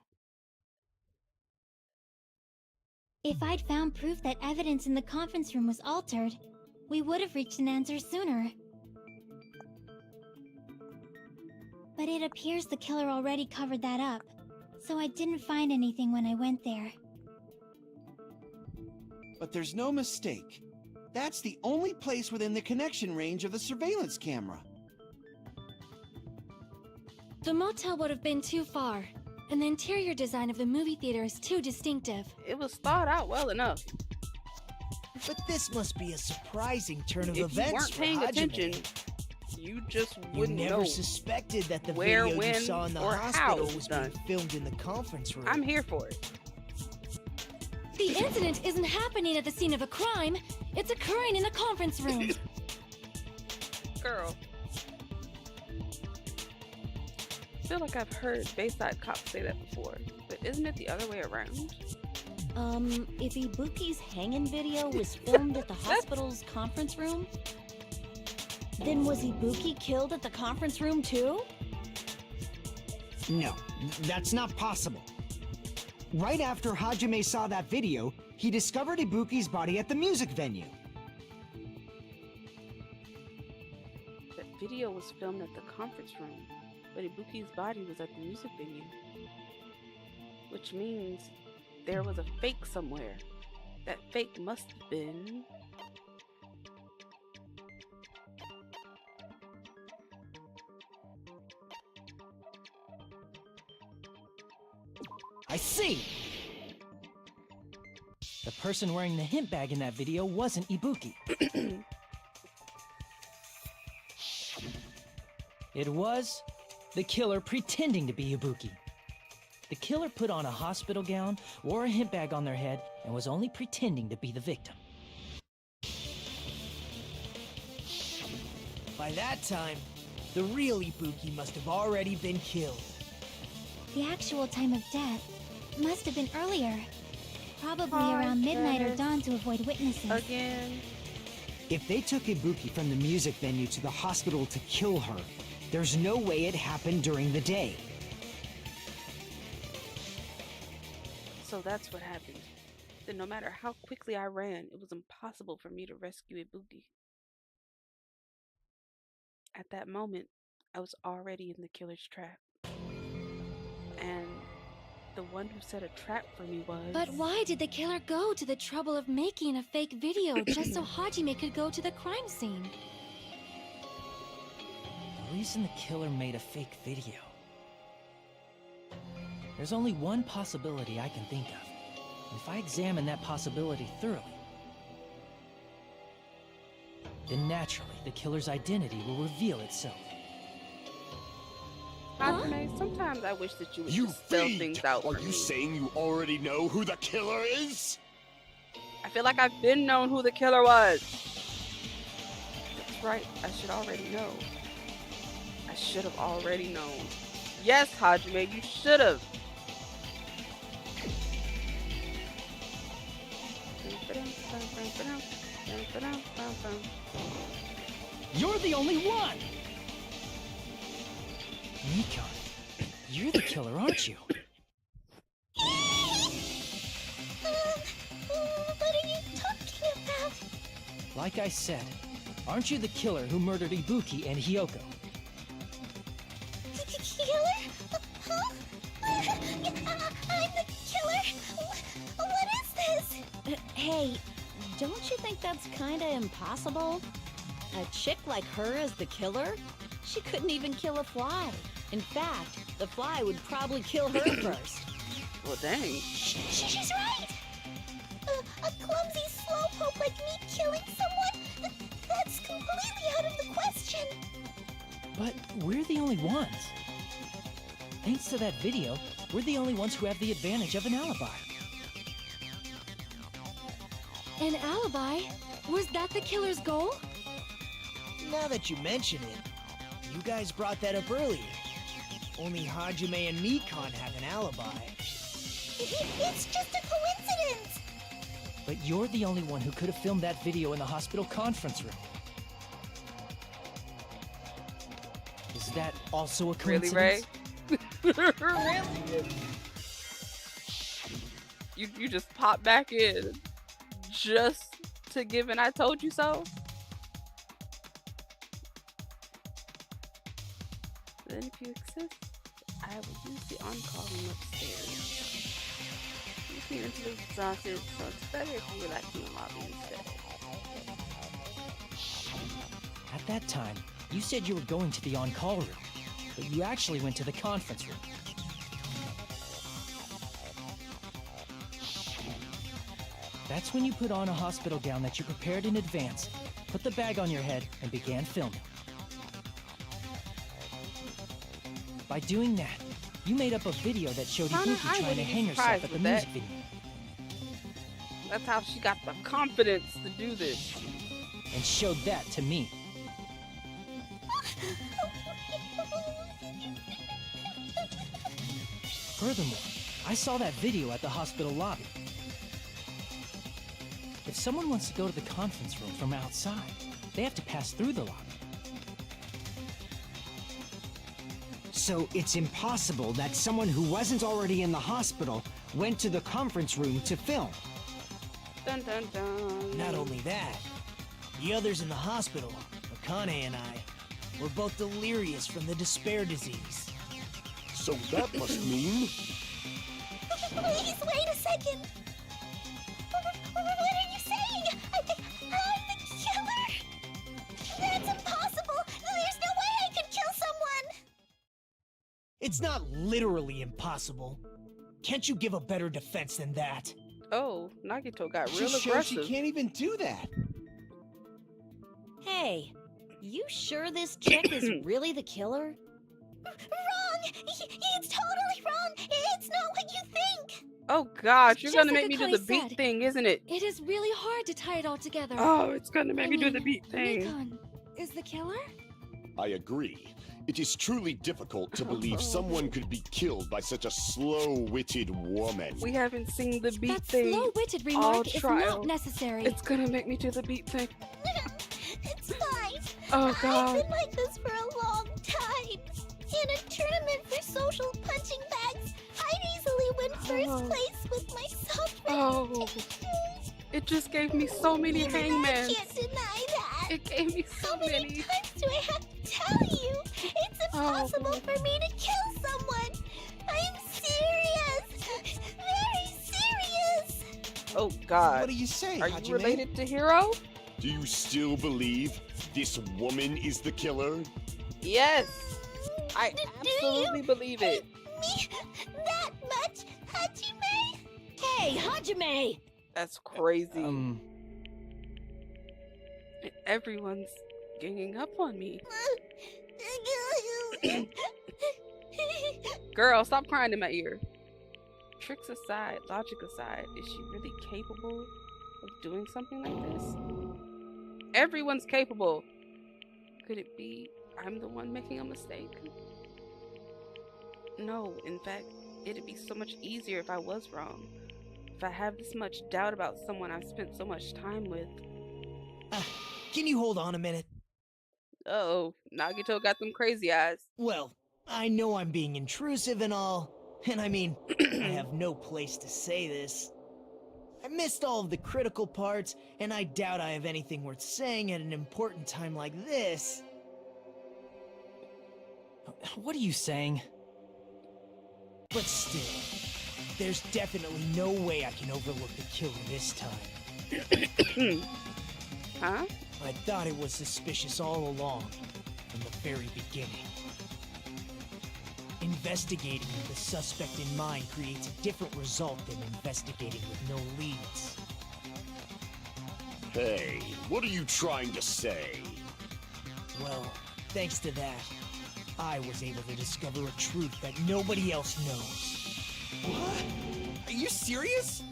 If I'd found proof that evidence in the conference room was altered, we would have reached an answer sooner. But it appears the killer already covered that up, so I didn't find anything when I went there. But there's no mistake. That's the only place within the connection range of the surveillance camera. The motel would have been too far, and the interior design of the movie theater is too distinctive. It was thought out well enough. But this must be a surprising turn of If you events weren't for paying Hajime. attention, you just You wouldn't never know. suspected that the where, video when, you saw in the or how hospital it was was being done. filmed in the conference room. I'm here for it. The incident isn't happening at the scene of a crime, it's occurring in the conference room. Girl. I feel like I've heard Bayside cops say that before, but isn't it the other way around? If Ibuki's hanging video was filmed at the hospital's conference room, then was Ibuki killed at the conference room too? No, that's not possible. Right after Hajime saw that video, he discovered Ibuki's body at the music venue. That video was filmed at the conference room, but Ibuki's body was at the music venue. Which means there was a fake somewhere. That fake must have been... I see! The person wearing the hint bag in that video wasn't Ibuki. It was the killer pretending to be Ibuki. The killer put on a hospital gown, wore a hint bag on their head, and was only pretending to be the victim. By that time, the real Ibuki must have already been killed. The actual time of death must have been earlier. Probably around midnight or dawn to avoid witnesses. Again. If they took Ibuki from the music venue to the hospital to kill her, there's no way it happened during the day. So that's what happened. Then no matter how quickly I ran, it was impossible for me to rescue Ibuki. At that moment, I was already in the killer's trap. And the one who set a trap for me was... But why did the killer go to the trouble of making a fake video just so Hajime could go to the crime scene? The reason the killer made a fake video. There's only one possibility I can think of. And if I examine that possibility thoroughly, then naturally the killer's identity will reveal itself. Hajime, sometimes I wish that you would You just spell fiend! things out Are for you me. saying you already know who the killer is? I feel like I've been known who the killer was. That's right, I should already know. I should have already known. Yes, Hajime, you should have. You're the only one! Nikon, you're the killer, aren't you? What are you talking about? Like I said, aren't you the killer who murdered Ibuki and Hyoko? Killer? Huh? I'm the killer? What is this? Hey, don't you think that's kinda impossible? A chick like her as the killer? She couldn't even kill a fly. In fact, the fly would probably kill her first. Well, dang. She's right! A clumsy slowpoke like me killing someone? That's completely out of the question! But we're the only ones. Thanks to that video, we're the only ones who have the advantage of an alibi. An alibi? Was that the killer's goal? Now that you mention it, you guys brought that up earlier. Only Hajime and Nikon have an alibi. It's just a coincidence! But you're the only one who could have filmed that video in the hospital conference room. Is that also a Really, coincidence? Ray? Really? You just pop back in just to give an I told you so? Then if you insist, I will use the on-call room upstairs. You feel into the exhausted, so it's better if you relax in the lobby instead. At that time, you said you were going to the on-call room, but you actually went to the conference room. That's when you put on a hospital gown that you prepared in advance, put the bag on your head, and began filming. By doing that, you made up a video that showed Hana, Ibuki I trying to wouldn't be hang herself surprised at the with music that. video. That's how she got the confidence to do this. And showed that to me. Furthermore, I saw that video at the hospital lobby. If someone wants to go to the conference room from outside, they have to pass through the lobby. So it's impossible that someone who wasn't already in the hospital went to the conference room to film. Dun dun dun. Not only that, the others in the hospital, Akane and I, were both delirious from the despair disease. So that must mean... Please, wait a second! What are you saying? I'm the killer? That's impossible! There's no way I could kill someone! It's not literally impossible. Can't you give a better defense than that? Oh, Nagito got She real shows aggressive. she can't even do that. Hey, you sure this chick is really the killer? Wrong! It's totally wrong! It's not what you think! Oh gosh, you're Just gonna like make me do Akane the beat said. thing, isn't it? It is really hard to tie it all together. Oh, it's gonna make me do the beat thing. Nikon is the killer? I agree. It is truly difficult to believe someone could be killed by such a slow-witted woman. We haven't seen the beat That thing. slow-witted all remark is trial. not necessary. It's gonna make me do the beat thing. Oh I've God. been like this for a long time. In a tournament for social punching bags, I'd easily win first place with my soft Oh. It just gave me so many Even I hangmans. can't deny that. It gave me so How many many. times do I have to tell you? It's impossible for me to kill someone. I'm serious. Very serious. Oh God. What do you say, Are you Hajime? related to Hero? Do you still believe this woman is the killer? Yes. I Do you absolutely believe it. Me that much, Hajime? Hey, Hajime! That's crazy. Um, Everyone's ganging up on me. Girl, stop crying in my ear. Tricks aside, logic aside, is she really capable of doing something like this? Everyone's capable. Could it be I'm the one making a mistake? No, in fact, it'd be so much easier if I was wrong. If I have this much doubt about someone I've spent so much time with. Can you hold on a minute? Uh-oh, Nagito got them crazy eyes. Well, I know I'm being intrusive and all, and I mean, I have no place to say this. I missed all of the critical parts, and I doubt I have anything worth saying at an important time like this. what are you saying? But still, there's definitely no way I can overlook the killer this time. Huh? I thought it was suspicious all along, from the very beginning. Investigating with the suspect in mind creates a different result than investigating with no leads. Hey, what are you trying to say? Well, thanks to that, I was able to discover a truth that nobody else knows. What? Are you serious?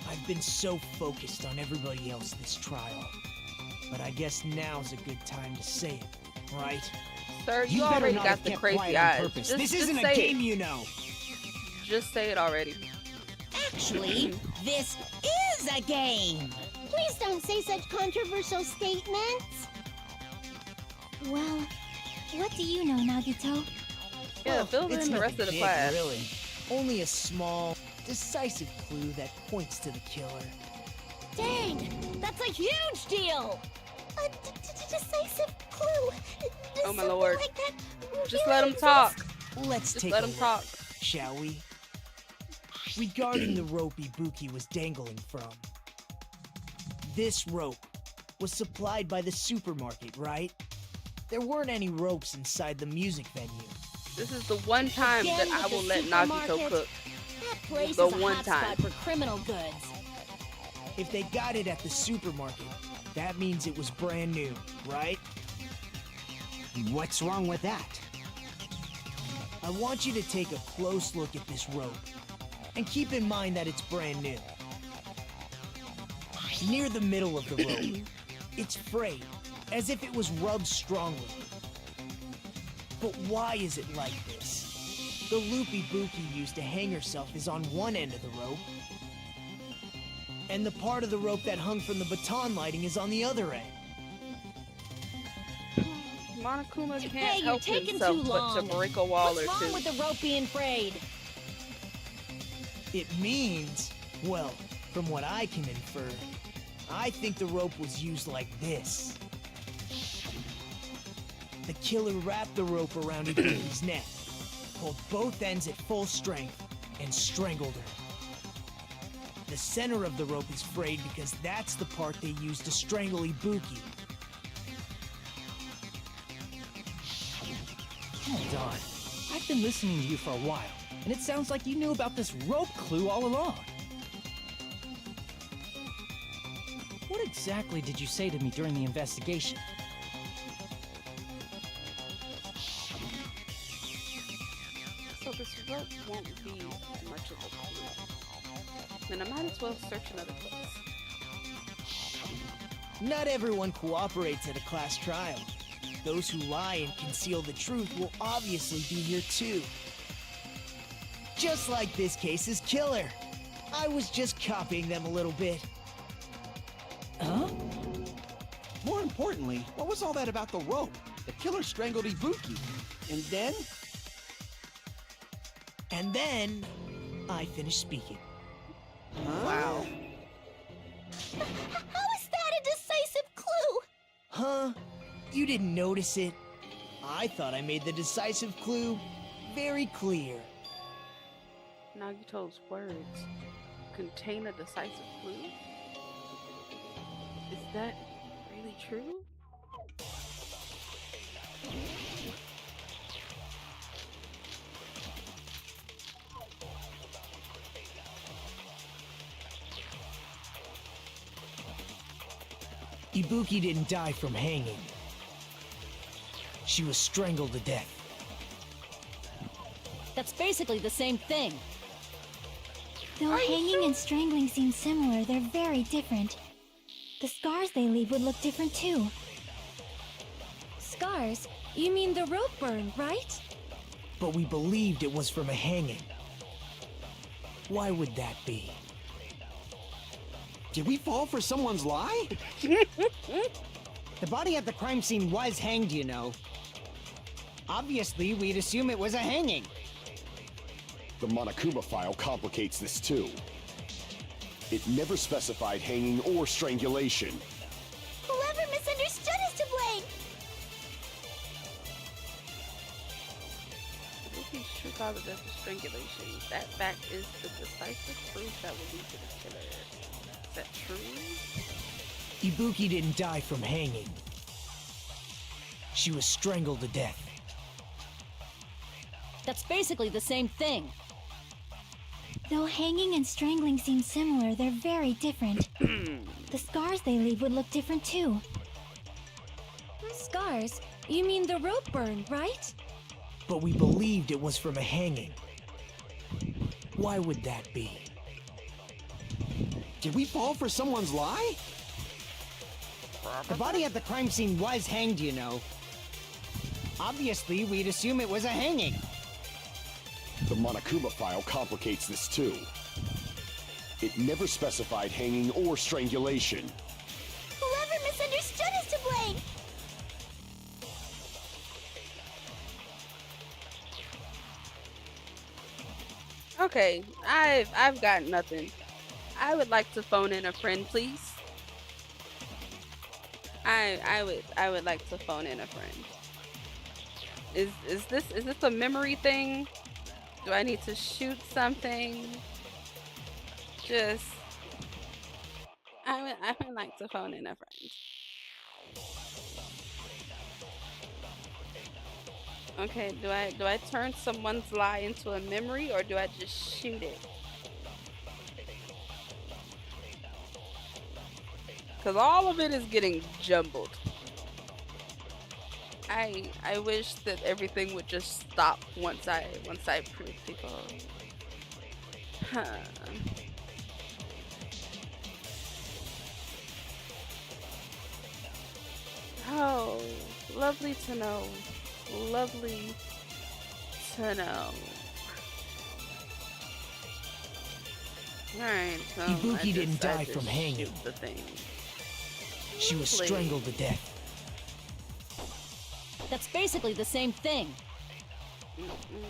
I've been so focused on everybody else this trial, but I guess now's a good time to say it, right? Sir, you better already not got have the kept crazy quiet on eyes. purpose. Just, This just isn't say a game, it. you know. Just say it already. Actually, this is a game. Please don't say such controversial statements. Well, what do you know, Nagito? Yeah, Well, fill it's in the rest nothing of the big, class. really. Only a small, decisive clue that points to the killer. Dang! That's a huge deal! A decisive clue. Oh, my Something lord. like that Just really let him talk. Let's Just take let a him look, talk. shall we? Regarding the rope Ibuki was dangling from. This rope was supplied by the supermarket, right? There weren't any ropes inside the music venue. This is the one time Again that I with the will let Nagito supermarket? cook. That place The is a one hotspot time. for criminal goods. If they got it at the supermarket, that means it was brand new, right? What's wrong with that? I want you to take a close look at this rope, and keep in mind that it's brand new. Near the middle of the rope, it's frayed, as if it was rubbed strongly. But why is it like this? The loop Ibuki used to hang herself is on one end of the rope, and the part of the rope that hung from the baton lighting is on the other end. Monokuma can't Hey, you're help taking himself too but to long. break a wall What's or two. wrong with the rope being frayed? It means, well, from what I can infer, I think the rope was used like this. The killer wrapped the rope around Ibuki's neck, pulled both ends at full strength, and strangled her. The center of the rope is frayed because that's the part they used to strangle Ibuki. Hold on. I've been listening to you for a while, and it sounds like you knew about this rope clue all along. What exactly did you say to me during the investigation? So this rope won't be much of a clue. Then I might as well search another place. Not everyone cooperates at a class trial. Those who lie and conceal the truth will obviously be here too. Just like this case's killer. I was just copying them a little bit. Huh? More importantly, what was all that about the rope? The killer strangled Ibuki. And then? And then I finished speaking. Huh? Wow. How is that a decisive clue? Huh? You didn't notice it? I thought I made the decisive clue very clear. Nagito's words contain a decisive clue? Is that really true? Ibuki didn't die from hanging. She was strangled to death. That's basically the same thing. Though hanging and strangling seem similar, they're very different. The scars they leave would look different too. Scars? You mean the rope burn, right? But we believed it was from a hanging. Why would that be? Did we fall for someone's lie? The body at the crime scene was hanged, you know. Obviously, we'd assume it was a hanging. The Monokuma file complicates this too. It never specified hanging or strangulation. Whoever misunderstood is to blame! Ibuki's true cause of death is strangulation. That fact is the decisive proof that will lead to the killer. Is that true? Ibuki didn't die from hanging. She was strangled to death. That's basically the same thing. Though hanging and strangling seem similar, they're very different. The scars they leave would look different too. Scars? You mean the rope burn, right? But we believed it was from a hanging. Why would that be? Did we fall for someone's lie? The body at the crime scene was hanged, you know. Obviously, we'd assume it was a hanging. The Monokuma file complicates this too. It never specified hanging or strangulation. Whoever misunderstood is to blame! Okay, I've got nothing. I would like to phone in a friend, please. I would like to phone in a friend. Is this a memory thing? Do I need to shoot something? Just I would like to phone in a friend. Okay, do I turn someone's lie into a memory or do I just shoot it? Cause all of it is getting jumbled. I wish that everything would just stop once I prove people. Huh. Oh, lovely to know. Lovely to know. Alright, so Ibuki didn't die I just from hanging. shoot the thing. She was Lovely. strangled to death. That's basically the same thing.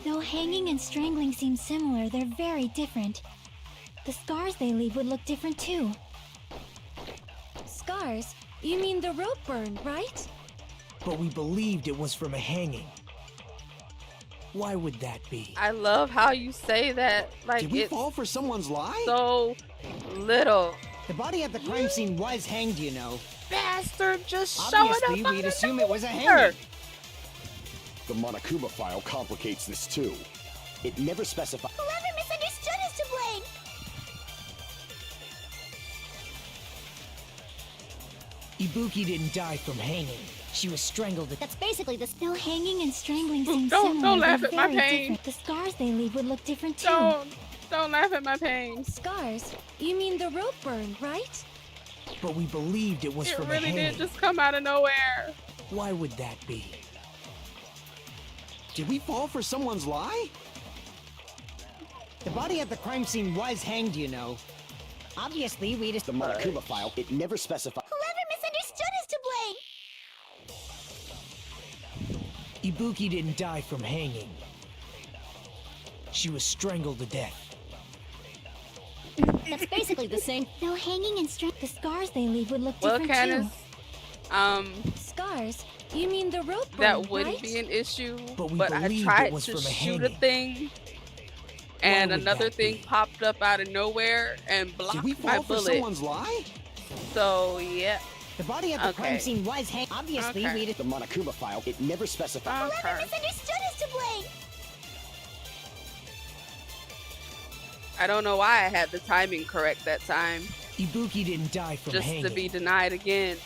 Though hanging and strangling seem similar, they're very different. The scars they leave would look different too. Scars? You mean the rope burn, right? But we believed it was from a hanging. Why would that be? I love how you say that like Did we it's fall for someone's lie? so little. The body at the crime scene was hanged, you know. Bastard just showing up Obviously, out we'd of assume it was a nowhere. hanging. The Monokuma file complicates this too. It never specified. Whoever misunderstood is to blame! Ibuki didn't die from hanging. She was strangled to death. That's basically the... Though hanging and strangling seem Don't similar, laugh they're at my very pain. different. The scars they leave would look different too. Don't laugh at my pain. Scars? You mean the rope burn, right? But we believed it was It from a really hanging. did just come out of nowhere. Why would that be? Did we fall for someone's lie? The body at the crime scene was hanged, you know. Obviously, we'd The Monokuma file, it never specified. Whoever misunderstood is to blame! Ibuki didn't die from hanging. She was strangled to death. That's basically the same. No hanging and strength. The scars they leave would look Well, different Candace, Scars? You mean the rope burn, that wouldn't right? be an issue, But we but I believed it tried was to from a shoot a hanging. thing, and would another that thing be? popped up out of nowhere and blocked Did we my fall for bullet. someone's lie? So yeah, The body at the Okay. crime scene was hanged. Obviously, Okay. we The Monokuma file, it never specified. okay. Misunderstood is to blame. I don't know why I had the timing correct that time, Ibuki didn't die from just hanging. to be denied again.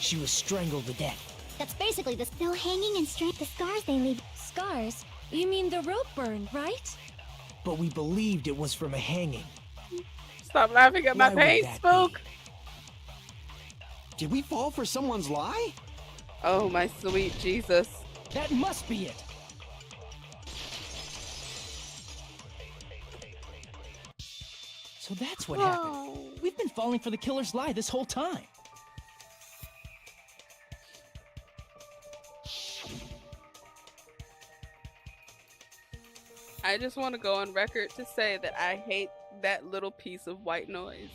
She was strangled to death. That's basically the no hanging and strength. The scars they leave. Scars? You mean the rope burn, right? But we believed it was from a hanging. Stop laughing at my Why would pain, that Spook. Did we fall for someone's lie? Oh my sweet Jesus. That must be it. So that's what happened. We've been falling for the killer's lie this whole time. I just want to go on record to say that I hate that little piece of white noise.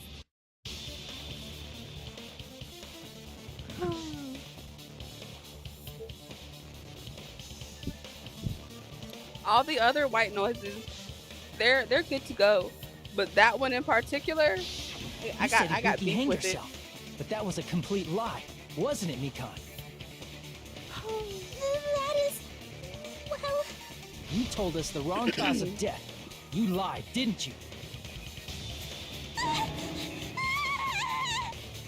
All the other white noises, they're good to go, but that one in particular, I You said got Ibuki beef hanged with it. herself, but that was a complete lie, wasn't it, Mikan? That is. Well. You told us the wrong cause of death. You lied, didn't you?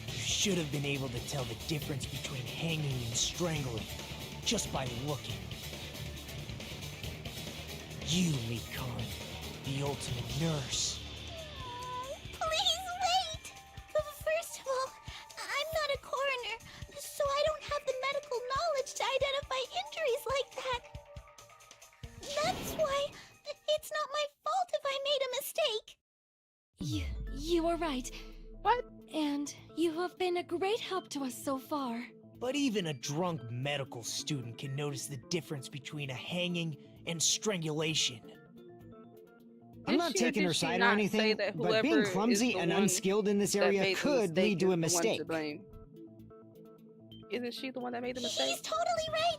You should have been able to tell the difference between hanging and strangling just by looking. You, Mikan, the ultimate nurse. Please wait! First of all, I'm not a coroner, so I don't have the medical knowledge to identify injuries like that. That's why it's not my fault if I made a mistake. You are right. What? And you have been a great help to us so far. But even a drunk medical student can notice the difference between a hanging and strangulation. I'm Did not she or taking did her she side or not say anything, that but being whoever is clumsy the and one unskilled in this that area made the could mistake lead to a is the one mistake. to blame? Isn't she the one that made the mistake? He's totally right.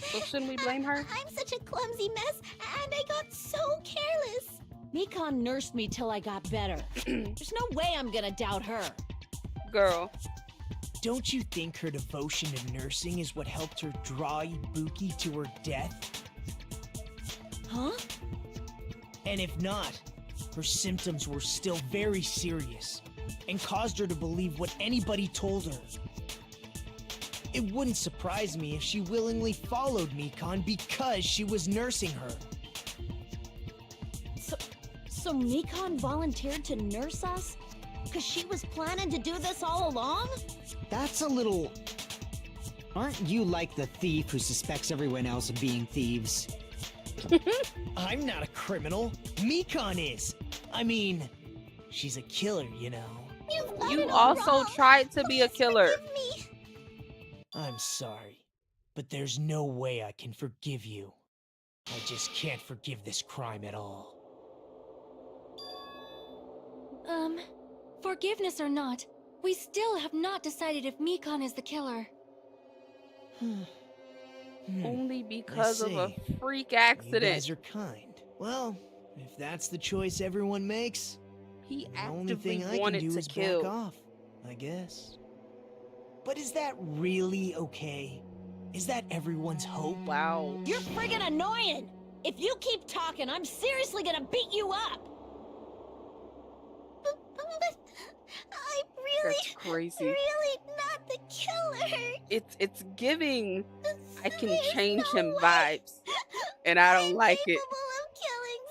So shouldn't we blame her? I'm such a clumsy mess, and I got so careless. Mikan nursed me till I got better. There's no way I'm gonna doubt her. Girl, Don't you think her devotion to nursing is what helped her draw Ibuki to her death? Huh? And if not, her symptoms were still very serious and caused her to believe what anybody told her. It wouldn't surprise me if she willingly followed Mikan because she was nursing her. So Mikan volunteered to nurse us? Cause she was planning to do this all along? That's a little... Aren't you like the thief who suspects everyone else of being thieves? I'm not a criminal. Mikan is. I mean, she's a killer, you know. You've got you it all also wrong. tried to be a Please killer. forgive me. I'm sorry, but there's no way I can forgive you. I just can't forgive this crime at all. Forgiveness or not, we still have not decided if Mikan is the killer. Only because of a see. freak You accident. guys are kind. Well, if that's the choice everyone makes, He the only actively thing I can wanted do to is kill. back off, I guess. But is that really okay? Is that everyone's hope? Wow. You're friggin' annoying! If you keep talking, I'm seriously gonna beat you up! But I'm really, That's crazy. really not the killer. It's giving I can There's change no him way. vibes. And I don't I'm like it. capable of killing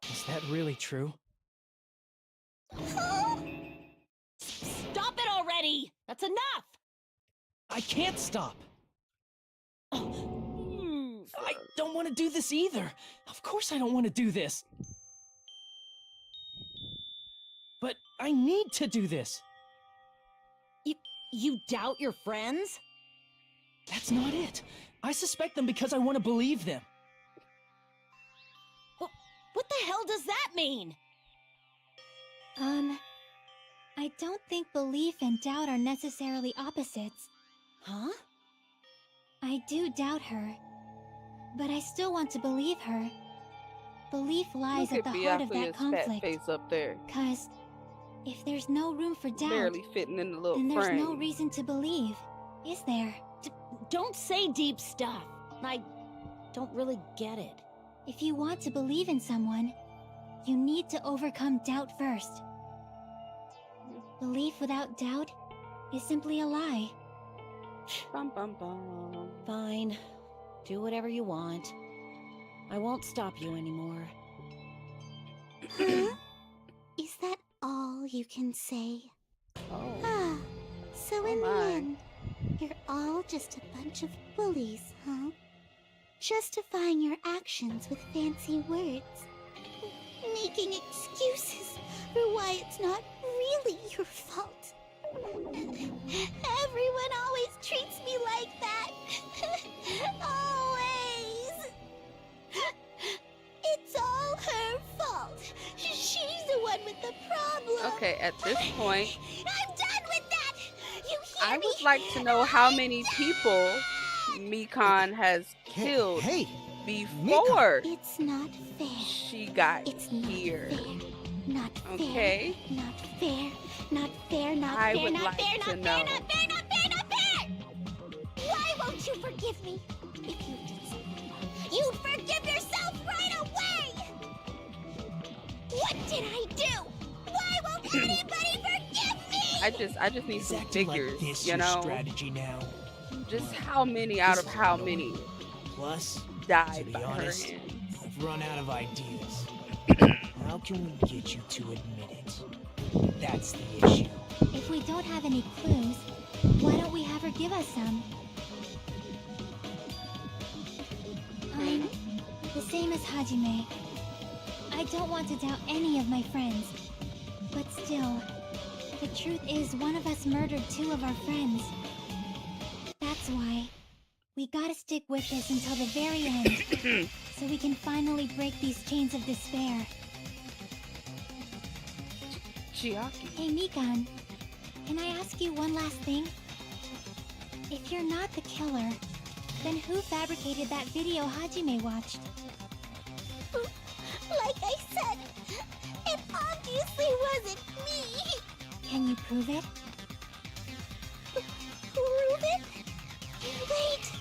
someone. Is that really true? Stop it already! That's enough! I can't stop. I don't want to do this either. Of course I don't want to do this. But I need to do this. You doubt your friends? That's not it. I suspect them because I want to believe them. What the hell does that mean? I don't think belief and doubt are necessarily opposites. Huh? I do doubt her, but I still want to believe her. Belief lies Look at the at heart of Byakuya's that fat conflict. face up there, 'Cause if there's no room for doubt, barely fitting in the little then there's frame. no reason to believe, is there? Don't say deep stuff. I don't really get it. If you want to believe in someone, you need to overcome doubt first. Belief without doubt is simply a lie. Bum, bum, bum. Fine. Do whatever you want. I won't stop you anymore. Huh? Is that all you can say? Oh. Ah, so Oh in the my. end, you're all just a bunch of bullies, huh? Justifying your actions with fancy words. Making excuses for why it's not really your fault. Everyone always treats me like that. Always. It's all her fault. She's the one with the problem. Okay, at this point, I'm done with that. You hear I me? would like to know how many people Mikan has killed Hey, before It's not fair. she got It's not here. fair. Not fair. Okay? Not fair. Not fair. Not I fair. would Not like fair. to Not fair. know. Not fair. Not fair. Not fair. Why won't you forgive me? If you did, you'd forgive yourself right away. What did I do? Why won't anybody forgive me? I just need Is some acting figures, like this you your know? strategy now? Just how many out of how many Plus, to died be by her honest, hand? I've run out of ideas. How can we get you to admit it? That's the issue. If we don't have any clues, why don't we have her give us some? I'm the same as Hajime. I don't want to doubt any of my friends. But still, the truth is one of us murdered two of our friends. That's why we gotta stick with this until the very end, so we can finally break these chains of despair. Chiaki. Hey, Mikan, can I ask you one last thing? If you're not the killer, then who fabricated that video Hajime watched? Like I said, it obviously wasn't me. Can you prove it? Prove it? Wait.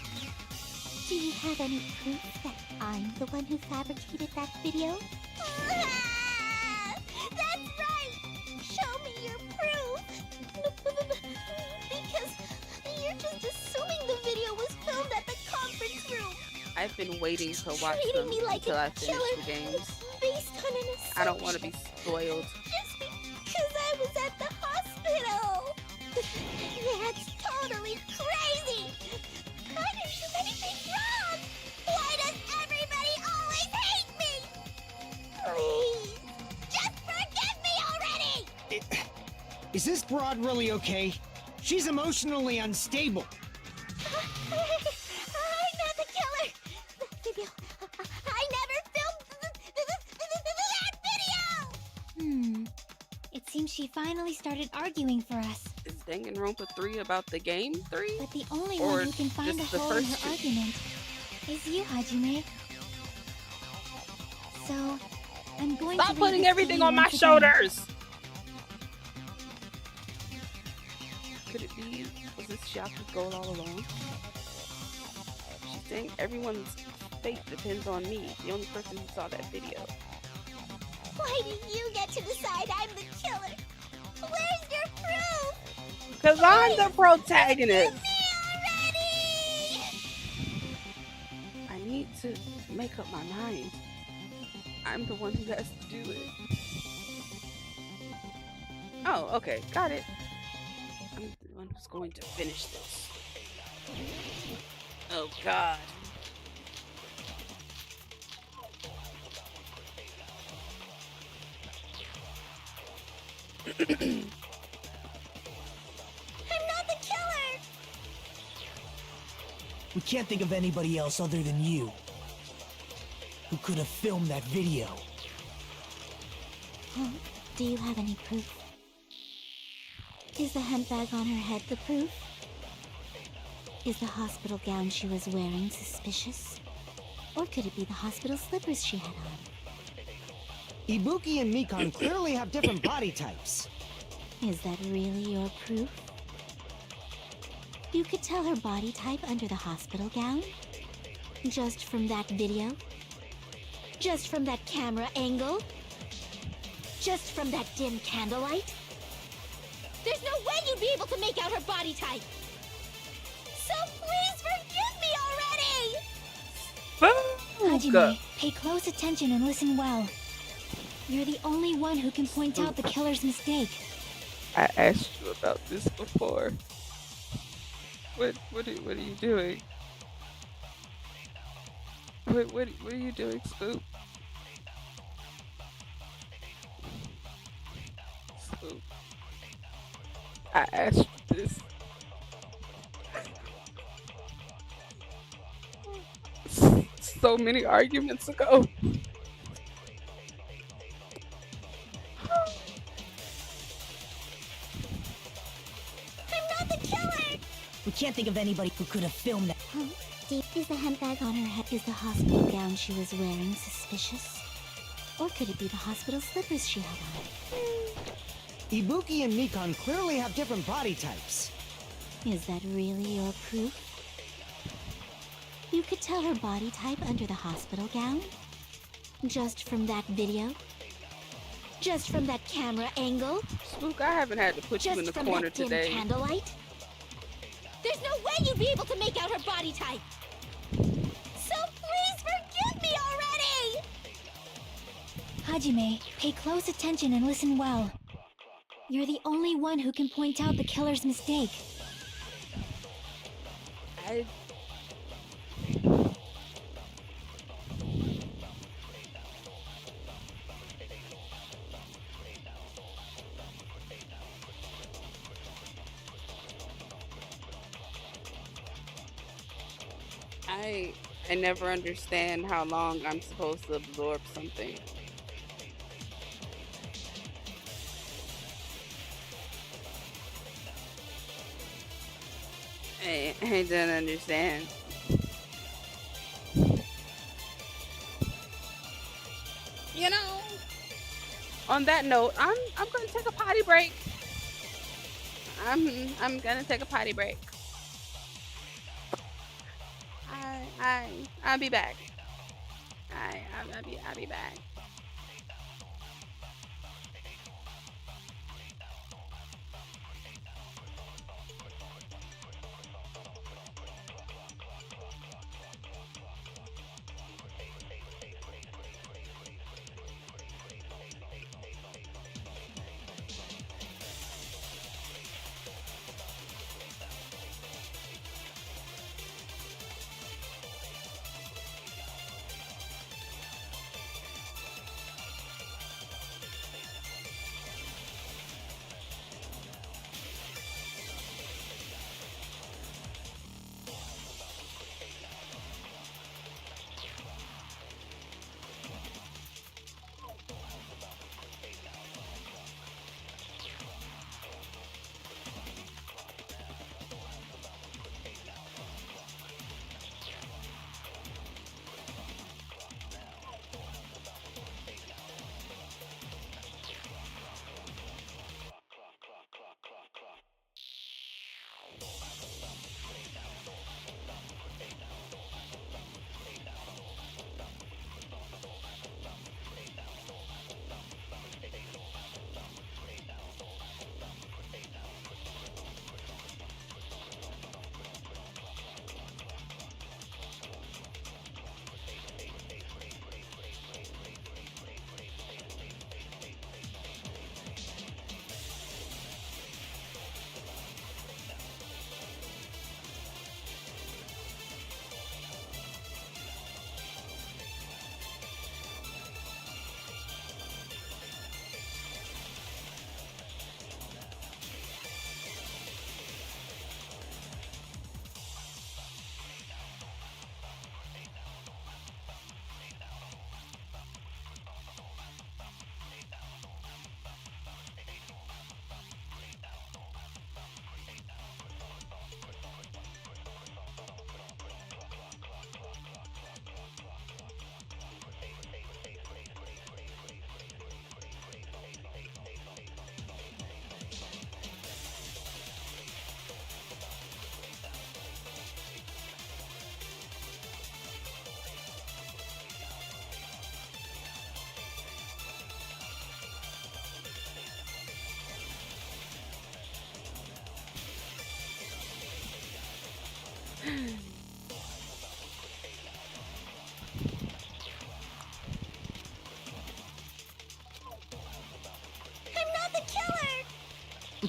Do you have any proof that I'm the one who fabricated that video? That's right! Show me your proof! Because you're just assuming the video was filmed at the conference room. I've been waiting to watch Treating them me like until a I finish killer the games. based on an assumption. I don't want to be spoiled. Just because I was at the hospital. That's totally crazy. I didn't do anything wrong. Why does everybody always hate me? Please, just forgive me already. is this broad really okay? She's emotionally unstable. I'm not the killer. The video. I never filmed that video. It seems she finally started arguing for us. Is Danganronpa 3 about the game 3? But the only Or one who can find a just the hole in first her two? argument is you, Hajime. So, I'm going to Stop read putting this to everything you on my once again. shoulders! Could it be, was this Chiaki's goal all along? She's saying everyone's fate depends on me, the only person who saw that video. Why do you get to decide I'm the killer? Where's your proof? Because I'm the protagonist! Me already! I need to make up my mind. I'm the one who has to do it. Oh, okay, got it. I'm the one who's going to finish this. Oh, God. I'm not the killer! We can't think of anybody else other than you who could have filmed that video. Huh? Do you have any proof? Is the handbag on her head the proof? Is the hospital gown she was wearing suspicious? Or could it be the hospital slippers she had on? Ibuki and Mikon clearly have different body types. Is that really your proof? You could tell her body type under the hospital gown? Just from that video? Just from that camera angle? Just from that dim candlelight? There's no way you'd be able to make out her body type! So please forgive me already! Hajime, pay close attention and listen well. You're the only one who can point out the killer's mistake. I asked you about this before. What are you doing? What are you doing, Spook? Spook. I asked you this. So many arguments ago. We can't think of anybody who could have filmed that. Huh? Is the handbag on her head? Is the hospital gown she was wearing suspicious? Or could it be the hospital slippers she had on? Ibuki and Mikon clearly have different body types. Is that really your proof? You could tell her body type under the hospital gown? Just from that video? Just from that camera angle? Spook, I haven't had to put you in the corner Just from today. that dim candlelight? There's no way you'd be able to make out her body type! So please forgive me already! Hajime, pay close attention and listen well. You're the only one who can point out the killer's mistake. I never understand how long I'm supposed to absorb something. I don't understand. You know, on that note, I'm gonna take a potty break. I'm gonna take a potty break. I'll be back. I'll be back.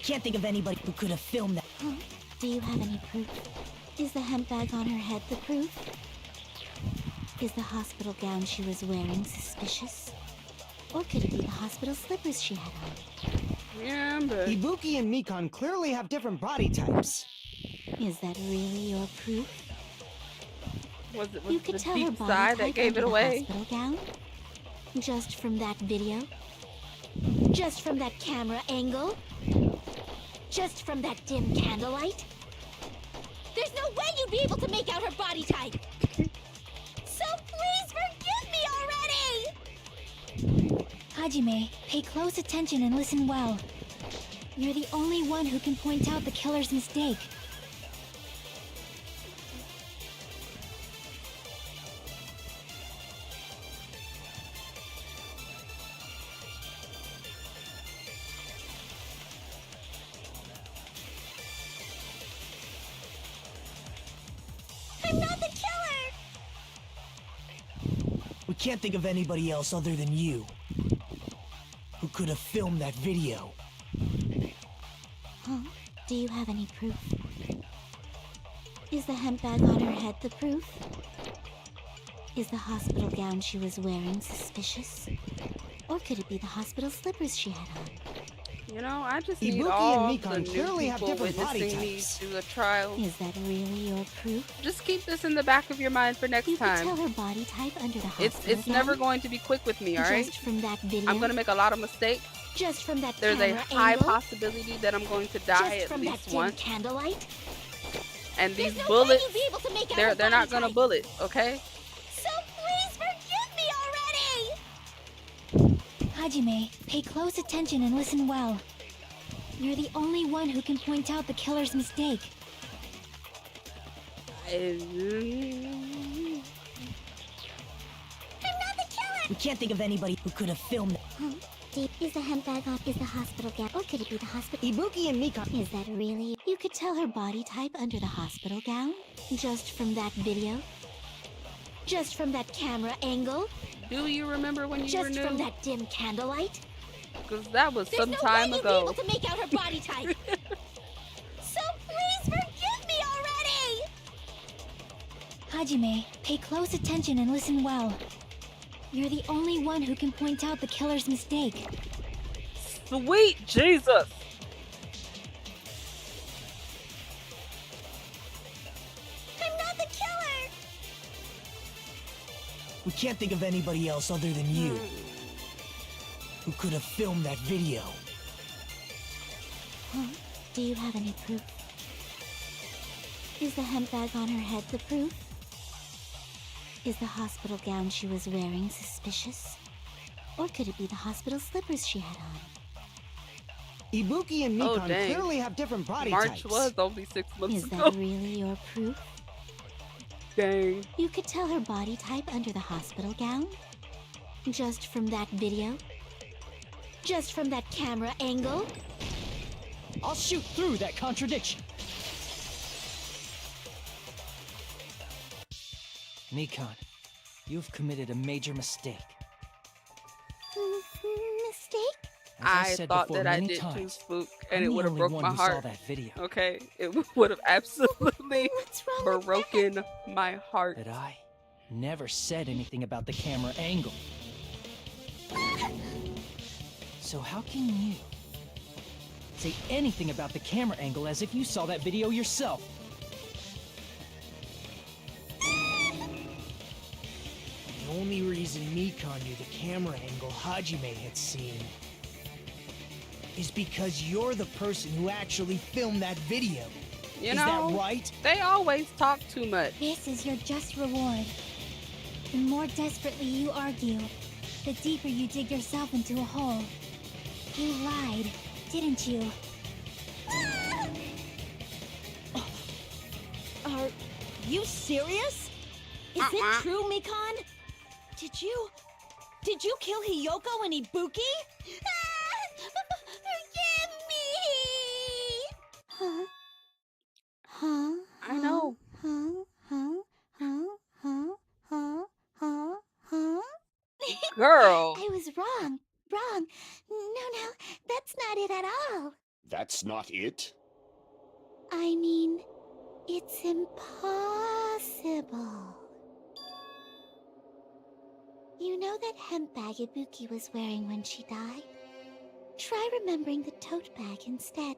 can't think of anybody who could have filmed that. Huh? Do you have any proof? Is the hemp bag on her head the proof? Is the hospital gown she was wearing suspicious? Or could it be the hospital slippers she had on? Yeah, but Ibuki and Mikan clearly have different body types. Is that really your proof? was it You was could the tell her deep body side that type gave under it the away? hospital gown? Just from that video? Just from that camera angle? Just from that dim candlelight? There's no way you'd be able to make out her body type! So please forgive me already! Hajime, pay close attention and listen well. You're the only one who can point out the killer's mistake. I'm not the killer! We can't think of anybody else other than you who could have filmed that video. Huh? Do you have any proof? Is the hemp bag on her head the proof? Is the hospital gown she was wearing suspicious? Or could it be the hospital slippers she had on? You know, I just need Ibuki all and the Mikan new clearly have people different body witnessing me types. do a trial. Is that really your proof? Just keep this in the back of your mind for next You could tell time. her body type under the hospital It's never gown? going to be quick with me, alright? Just from that video? I'm gonna make a lot of mistakes. Just from that There's a camera high angle? possibility that I'm going to die Just at from that least dim once. candlelight? And There's these no way bullets, you'd be able to make out her they're not body gonna type. bullet, okay? So please forgive me already! Hajime, pay close attention and listen well. You're the only one who can point out the killer's mistake. I'm not the killer! We can't think of anybody who could have filmed that. Huh? Is the hemp bag on? Is the hospital gown? Or could it be the hospital? Ibuki and Mikan. Is that really? You could tell her body type under the hospital gown? Just from that video? Just from that camera angle? Do you remember when you were Just from new? that dim candlelight? Because that was There's some no time way ago. you'd be able to make out her body type! So please forgive me already! Hajime, pay close attention and listen well. You're the only one who can point out the killer's mistake. Sweet Jesus! I'm not the killer! We can't think of anybody else other than you who could have filmed that video. Huh? Do you have any proof? Is the hemp bag on her head the proof? Is the hospital gown she was wearing suspicious? Or could it be the hospital slippers she had on? Ibuki and Oh, Mikan dang. clearly have different body March types. was only 6 months Is ago. that really your proof? Dang. You could tell her body type under the hospital gown? Just from that video? Just from that camera angle? I'll shoot through that contradiction. Mikan, you've committed a major mistake. Mistake? As I said thought before that I many did too, times, Spook, I'm and it the would have only broke one my who saw heart. that video. Okay? It would have absolutely What's wrong with broken my heart. But I never said anything about the camera angle. So how can you say anything about the camera angle as if you saw that video yourself? The only reason Mikan knew the camera angle Hajime had seen is because you're the person who actually filmed that video. You Is know, that right? they always talk too much. This is your just reward. The more desperately you argue, the deeper you dig yourself into a hole. You lied, didn't you? Are you serious? Is it true, Mikan? Did you kill Hiyoko and Ibuki? Forgive me! Huh? Huh? I know. Huh? Girl. I was wrong. Wrong. No, that's not it at all. That's not it? I mean, it's impossible. You know that hemp bag Ibuki was wearing when she died? Try remembering the tote bag instead.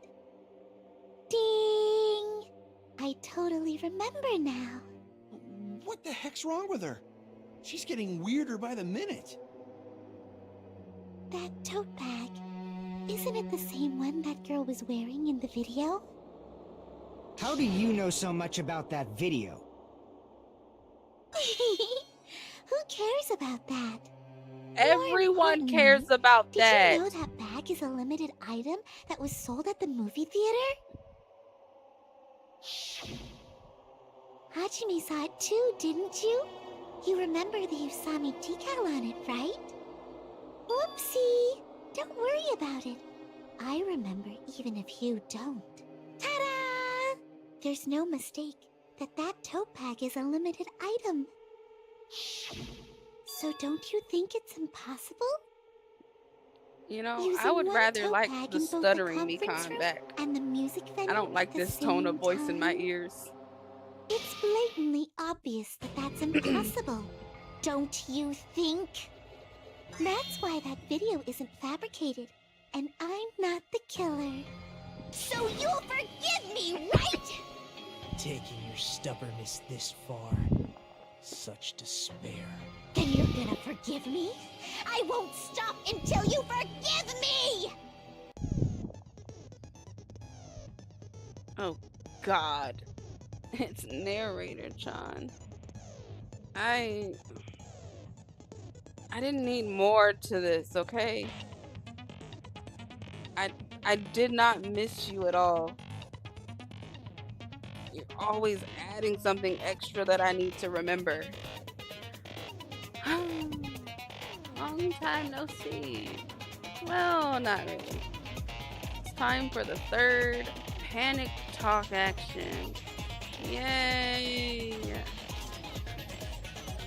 Ding! I totally remember now. What the heck's wrong with her? She's getting weirder by the minute. That tote bag, isn't it the same one that girl was wearing in the video? How do you know so much about that video? Who cares about that? Everyone cares about that. Did you know that bag is a limited item that was sold at the movie theater? Hajime saw it too, didn't you? You remember the Usami decal on it, right? Whoopsie! Don't worry about it. I remember even if you don't. Ta-da! There's no mistake that tote bag is a limited item. So don't you think it's impossible? You know, Using I would one rather tote like bag the in both stuttering conference Mikan room back. and the music venue I don't like at the this tone of same voice in my time? ears. It's blatantly obvious that that's impossible. Don't you think? That's why that video isn't fabricated, and I'm not the killer. So you'll forgive me, right? Taking your stubbornness this far. Such despair. Then you're gonna forgive me? I won't stop until you forgive me! Oh, God. It's narrator Chan. I didn't need more to this, okay? I did not miss you at all. You're always adding something extra that I need to remember. Long time no see. Well, not really. It's time for the third panic talk action. Yay!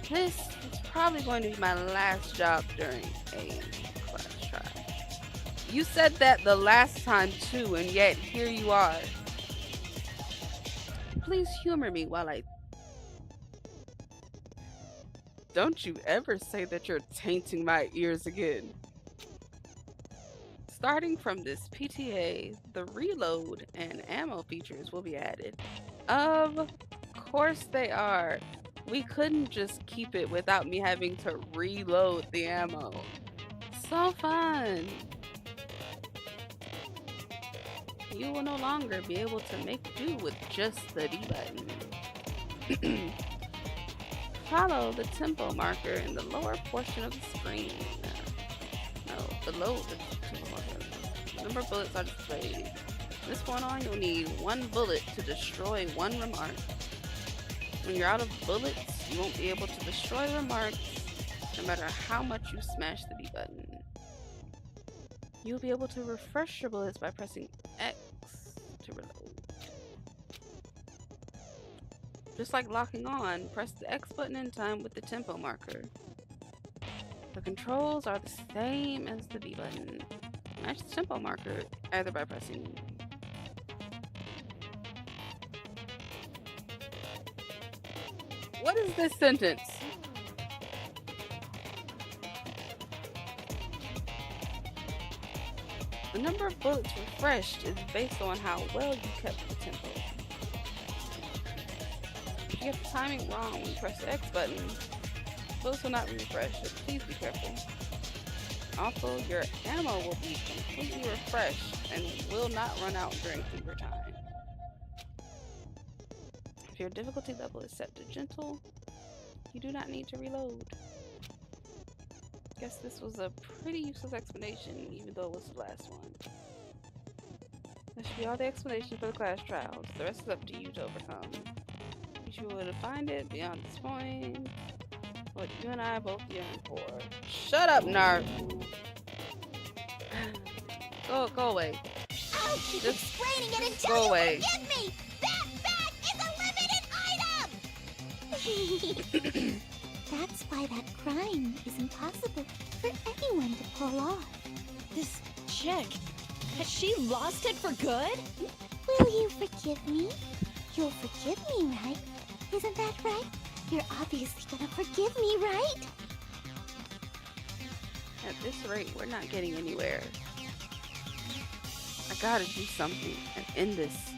This is probably going to be my last job during a class trial. You said that the last time too, and yet here you are. Please humor me while I... Don't you ever say that you're tainting my ears again. Starting from this PTA, the reload and ammo features will be added. Of course they are. We couldn't just keep it without me having to reload the ammo. So fun. You will no longer be able to make do with just the D button. Follow the tempo marker in the lower portion of the screen. No, below the tempo marker. Number of bullets are displayed. From this point on, you'll need one bullet to destroy one remark. When you're out of bullets, you won't be able to destroy remarks no matter how much you smash the B button. You'll be able to refresh your bullets by pressing X to reload. Just like locking on, press the X button in time with the tempo marker. The controls are the same as the B button. Match the tempo marker either by pressing What is this sentence? The number of bullets refreshed is based on how well you kept the tempo. If you get the timing wrong when you press the X button, bullets will not be refreshed, so please be careful. Also, your ammo will be completely refreshed and will not run out during fever time. If your difficulty level is set to gentle, you do not need to reload. Guess this was a pretty useless explanation, even though it was the last one. That should be all the explanation for the class trials. The rest is up to you to overcome. You should be able to find it beyond this point. What you and I both yearn for. Shut up, Narp! Go away. I'll keep Just explaining it go until you away. forgive me! That bag is a limited item! That's why that crime is impossible for anyone to pull off. This check, Has she lost it for good? Will you forgive me? You'll forgive me, right? Isn't that right? You're obviously gonna forgive me, right? At this rate, we're not getting anywhere. I gotta do something and end this.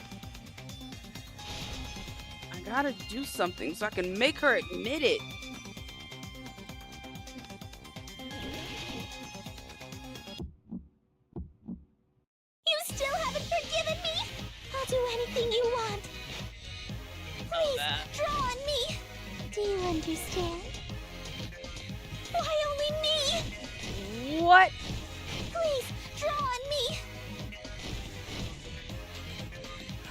I gotta do something so I can make her admit it. You still haven't forgiven me? I'll do anything you want. Please, draw on me. Do you understand? Why only me? What? Please, draw on me.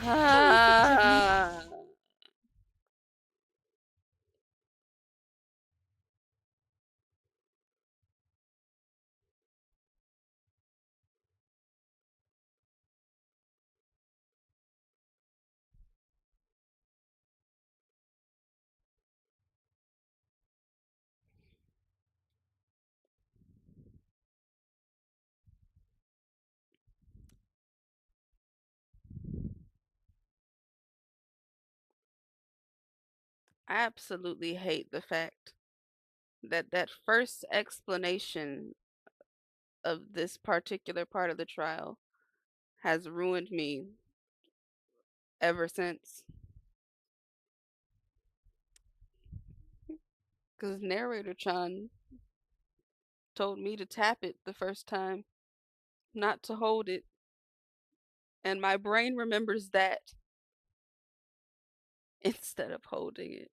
Ah. I absolutely hate the fact that that first explanation of this particular part of the trial has ruined me ever since. Because narrator Chan told me to tap it the first time, not to hold it. And my brain remembers that instead of holding it.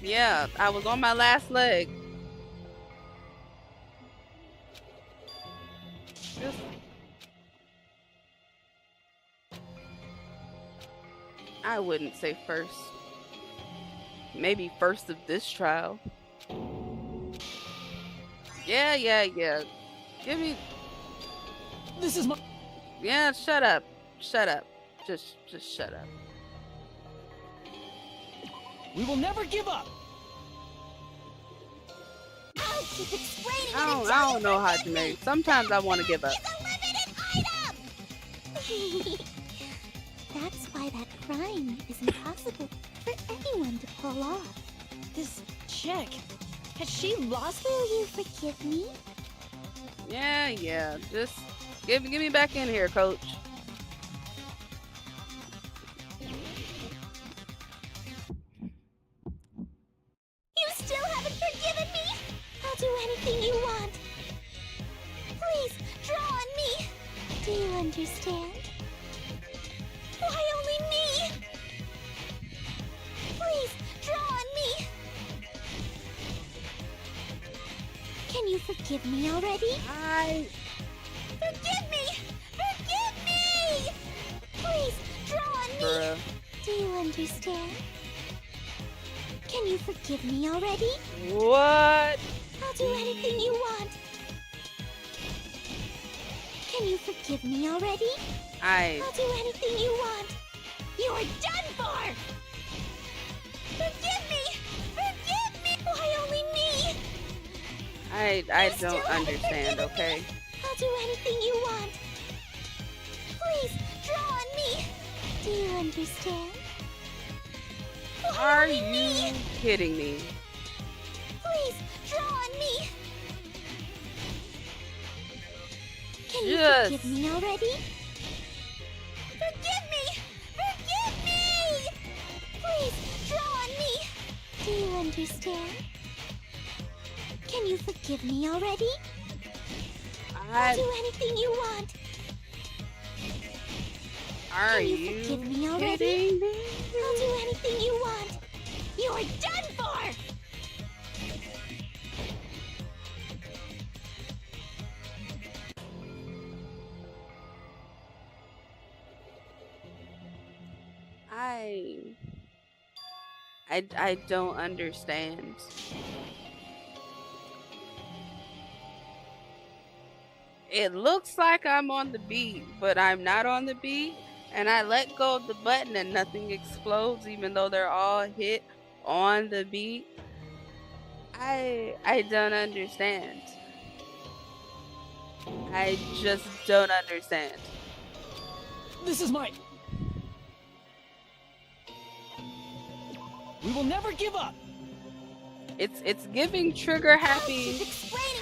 Yeah, I was on my last leg. Just I wouldn't say first. Maybe first of this trial. Yeah. Give me. This is my. Yeah, shut up. Shut up. Just shut up. We will never give up. I'll keep explaining I don't know how to make. Sometimes I want to give up. It's a limited item! That's why that crime is impossible for anyone to pull off. This chick, has she lost? Will you forgive me? Yeah. Just give me back in here, coach. You still haven't forgiven me? I'll do anything you want. Please, draw on me. Do you understand? Why only me? Please, draw on me. Can you forgive me already? Forgive me! Forgive me! Please, draw on me. Bruh. Do you understand? Can you forgive me already? What? I'll do anything you want. Can you forgive me already? I'll do anything you want. You're done for! Forgive me! Forgive me! Why only me? I don't understand, okay? I'll do anything you want. Please, draw on me. Do you understand? Why Are only you me? kidding me? Please, draw on me. Can you Yes. forgive me already? Forgive me! Forgive me! Please, draw on me. Do you understand? Can you forgive me already? I'll do anything you want. Are Can you you forgive me already? kidding me? I'll do anything you want. You're done for! I don't understand. It looks like I'm on the beat, but I'm not on the beat. and I let go of the button and nothing explodes, even though they're all hit on the beat. I don't understand. I just don't understand. This is my... We will never give up! It's giving trigger happy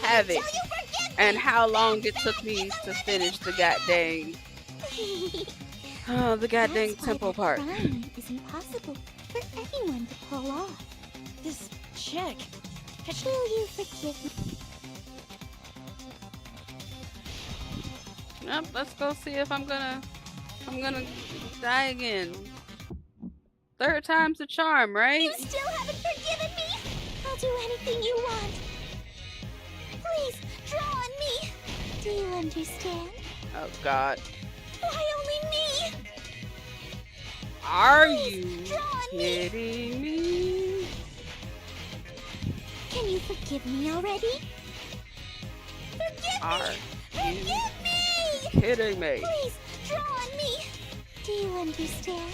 havoc, and how long it took me to finish the goddamn the goddamn tempo part. Crying is impossible for anyone to pull off. This check. Will you forgive me? Yep, let's go see if I'm gonna die again. Third time's the charm, right? You still haven't forgiven me? I'll do anything you want. Please, draw on me. Do you understand? Oh God. Why only me? Are Please, you draw on me. kidding me? Can you forgive me already? Forgive Are me! you Forgive me! kidding me? Please, draw on me. Do you understand?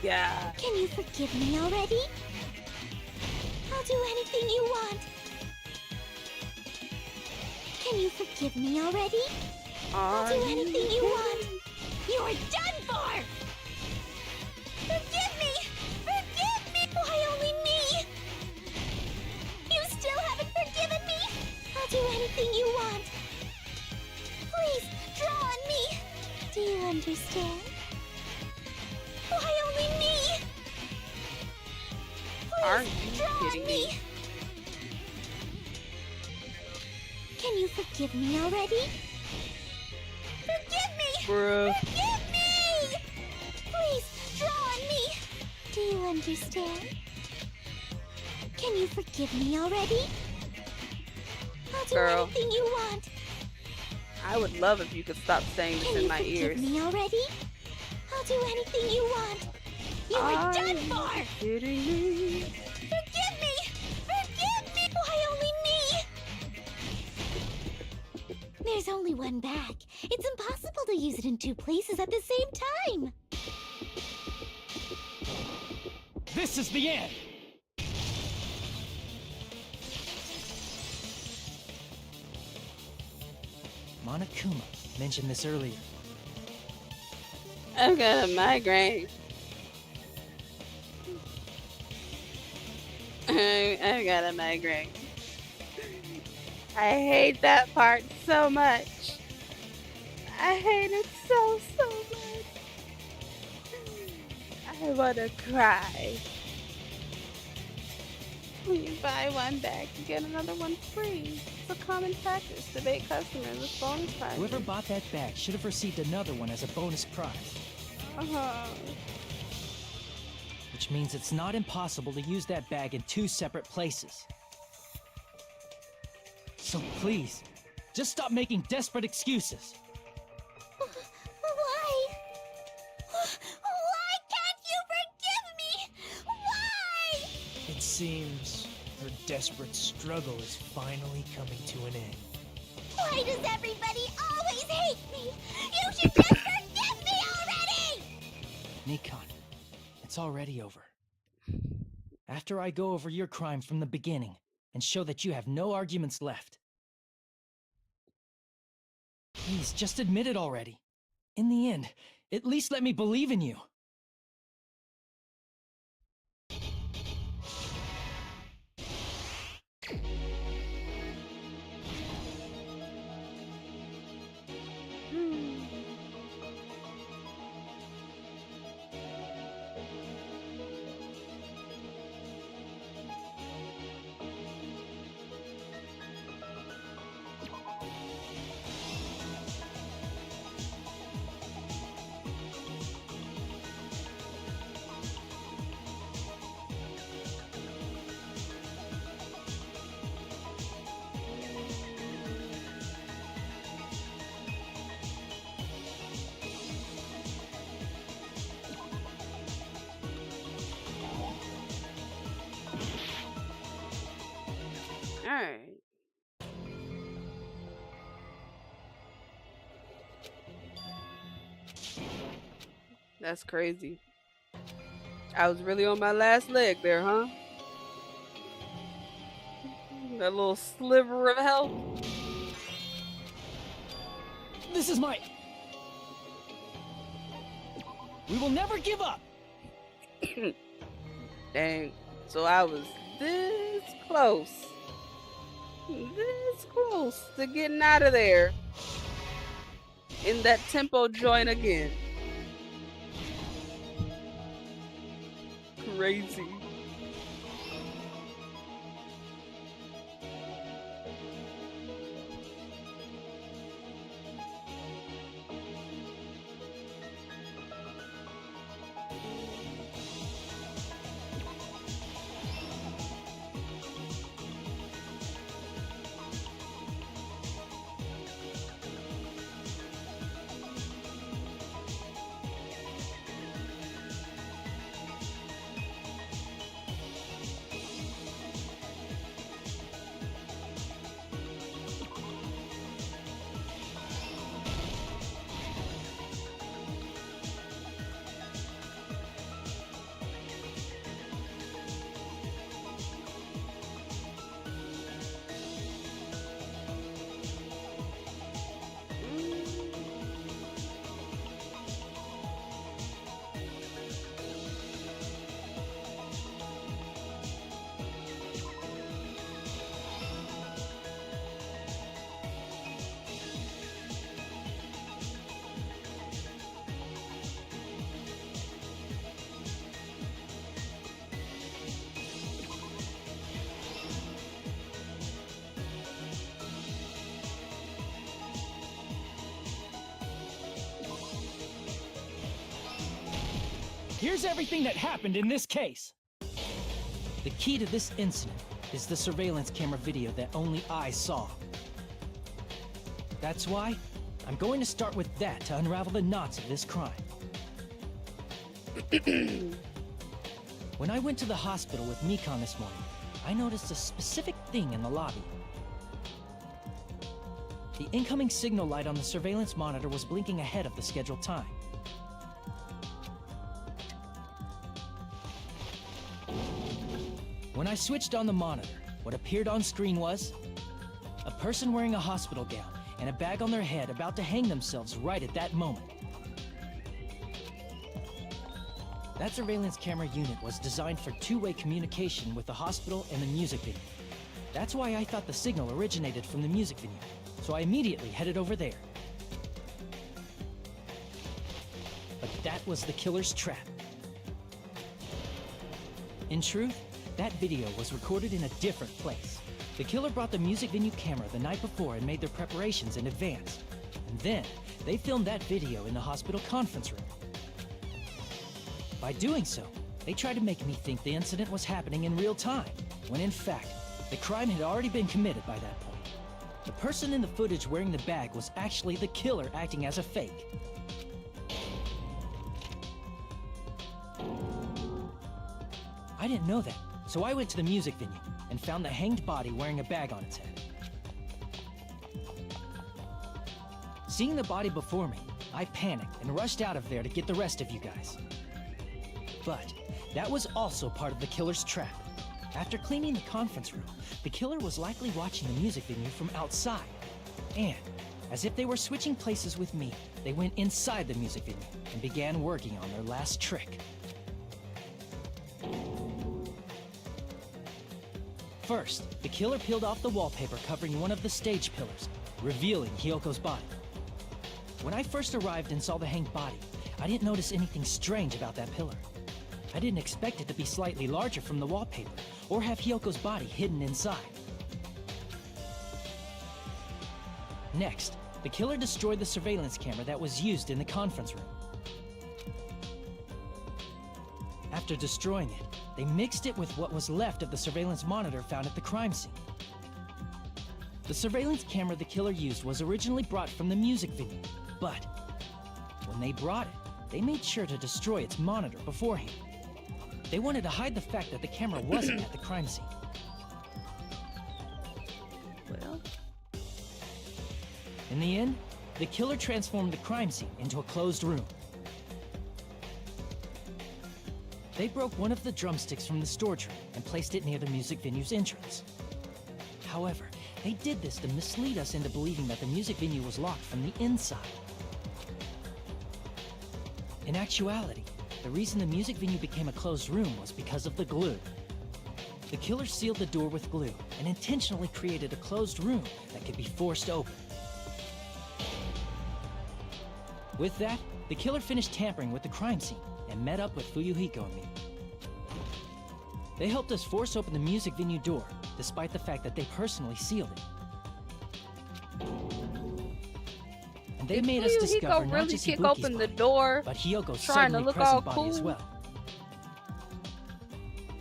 Yeah. Can you forgive me already? I'll do anything you want. Can you forgive me already? I'll do anything you want. You're done for! Forgive me! Forgive me! Why only me? You still haven't forgiven me? I'll do anything you want. Please, draw on me. Do you understand? Why only me? Are Please, you draw on kidding me. me? Can you forgive me already? Forgive me! Bruh. Forgive me! Please, draw on me. Do you understand? Can you forgive me already? I'll do Girl. anything you want. I would love if you could stop saying this Can in you my forgive ears. me already? I'll do anything you want. You are done for! Kidding me? Forgive me! Forgive me! Why only me? There's only one bag. It's impossible to use it in two places at the same time. This is the end! Monokuma mentioned this earlier. I've got a migraine. I've got a migraine. I hate that part so much. I hate it so much. I want to cry. When you buy one bag, you get another one free. It's a common practice to bait customers with bonus prizes. Whoever bought that bag should have received another one as a bonus prize. Which means it's not impossible to use that bag in two separate places. So please, just stop making desperate excuses. Why? Why can't you forgive me? Why? It seems her desperate struggle is finally coming to an end. Why does everybody always hate me? You should just forgive me already! Nikon, it's already over. After I go over your crime from the beginning and show that you have no arguments left. Please, just admit it already. In the end, at least let me believe in you. That's crazy. I was really on my last leg there, huh? That little sliver of health. This is my... We will never give up! Dang. So I was this close to getting out of there in that tempo joint again. Crazy. Here's everything that happened in this case. The key to this incident is the surveillance camera video that only I saw. That's why I'm going to start with that to unravel the knots of this crime. When I went to the hospital with Mikon this morning, I noticed a specific thing in the lobby. The incoming signal light on the surveillance monitor was blinking ahead of the scheduled time. When I switched on the monitor, what appeared on screen was a person wearing a hospital gown and a bag on their head about to hang themselves right at that moment. That surveillance camera unit was designed for two-way communication with the hospital and the music venue. That's why I thought the signal originated from the music venue, so I immediately headed over there. But that was the killer's trap. In truth, that video was recorded in a different place. The killer brought the music venue camera the night before and made their preparations in advance. And then, they filmed that video in the hospital conference room. By doing so, they tried to make me think the incident was happening in real time, when in fact, the crime had already been committed by that point. The person in the footage wearing the bag was actually the killer acting as a fake. I didn't know that, so I went to the music venue and found the hanged body wearing a bag on its head. Seeing the body before me, I panicked and rushed out of there to get the rest of you guys. But that was also part of the killer's trap. After cleaning the conference room, the killer was likely watching the music venue from outside. And, as if they were switching places with me, they went inside the music venue and began working on their last trick. First, the killer peeled off the wallpaper covering one of the stage pillars, revealing Hyoko's body. When I first arrived and saw the hanged body, I didn't notice anything strange about that pillar. I didn't expect it to be slightly larger from the wallpaper, or have Hyoko's body hidden inside. Next, the killer destroyed the surveillance camera that was used in the conference room. After destroying it, they mixed it with what was left of the surveillance monitor found at the crime scene. The surveillance camera the killer used was originally brought from the music venue, but when they brought it, they made sure to destroy its monitor beforehand. They wanted to hide the fact that the camera wasn't at the crime scene. Well, in the end, the killer transformed the crime scene into a closed room. They broke one of the drumsticks from the storage room and placed it near the music venue's entrance. However, they did this to mislead us into believing that the music venue was locked from the inside. In actuality, the reason the music venue became a closed room was because of the glue. The killer sealed the door with glue and intentionally created a closed room that could be forced open. With that, the killer finished tampering with the crime scene and met up with Fuyuhiko and me. They helped us force open the music venue door, despite the fact that they personally sealed it. And they made us discover not really just kick Ibuki's open the body, door, but Hyoko's trying to suddenly look present all body as cool? well.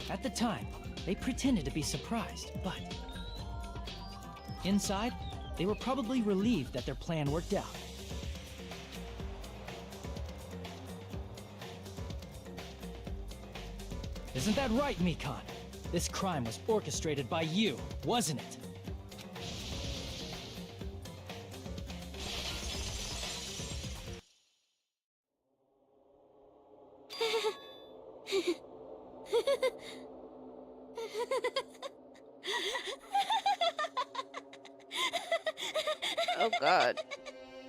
At the time, they pretended to be surprised, but inside, they were probably relieved that their plan worked out. Isn't that right, Mikan? This crime was orchestrated by you, wasn't it? Oh God.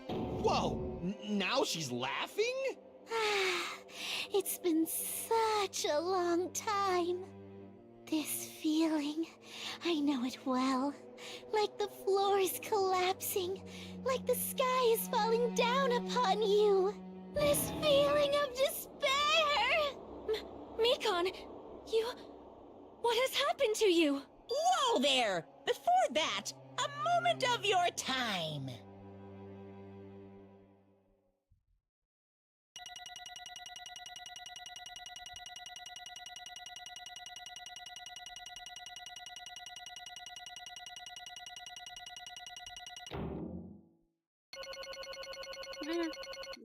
Whoa! Now she's laughing? It's been such a long time. This feeling, I know it well. Like the floor is collapsing, like the sky is falling down upon you. This feeling of despair! Mikan, you... What has happened to you? Whoa there! Before that, a moment of your time.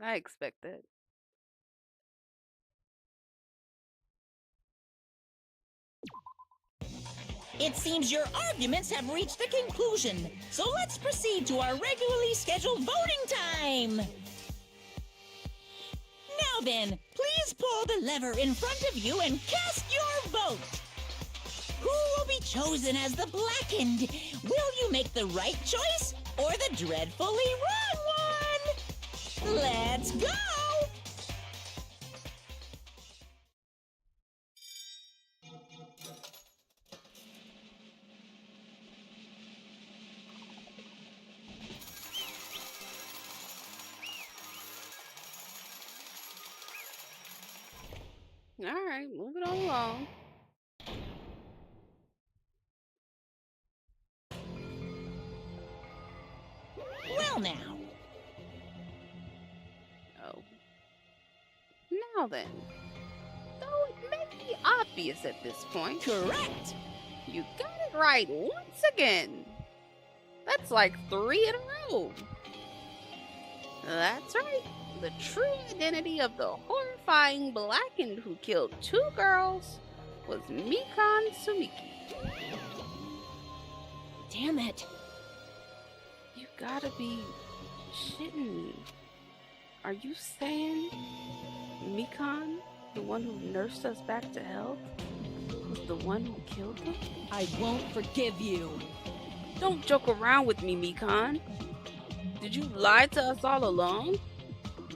I expect that. It seems your arguments have reached a conclusion, so let's proceed to our regularly scheduled voting time. Now then, please pull the lever in front of you and cast your vote. Who will be chosen as the blackened? Will you make the right choice or the dreadfully wrong one? Let's go! All right, moving on along. Well now. Oh. Now then. Though it may be obvious at this point. Correct. You got it right once again. That's like 3 in a row. That's right. The true identity of the horrifying blackened who killed 2 girls was Mikan Sumiki. Damn it. You gotta be shitting me. Are you saying Mikan, the one who nursed us back to health, was the one who killed them? I won't forgive you. Don't joke around with me, Mikan. Did you lie to us all along?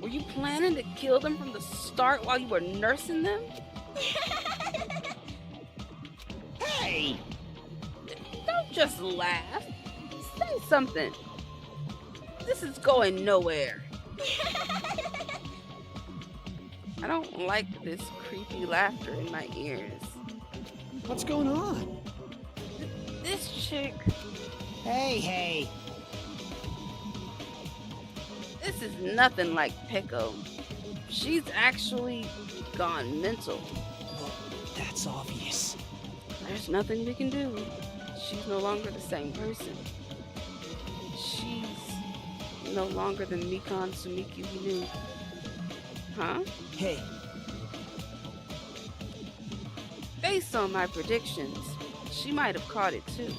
Were you planning to kill them from the start while you were nursing them? Hey! Don't just laugh. Say something. This is going nowhere. I don't like this creepy laughter in my ears. What's going on? This chick, Hey. this is nothing like Peko. She's actually gone mental. Well, that's obvious. There's nothing we can do. She's no longer the same person. She's no longer the Mikan Sumiki we knew. Huh? Hey, Based on my predictions, she might have caught it too.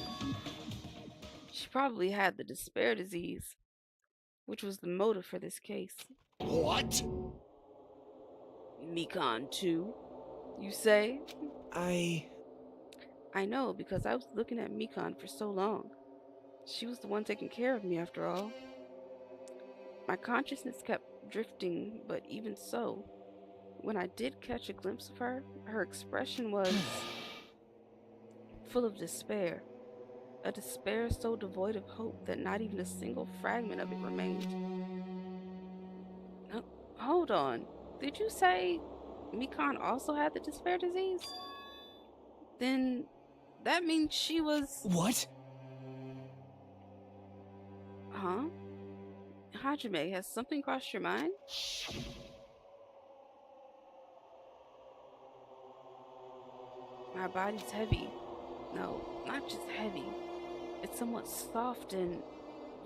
She probably had the despair disease, which was the motive for this case. What? Mikan too. You say? I know, because I was looking at Mikan for so long. She was the one taking care of me after all. My consciousness kept drifting, but even so, when I did catch a glimpse of her, her expression was full of despair. A despair so devoid of hope that not even a single fragment of it remained. Hold on. Did you say Mikan also had the despair disease? Then that means she was... What? Huh? Hajime, has something crossed your mind? My body's heavy. No, not just heavy. It's somewhat soft and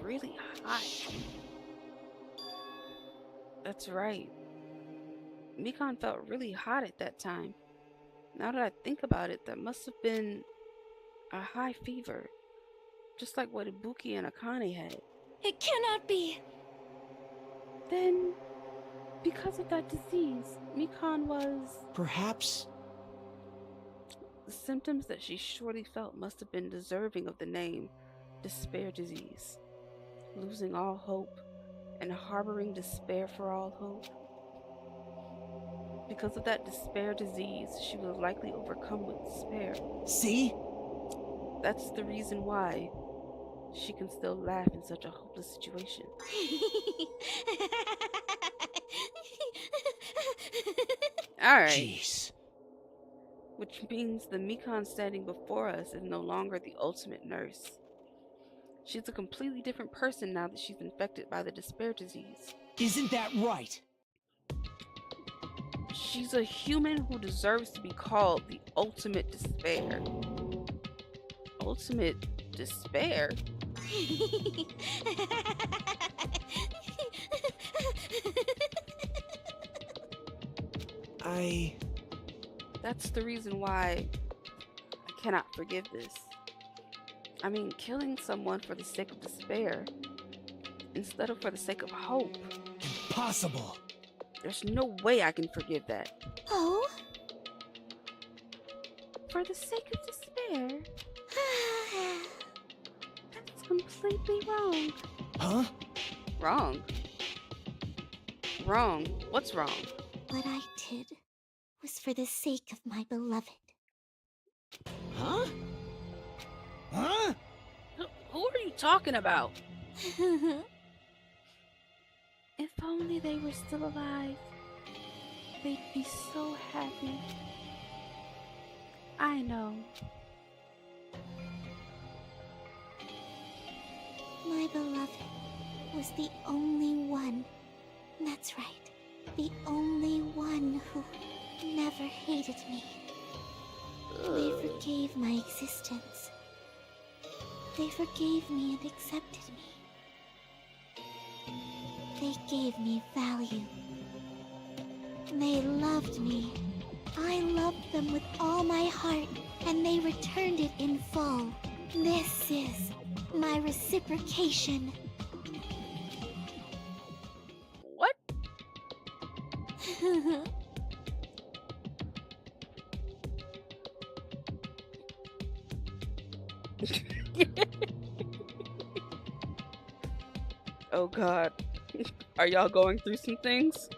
really hot. That's right. Mikan felt really hot at that time. Now that I think about it, that must have been a high fever. Just like what Ibuki and Akane had. It cannot be. Then, because of that disease, Mikan was... Perhaps... The symptoms that she surely felt must have been deserving of the name despair disease. Losing all hope and harboring despair for all hope. Because of that despair disease, she was likely overcome with despair. See? That's the reason why she can still laugh in such a hopeless situation. Alright. Jeez. Which means the Mikan standing before us is no longer the ultimate nurse. She's a completely different person now that she's infected by the despair disease. Isn't that right? She's a human who deserves to be called the ultimate despair. Ultimate despair? That's the reason why I cannot forgive this. I mean, killing someone for the sake of despair, instead of for the sake of hope. Impossible. There's no way I can forgive that. Oh? For the sake of despair? That's completely wrong. Huh? Wrong? Wrong? What's wrong? What I did was for the sake of my beloved. Huh? Huh? Who are you talking about? If only they were still alive, they'd be so happy. I know. My beloved was the only one. That's right. The only one who never hated me. They forgave my existence. They forgave me and accepted me. They gave me value. They loved me. I loved them with all my heart, and they returned it in full. This is my reciprocation. What? Oh God. Are y'all going through some things?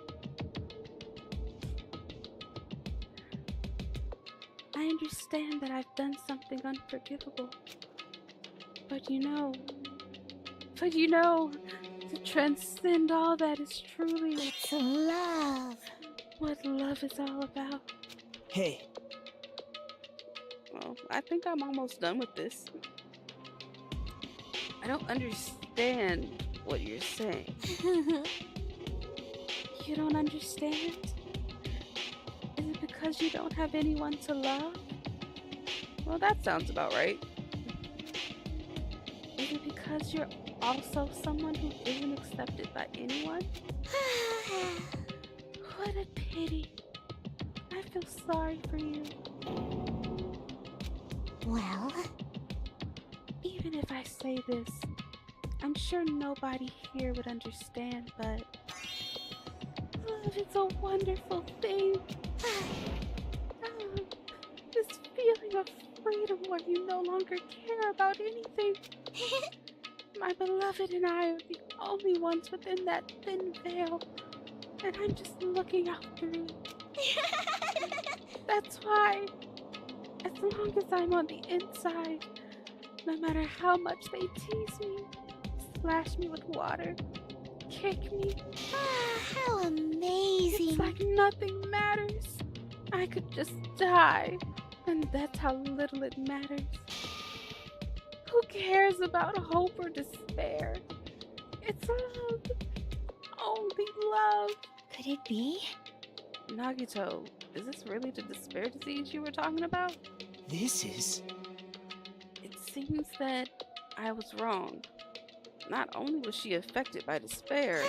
I understand that I've done something unforgivable. But you know, to transcend all that is truly It's love. what love is all about. Hey, Well, I think I'm almost done with this. I don't understand what you're saying. You don't understand? Is it because you don't have anyone to love? Well, that sounds about right. Is it because you're also someone who isn't accepted by anyone? What a pity. I feel sorry for you. Well, Even if I say this, I'm sure nobody here would understand, but love is a wonderful thing. a freedom where you no longer care about anything. My beloved and I are the only ones within that thin veil, and I'm just looking out through it. That's why, as long as I'm on the inside, no matter how much they tease me, splash me with water, kick me, How amazing. it's like nothing matters. I could just die, and that's how little it matters. Who cares about hope or despair? It's love. Only love. Could it be? Nagito, is this really the despair disease you were talking about? This is. It seems that I was wrong. Not only was she affected by despair,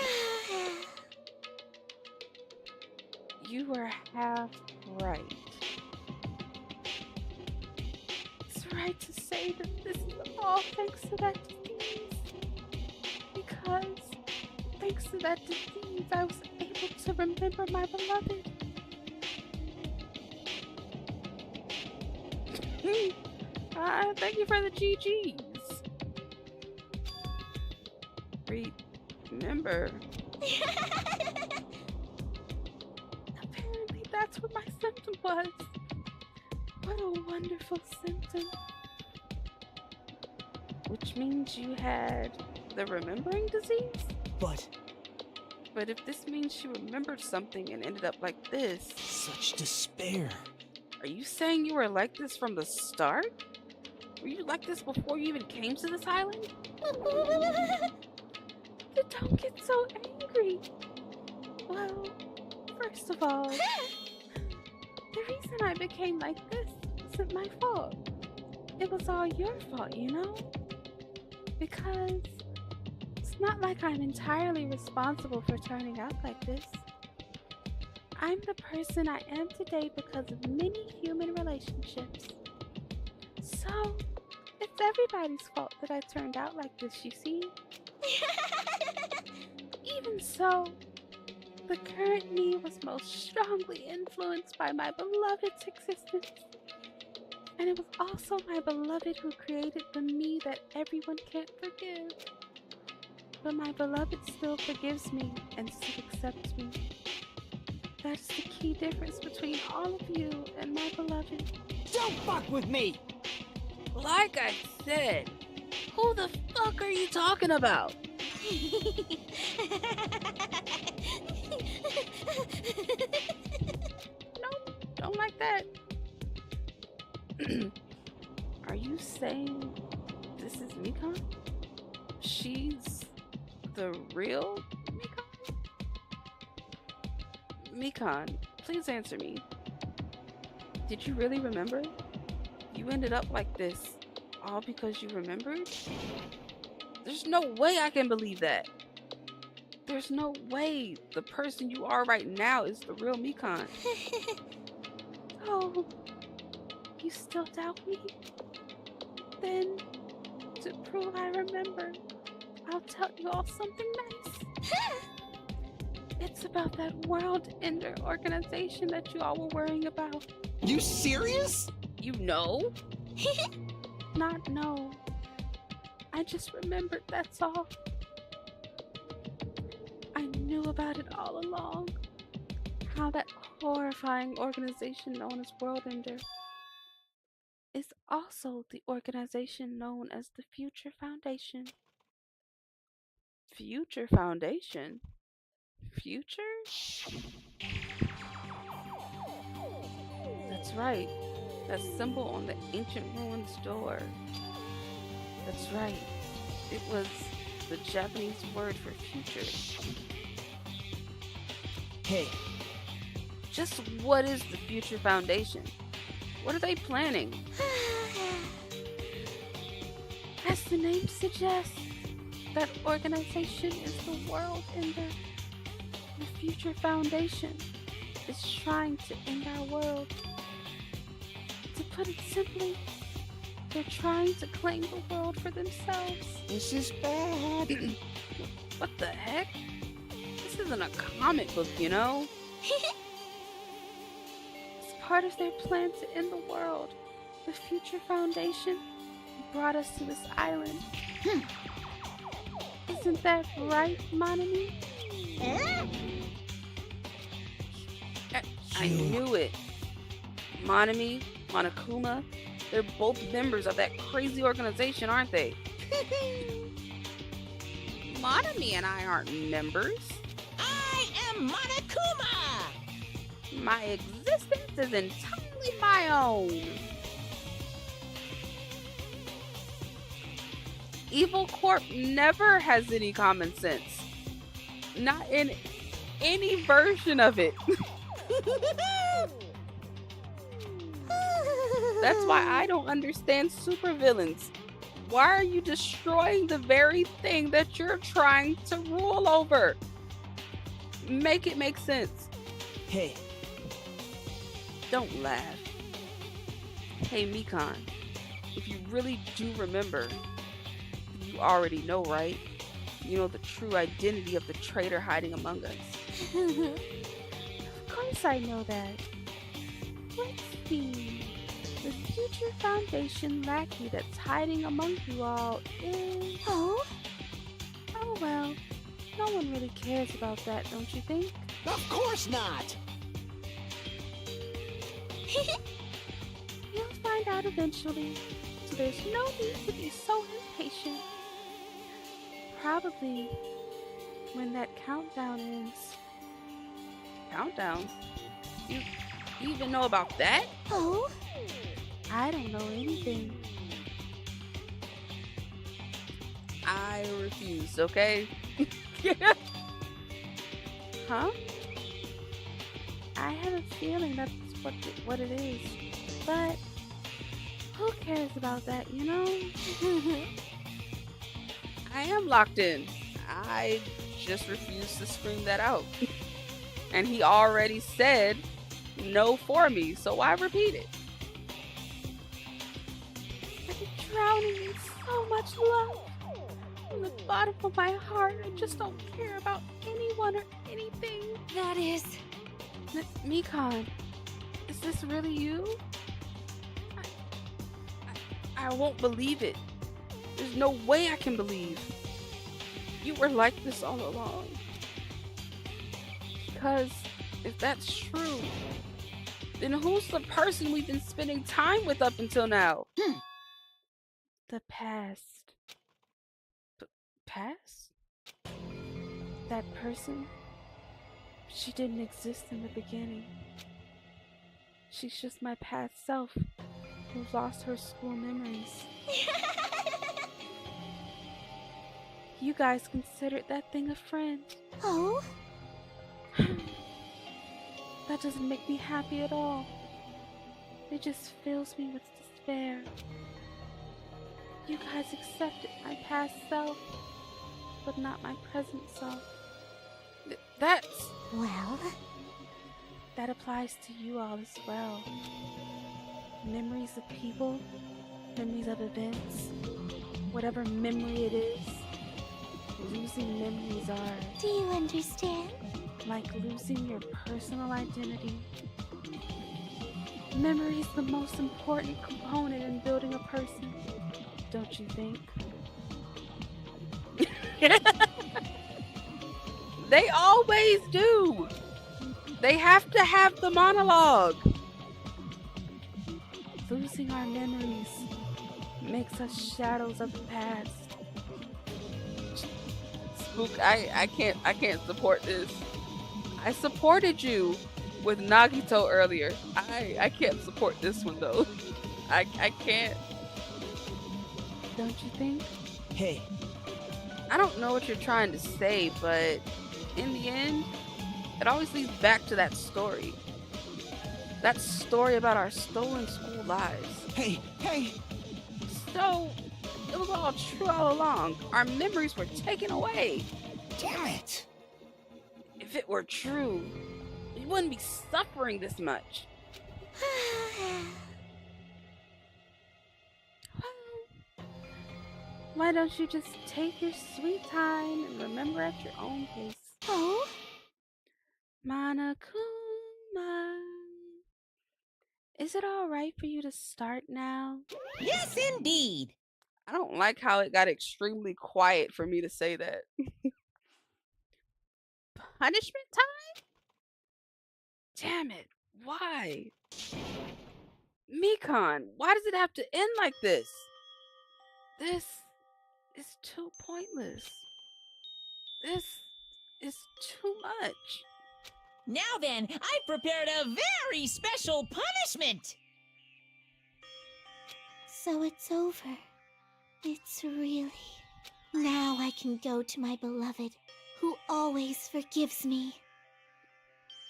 you were half right. It's right to say that this is all thanks to that disease. Because thanks to that disease, I was able to remember my beloved. Thank you for the GGs. Remember. Apparently that's what my symptom was. What a wonderful symptom. Which means you had the remembering disease? But But if this means she remembered something and ended up like this, such despair. are you saying you were like this from the start? Were you like this before you even came to this island? Don't get so angry. Well, first of all, the reason I became like this isn't my fault. It was all your fault, you know? Because it's not like I'm entirely responsible for turning out like this. I'm the person I am today because of many human relationships. So, it's everybody's fault that I turned out like this, you see? Even so, the current me was most strongly influenced by my beloved's existence. And it was also my beloved who created the me that everyone can't forgive. But my beloved still forgives me and still accepts me. That's the key difference between all of you and my beloved. Don't fuck with me! Like I said, who the fuck are you talking about? No, don't like that. Are you saying this is Mikan? She's the real Mikan? Mikan, please answer me. Did you really remember? You ended up like this all because you remembered? There's no way I can believe that. There's no way the person you are right now is the real Mikan. Oh, you still doubt me? Then, to prove I remember, I'll tell you all something nice. It's about that World Ender organization that you all were worrying about. You serious? You know? Not know. I just remembered, that's all. I knew about it all along. How that horrifying organization known as World Ender is also the organization known as the Future Foundation. Future Foundation? Future? That's right. That symbol on the ancient ruins door. That's right. It was the Japanese word for future. Hey, Just what is the Future Foundation? What are they planning? As the name suggests, that organization is the World Ender. The Future Foundation is trying to end our world. To put it simply, they're trying to claim the world for themselves. This is bad. What the heck? This isn't a comic book, you know? It's part of their plan to end the world The Future Foundation brought us to this island. Isn't that right, Monami? I knew it. Monami, Monokuma, they're both members of that crazy organization, aren't they? Monami and I aren't members. I am Monokuma! My existence is entirely my own. Evil Corp never has any common sense. Not in any version of it. That's why I don't understand supervillains. Why are you destroying the very thing that you're trying to rule over? Make it make sense. Hey, Don't laugh. Hey, Mikan, if you really do remember, you already know, right? You know the true identity of the traitor hiding among us. Of course I know that. Let's see. The Future Foundation lackey that's hiding among you all is... Oh well. No one really cares about that, don't you think? Of course not! You'll find out eventually, so there's no need to be so impatient. Probably when that countdown ends. Countdown? You even know about that? Oh? I don't know anything. I refuse, okay? Huh? I have a feeling that's what it is. But who cares about that, you know? I am locked in. I just refuse to scream that out. And he already said no for me, so why repeat it? I'm drowning in so much love. From the bottom of my heart, I just don't care about anyone or anything. That is... Mikan, is this really you? I won't believe it. There's no way I can believe. You were like this all along. Because if that's true, then who's the person we've been spending time with up until now? The past. Past? That person, she didn't exist in the beginning. She's just my past self who lost her school memories. You guys considered that thing a friend. Oh? That doesn't make me happy at all. It just fills me with despair. You guys accepted my past self, but not my present self. That's... Well? That applies to you all as well. Memories of people, memories of events, whatever memory it is, losing memories are Do you understand? like losing your personal identity. Memory is the most important component in building a person, don't you think? They always do. They have to have the monologue. Losing our memories makes us shadows of the past. Spook, I can't support this. I supported you with Nagito earlier. I can't support this one though. I can't. Don't you think? hey, I don't know what you're trying to say, but in the end, it always leads back to that story. That story about our stolen school lives. hey, So, it was all true all along. Our memories were taken away. damn it! If it were true, we wouldn't be suffering this much. Why don't you just take your sweet time and remember at your own pace? Oh? Monokuma. Is it all right for you to start now? Yes, indeed. I don't like how it got extremely quiet for me to say that. Punishment time? Damn it. Why? Mikan, why does it have to end like this? This is too pointless. This is too much. Now then, I've prepared a very special punishment. So it's over. It's really. Now I can go to my beloved, who always forgives me.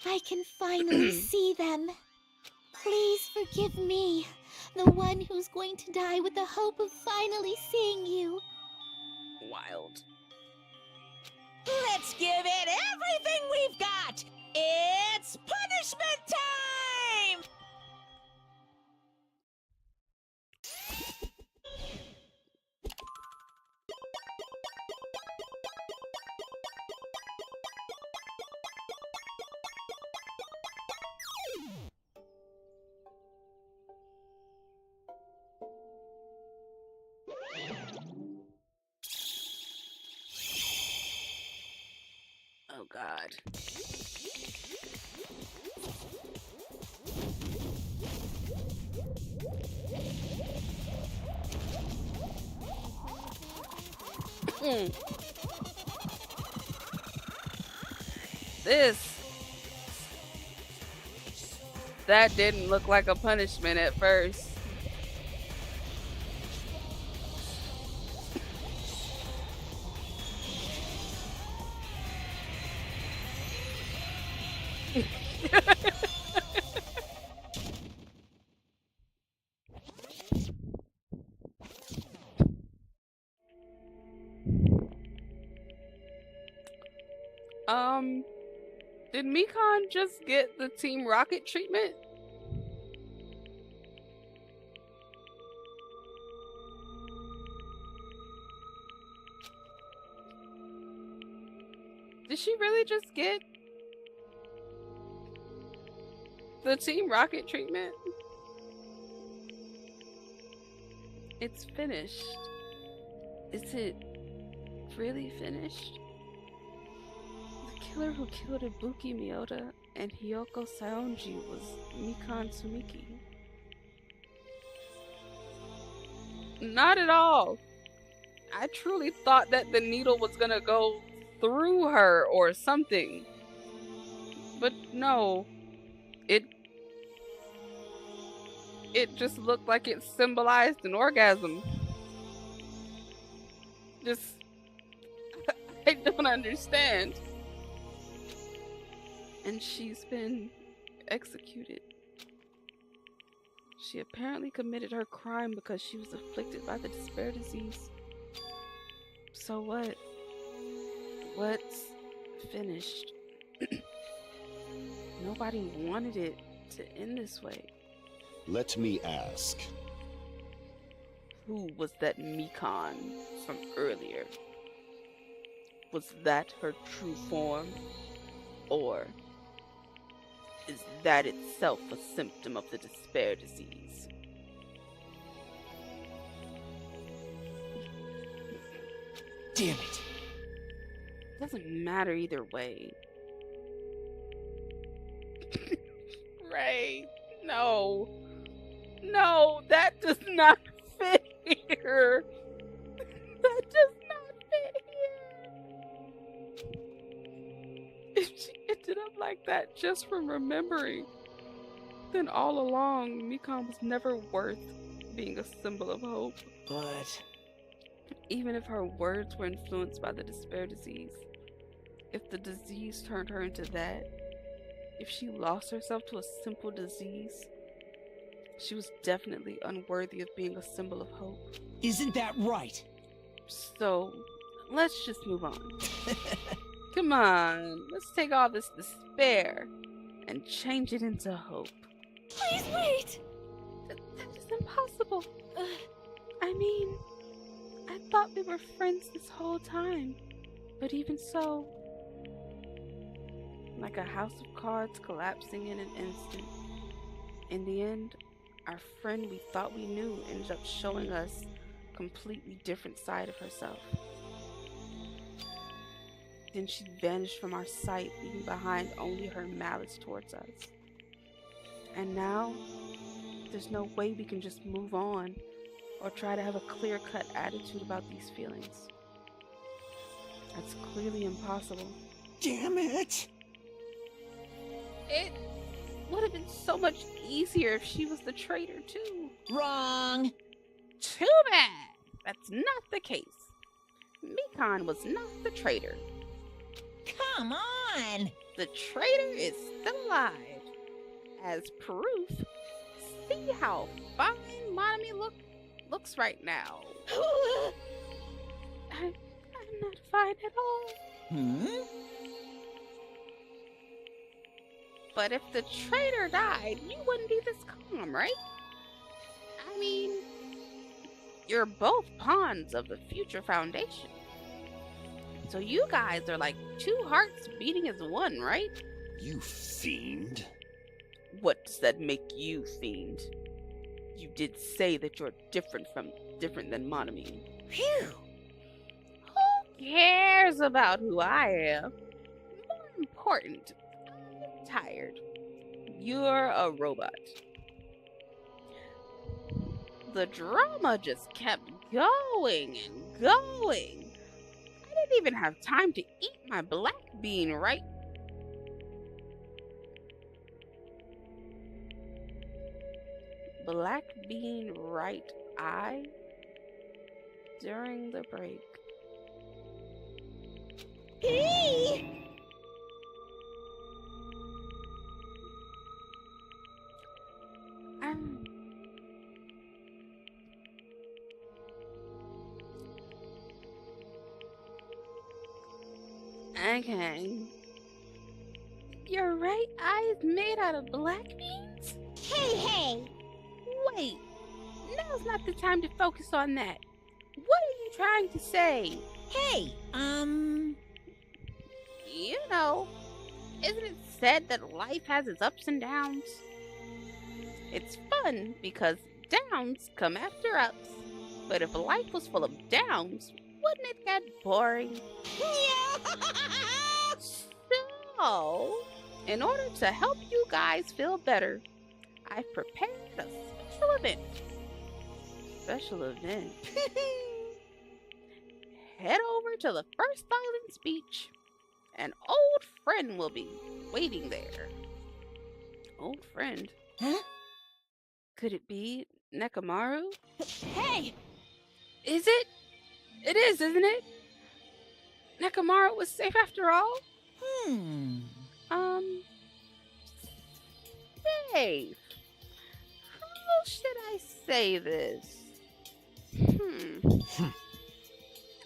I can finally see them. Please forgive me, the one who's going to die with the hope of finally seeing you. Wild. Let's give it everything we've got. It's punishment time! Oh God. That didn't look like a punishment at first. Did Mikan just get the Team Rocket treatment? Did she really just get the Team Rocket treatment? It's finished. Is it really finished? The killer who killed Ibuki Miyota and Hiyoko Saonji was Mikan Sumiki. Not at all. I truly thought that the needle was gonna go through her or something. But no. It just looked like it symbolized an orgasm. Just I don't understand. And she's been executed. She apparently committed her crime because she was afflicted by the despair disease. So what? What's finished? Nobody wanted it to end this way. Let me ask. Who was that Mikan from earlier? Was that her true form? Or is that itself a symptom of the despair disease? Damn it. Doesn't matter either way. Ray, no. No, that does not fit here. That does not fit here. If she ended up like that just from remembering, then all along, Mikan was never worth being a symbol of hope. But Even if her words were influenced by the despair disease, if the disease turned her into that, if she lost herself to a simple disease, she was definitely unworthy of being a symbol of hope. isn't that right? So, let's just move on. Come on, let's take all this despair and change it into hope. Please wait! That is impossible. I mean, I thought we were friends this whole time. But even so, like a house of cards collapsing in an instant, In the end, our friend we thought we knew ended up showing us a completely different side of herself. Then she vanished from our sight, leaving behind only her malice towards us. And now, there's no way we can just move on or try to have a clear-cut attitude about these feelings. That's clearly impossible. Damn it! It would have been so much easier if she was the traitor too. Wrong. Too bad. That's not the case. Mikan was not the traitor. Come on. The traitor is still alive. As proof, see how fine Monami looks right now. I'm not fine at all. But if the traitor died, you wouldn't be this calm, right? I mean, you're both pawns of the future foundation. So you guys are like two hearts beating as one, right? You fiend. What does that make you, fiend? You did say that you're different than Monami. Phew. Who cares about who I am? More important, I'm tired. You're a robot. The drama just kept going and going. I didn't even have time to eat my black bean, right? Black bean right eye during the break. Hey! Okay. Your right eye is made out of black beans? Hey! Wait, now's not the time to focus on that. What are you trying to say? Hey, You know, isn't it said that life has its ups and downs? It's fun because downs come after ups. But if life was full of downs, wouldn't it get boring? So, in order to help you guys feel better, I've prepared a special event. Special event? Head over to the first silent speech. An old friend will be waiting there. Old friend? Huh? Could it be Nekamaru? Hey! Is it? It is, isn't it? Nekamaru was safe after all? Safe. How should I say this?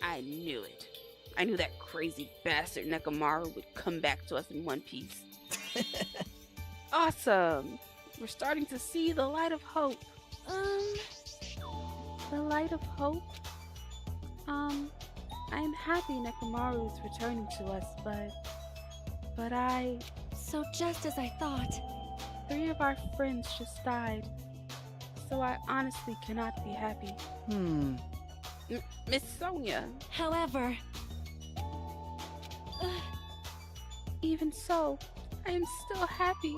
I knew it. I knew that crazy bastard Nekamaru would come back to us in one piece. Awesome. We're starting to see the light of hope. The light of hope? I'm happy Nekamaru is returning to us, but I... So just as I thought. 3 of our friends just died, so I honestly cannot be happy. Miss Sonia. However... Even so, I am still happy.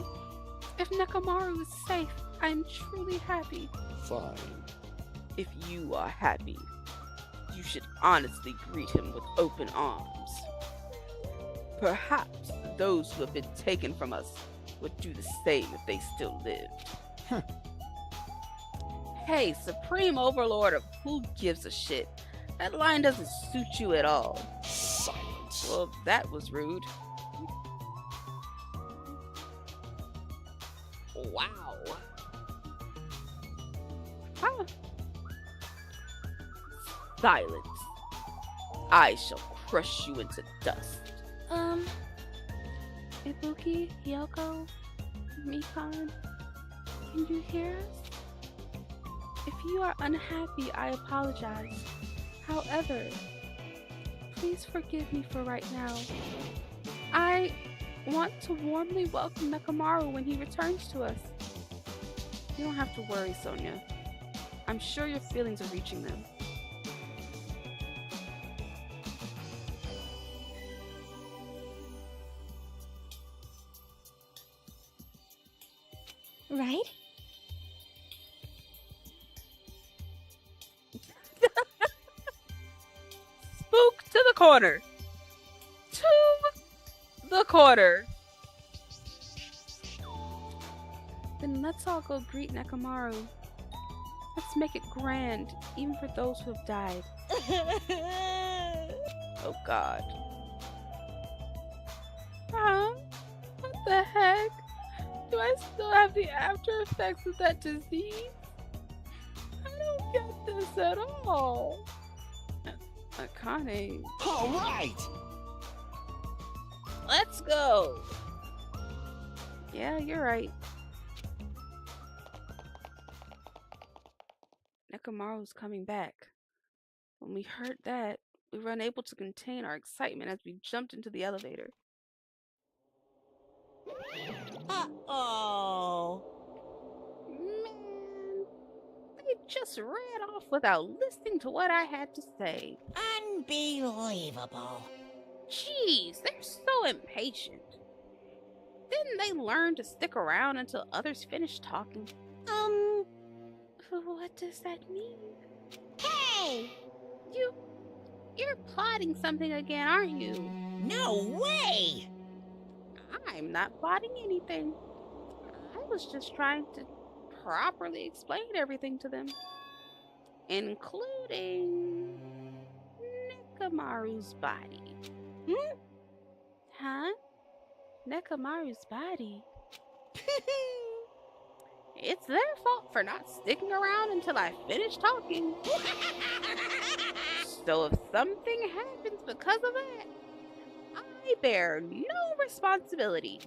If Nekamaru is safe, I am truly happy. Fine. If you are happy, you should honestly greet him with open arms. Perhaps those who have been taken from us would do the same if they still lived. Hey, Supreme Overlord of who gives a shit. That line doesn't suit you at all. Silence. Well, that was rude. Wow. Huh. Silence. I shall crush you into dust. Ibuki, Yoko, Mikan, can you hear us? If you are unhappy, I apologize. However, please forgive me for right now. I want to warmly welcome Nekamaru when he returns to us. You don't have to worry, Sonia. I'm sure your feelings are reaching them. Right? Spook to the corner. To the corner. Then let's all go greet Nekomaru. Let's make it grand, even for those who have died. Oh God. What the heck? Do I still have the after effects of that disease? I don't get this at all. Akane. All right! Let's go. Yeah, you're right. Nekomaru's coming back. When we heard that, we were unable to contain our excitement as we jumped into the elevator. Uh-oh. Man, they just ran off without listening to what I had to say. Unbelievable. Jeez, they're so impatient. Didn't they learn to stick around until others finished talking? What does that mean? Hey! You're plotting something again, aren't you? No way! I'm not plotting anything. I was just trying to properly explain everything to them, including Nekomaru's body. Huh? Nekomaru's body. It's their fault for not sticking around until I finish talking. So if something happens because of that, I bear no responsibility.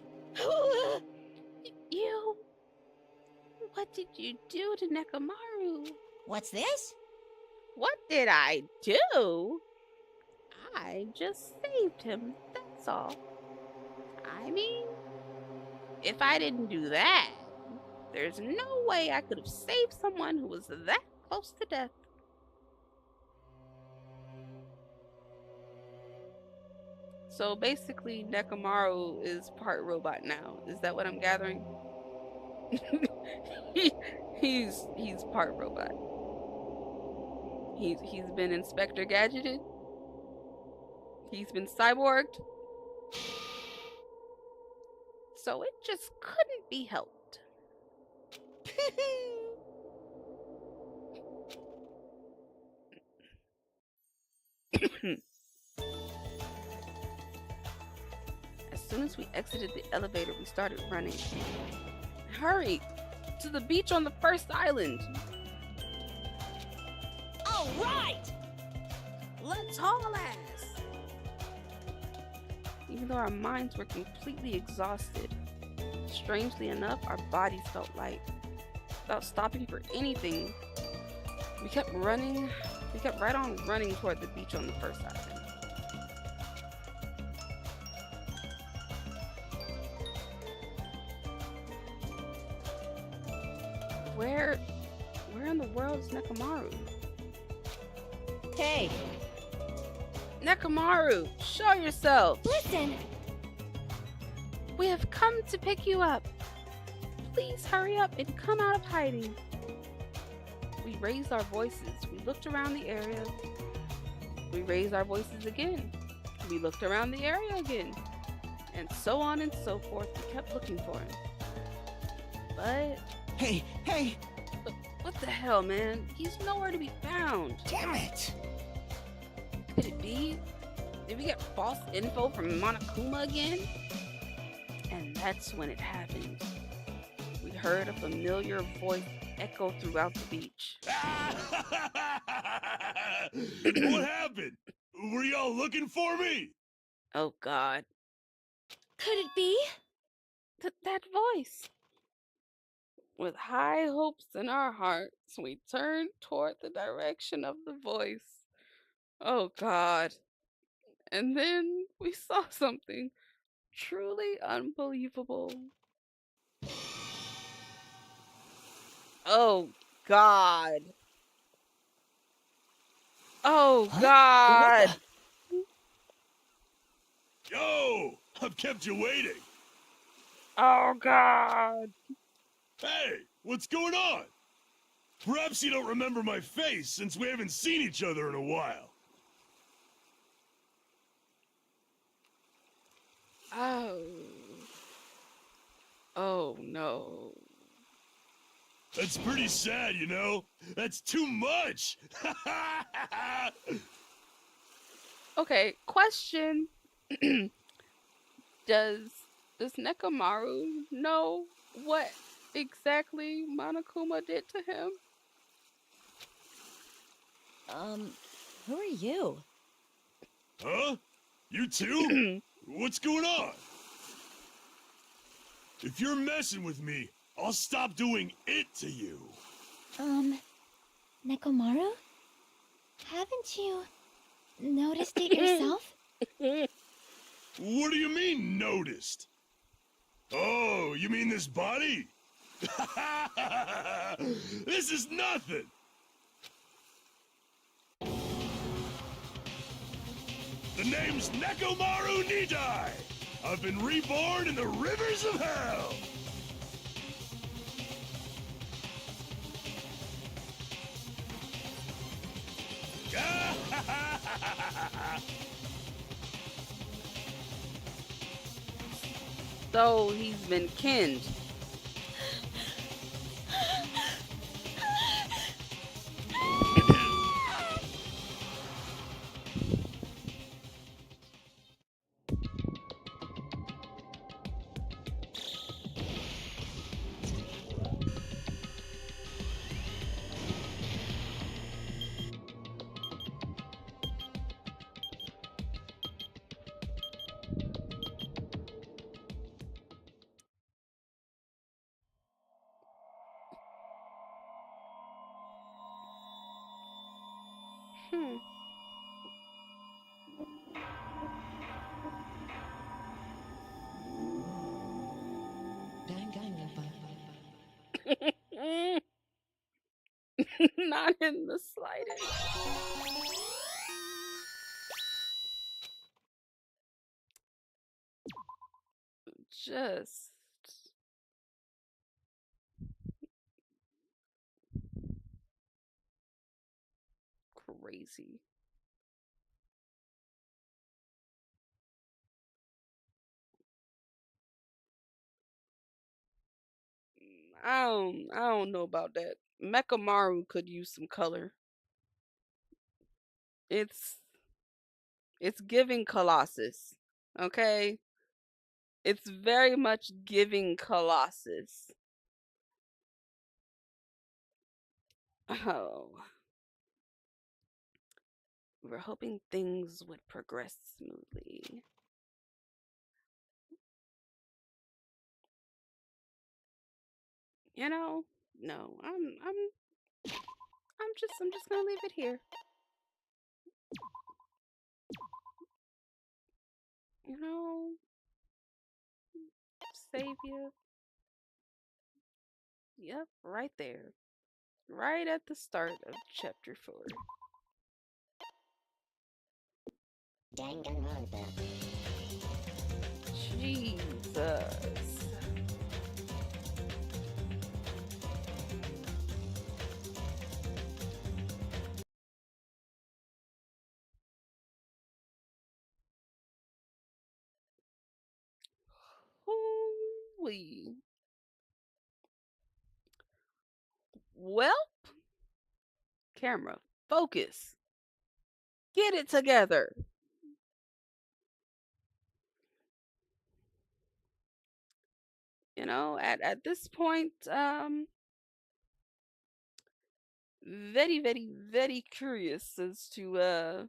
What did you do to Nekomaru? What's this? What did I do? I just saved him, that's all. I mean, if I didn't do that, there's no way I could have saved someone who was that close to death. So basically, Nekomaru is part robot now. Is that what I'm gathering? he's part robot. He's been Inspector Gadgeted. He's been cyborged. So it just couldn't be helped. As soon as we exited the elevator, we started running. Hurry! To the beach on the first island! All right! Let's haul ass! Even though our minds were completely exhausted, strangely enough, our bodies felt light. Without stopping for anything, we kept running. We kept right on running toward the beach on the first island. Where in the world is Nekomaru? Hey, Nekomaru, show yourself! Listen! We have come to pick you up. Please hurry up and come out of hiding. We raised our voices. We looked around the area. We raised our voices again. We looked around the area again. And so on and so forth. We kept looking for him. But Hey! what the hell, man? He's nowhere to be found. Damn it! Could it be? Did we get false info from Monokuma again? And that's when it happened. We heard a familiar voice echo throughout the beach. What happened? Were y'all looking for me? Oh God. Could it be? That voice. With high hopes in our hearts, we turned toward the direction of the voice. Oh God. And then we saw something truly unbelievable. Oh God. Oh Huh? God. Yo, I've kept you waiting. Oh God. Hey, what's going on? Perhaps you don't remember my face since we haven't seen each other in a while. Oh. Oh no. That's pretty sad, you know? That's too much! Okay, question. Does Nekomaru know what exactly Monokuma did to him? Who are you? Huh? You too? What's going on? If you're messing with me, I'll stop doing it to you. Nekomaru? Haven't you noticed it yourself? What do you mean, noticed? Oh, you mean this body? This is nothing! The name's Nekomaru Nidai! I've been reborn in the rivers of hell! So he's been kinned. Hmm. Not in the slightest. Just crazy. I don't know about that. Mekamaru could use some color. It's it's giving Colossus. Okay? It's very much giving Colossus. Oh. We were hoping things would progress smoothly. You know? No. I'm just gonna leave it here. You know? Savior. Yep, right there. Right at the start of chapter 4. Danganronpa. Jesus. Holy. Well, camera, focus. Get it together. You know, at this point, very, very, very curious as to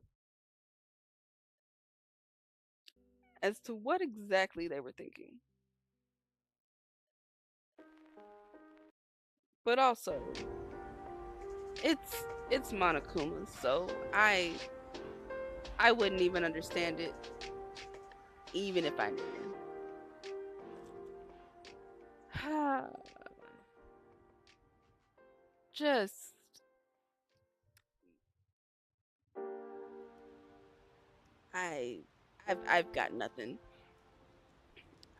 what exactly they were thinking. But also, it's Monokuma, so I wouldn't even understand it even if I knew. just I I've got nothing.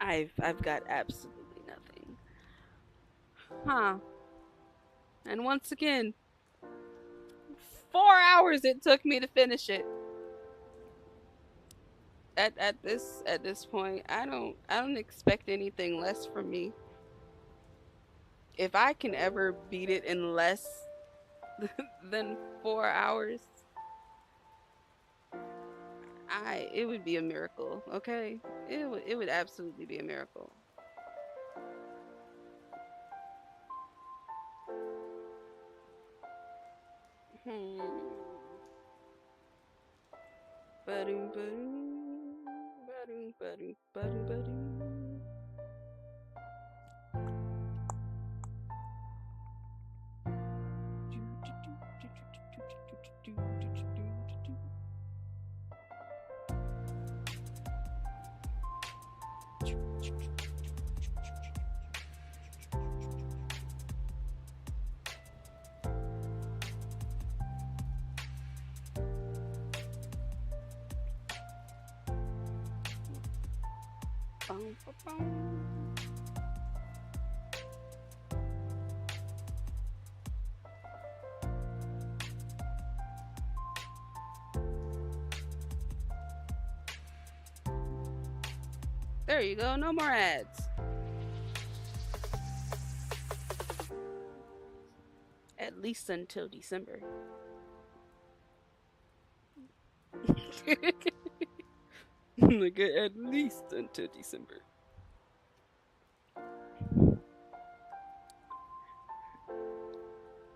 I've got absolutely nothing. Huh. And once again, 4 hours it took me to finish it. At this point, I don't expect anything less from me. If I can ever beat it in less than 4 hours, it would be a miracle, okay? It would absolutely be a miracle. Hmm. Ba-doom, ba-doom, ba-doom, ba-doom, ba-doom, ba-doom. Bum, ba, bum. There you go, no more ads. At least until December. Like at least until December.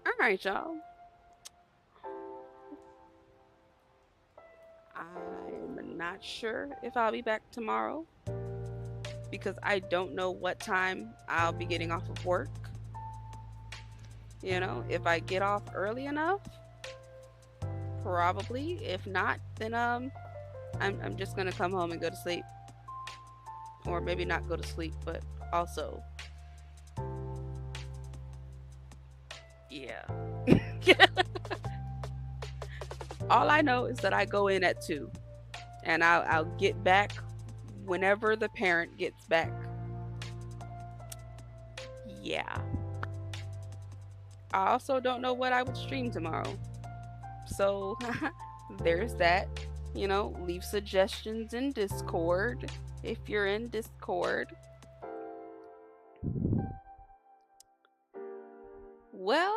Alright, y'all. I'm not sure if I'll be back tomorrow because I don't know what time I'll be getting off of work. You know, if I get off early enough, probably. If not, then I'm just gonna come home and go to sleep. Or maybe not go to sleep, but also yeah. All I know is that I go in at 2 and I'll get back whenever the parent gets back. Yeah. I also don't know what I would stream tomorrow. So there's that. You know, leave suggestions in Discord if you're in Discord. Well,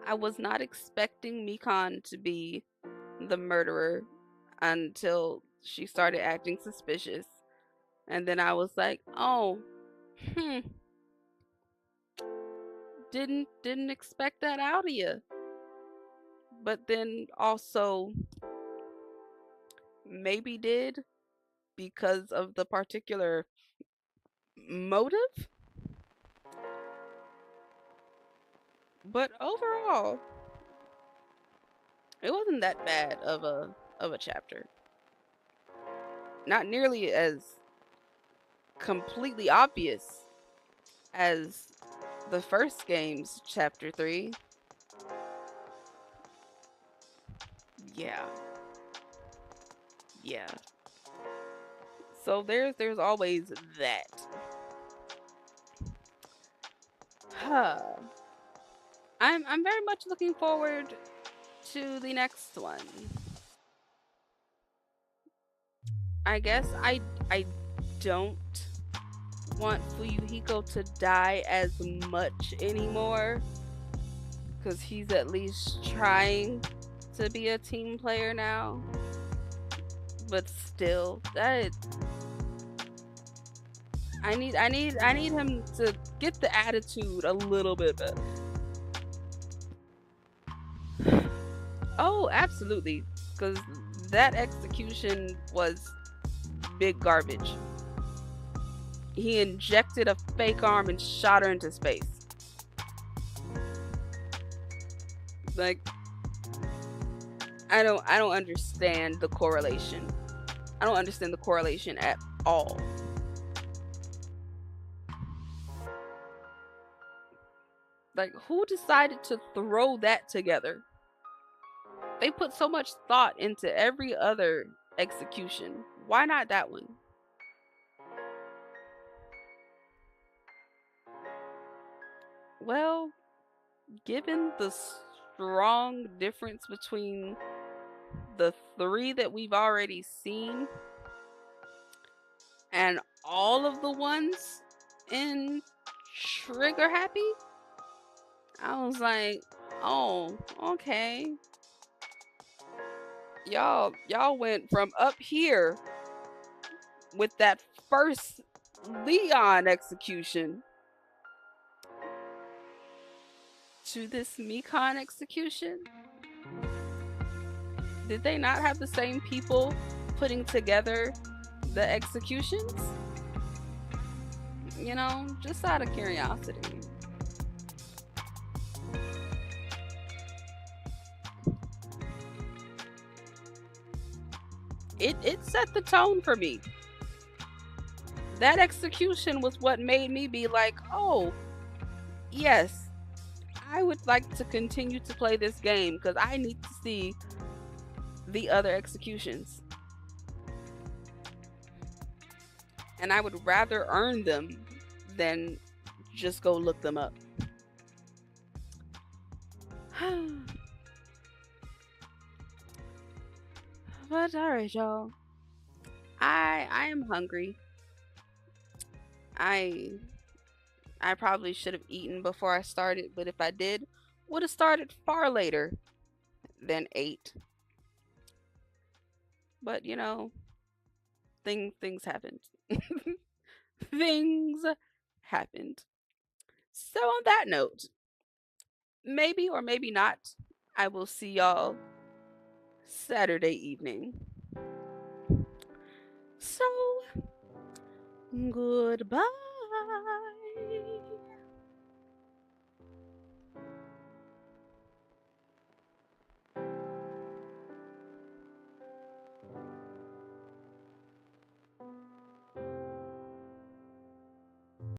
I was not expecting Mikan to be the murderer until she started acting suspicious. And then I was like, oh, didn't expect that out of you. But then also maybe did because of the particular motive. But overall, it wasn't that bad of a chapter. Not nearly as completely obvious as the first game's chapter 3. Yeah. Yeah. So there's always that. I'm very much looking forward to the next one. I guess I don't want Fuyuhiko to die as much anymore, because he's at least trying to be a team player now. But still, that I need him to get the attitude a little bit better. Oh, absolutely, because that execution was big garbage. He injected a fake arm and shot her into space. Like, I don't understand the correlation. I don't understand the correlation at all. Like, who decided to throw that together? They put so much thought into every other execution. Why not that one? Well, given the strong difference between the three that we've already seen and all of the ones in Trigger Happy, I was like, oh, okay. Y'all went from up here with that first Leon execution to this Mekon execution. Did they not have the same people putting together the executions? You know, just out of curiosity. It set the tone for me. That execution was what made me be like, oh, yes, I would like to continue to play this game because I need to see the other executions. And I would rather earn them than just go look them up. But alright, y'all. I am hungry. I probably should have eaten before I started, but if I did, would have started far later than 8. But you know, things happened. Things happened. So on that note, maybe or maybe not, I will see y'all Saturday evening. So goodbye.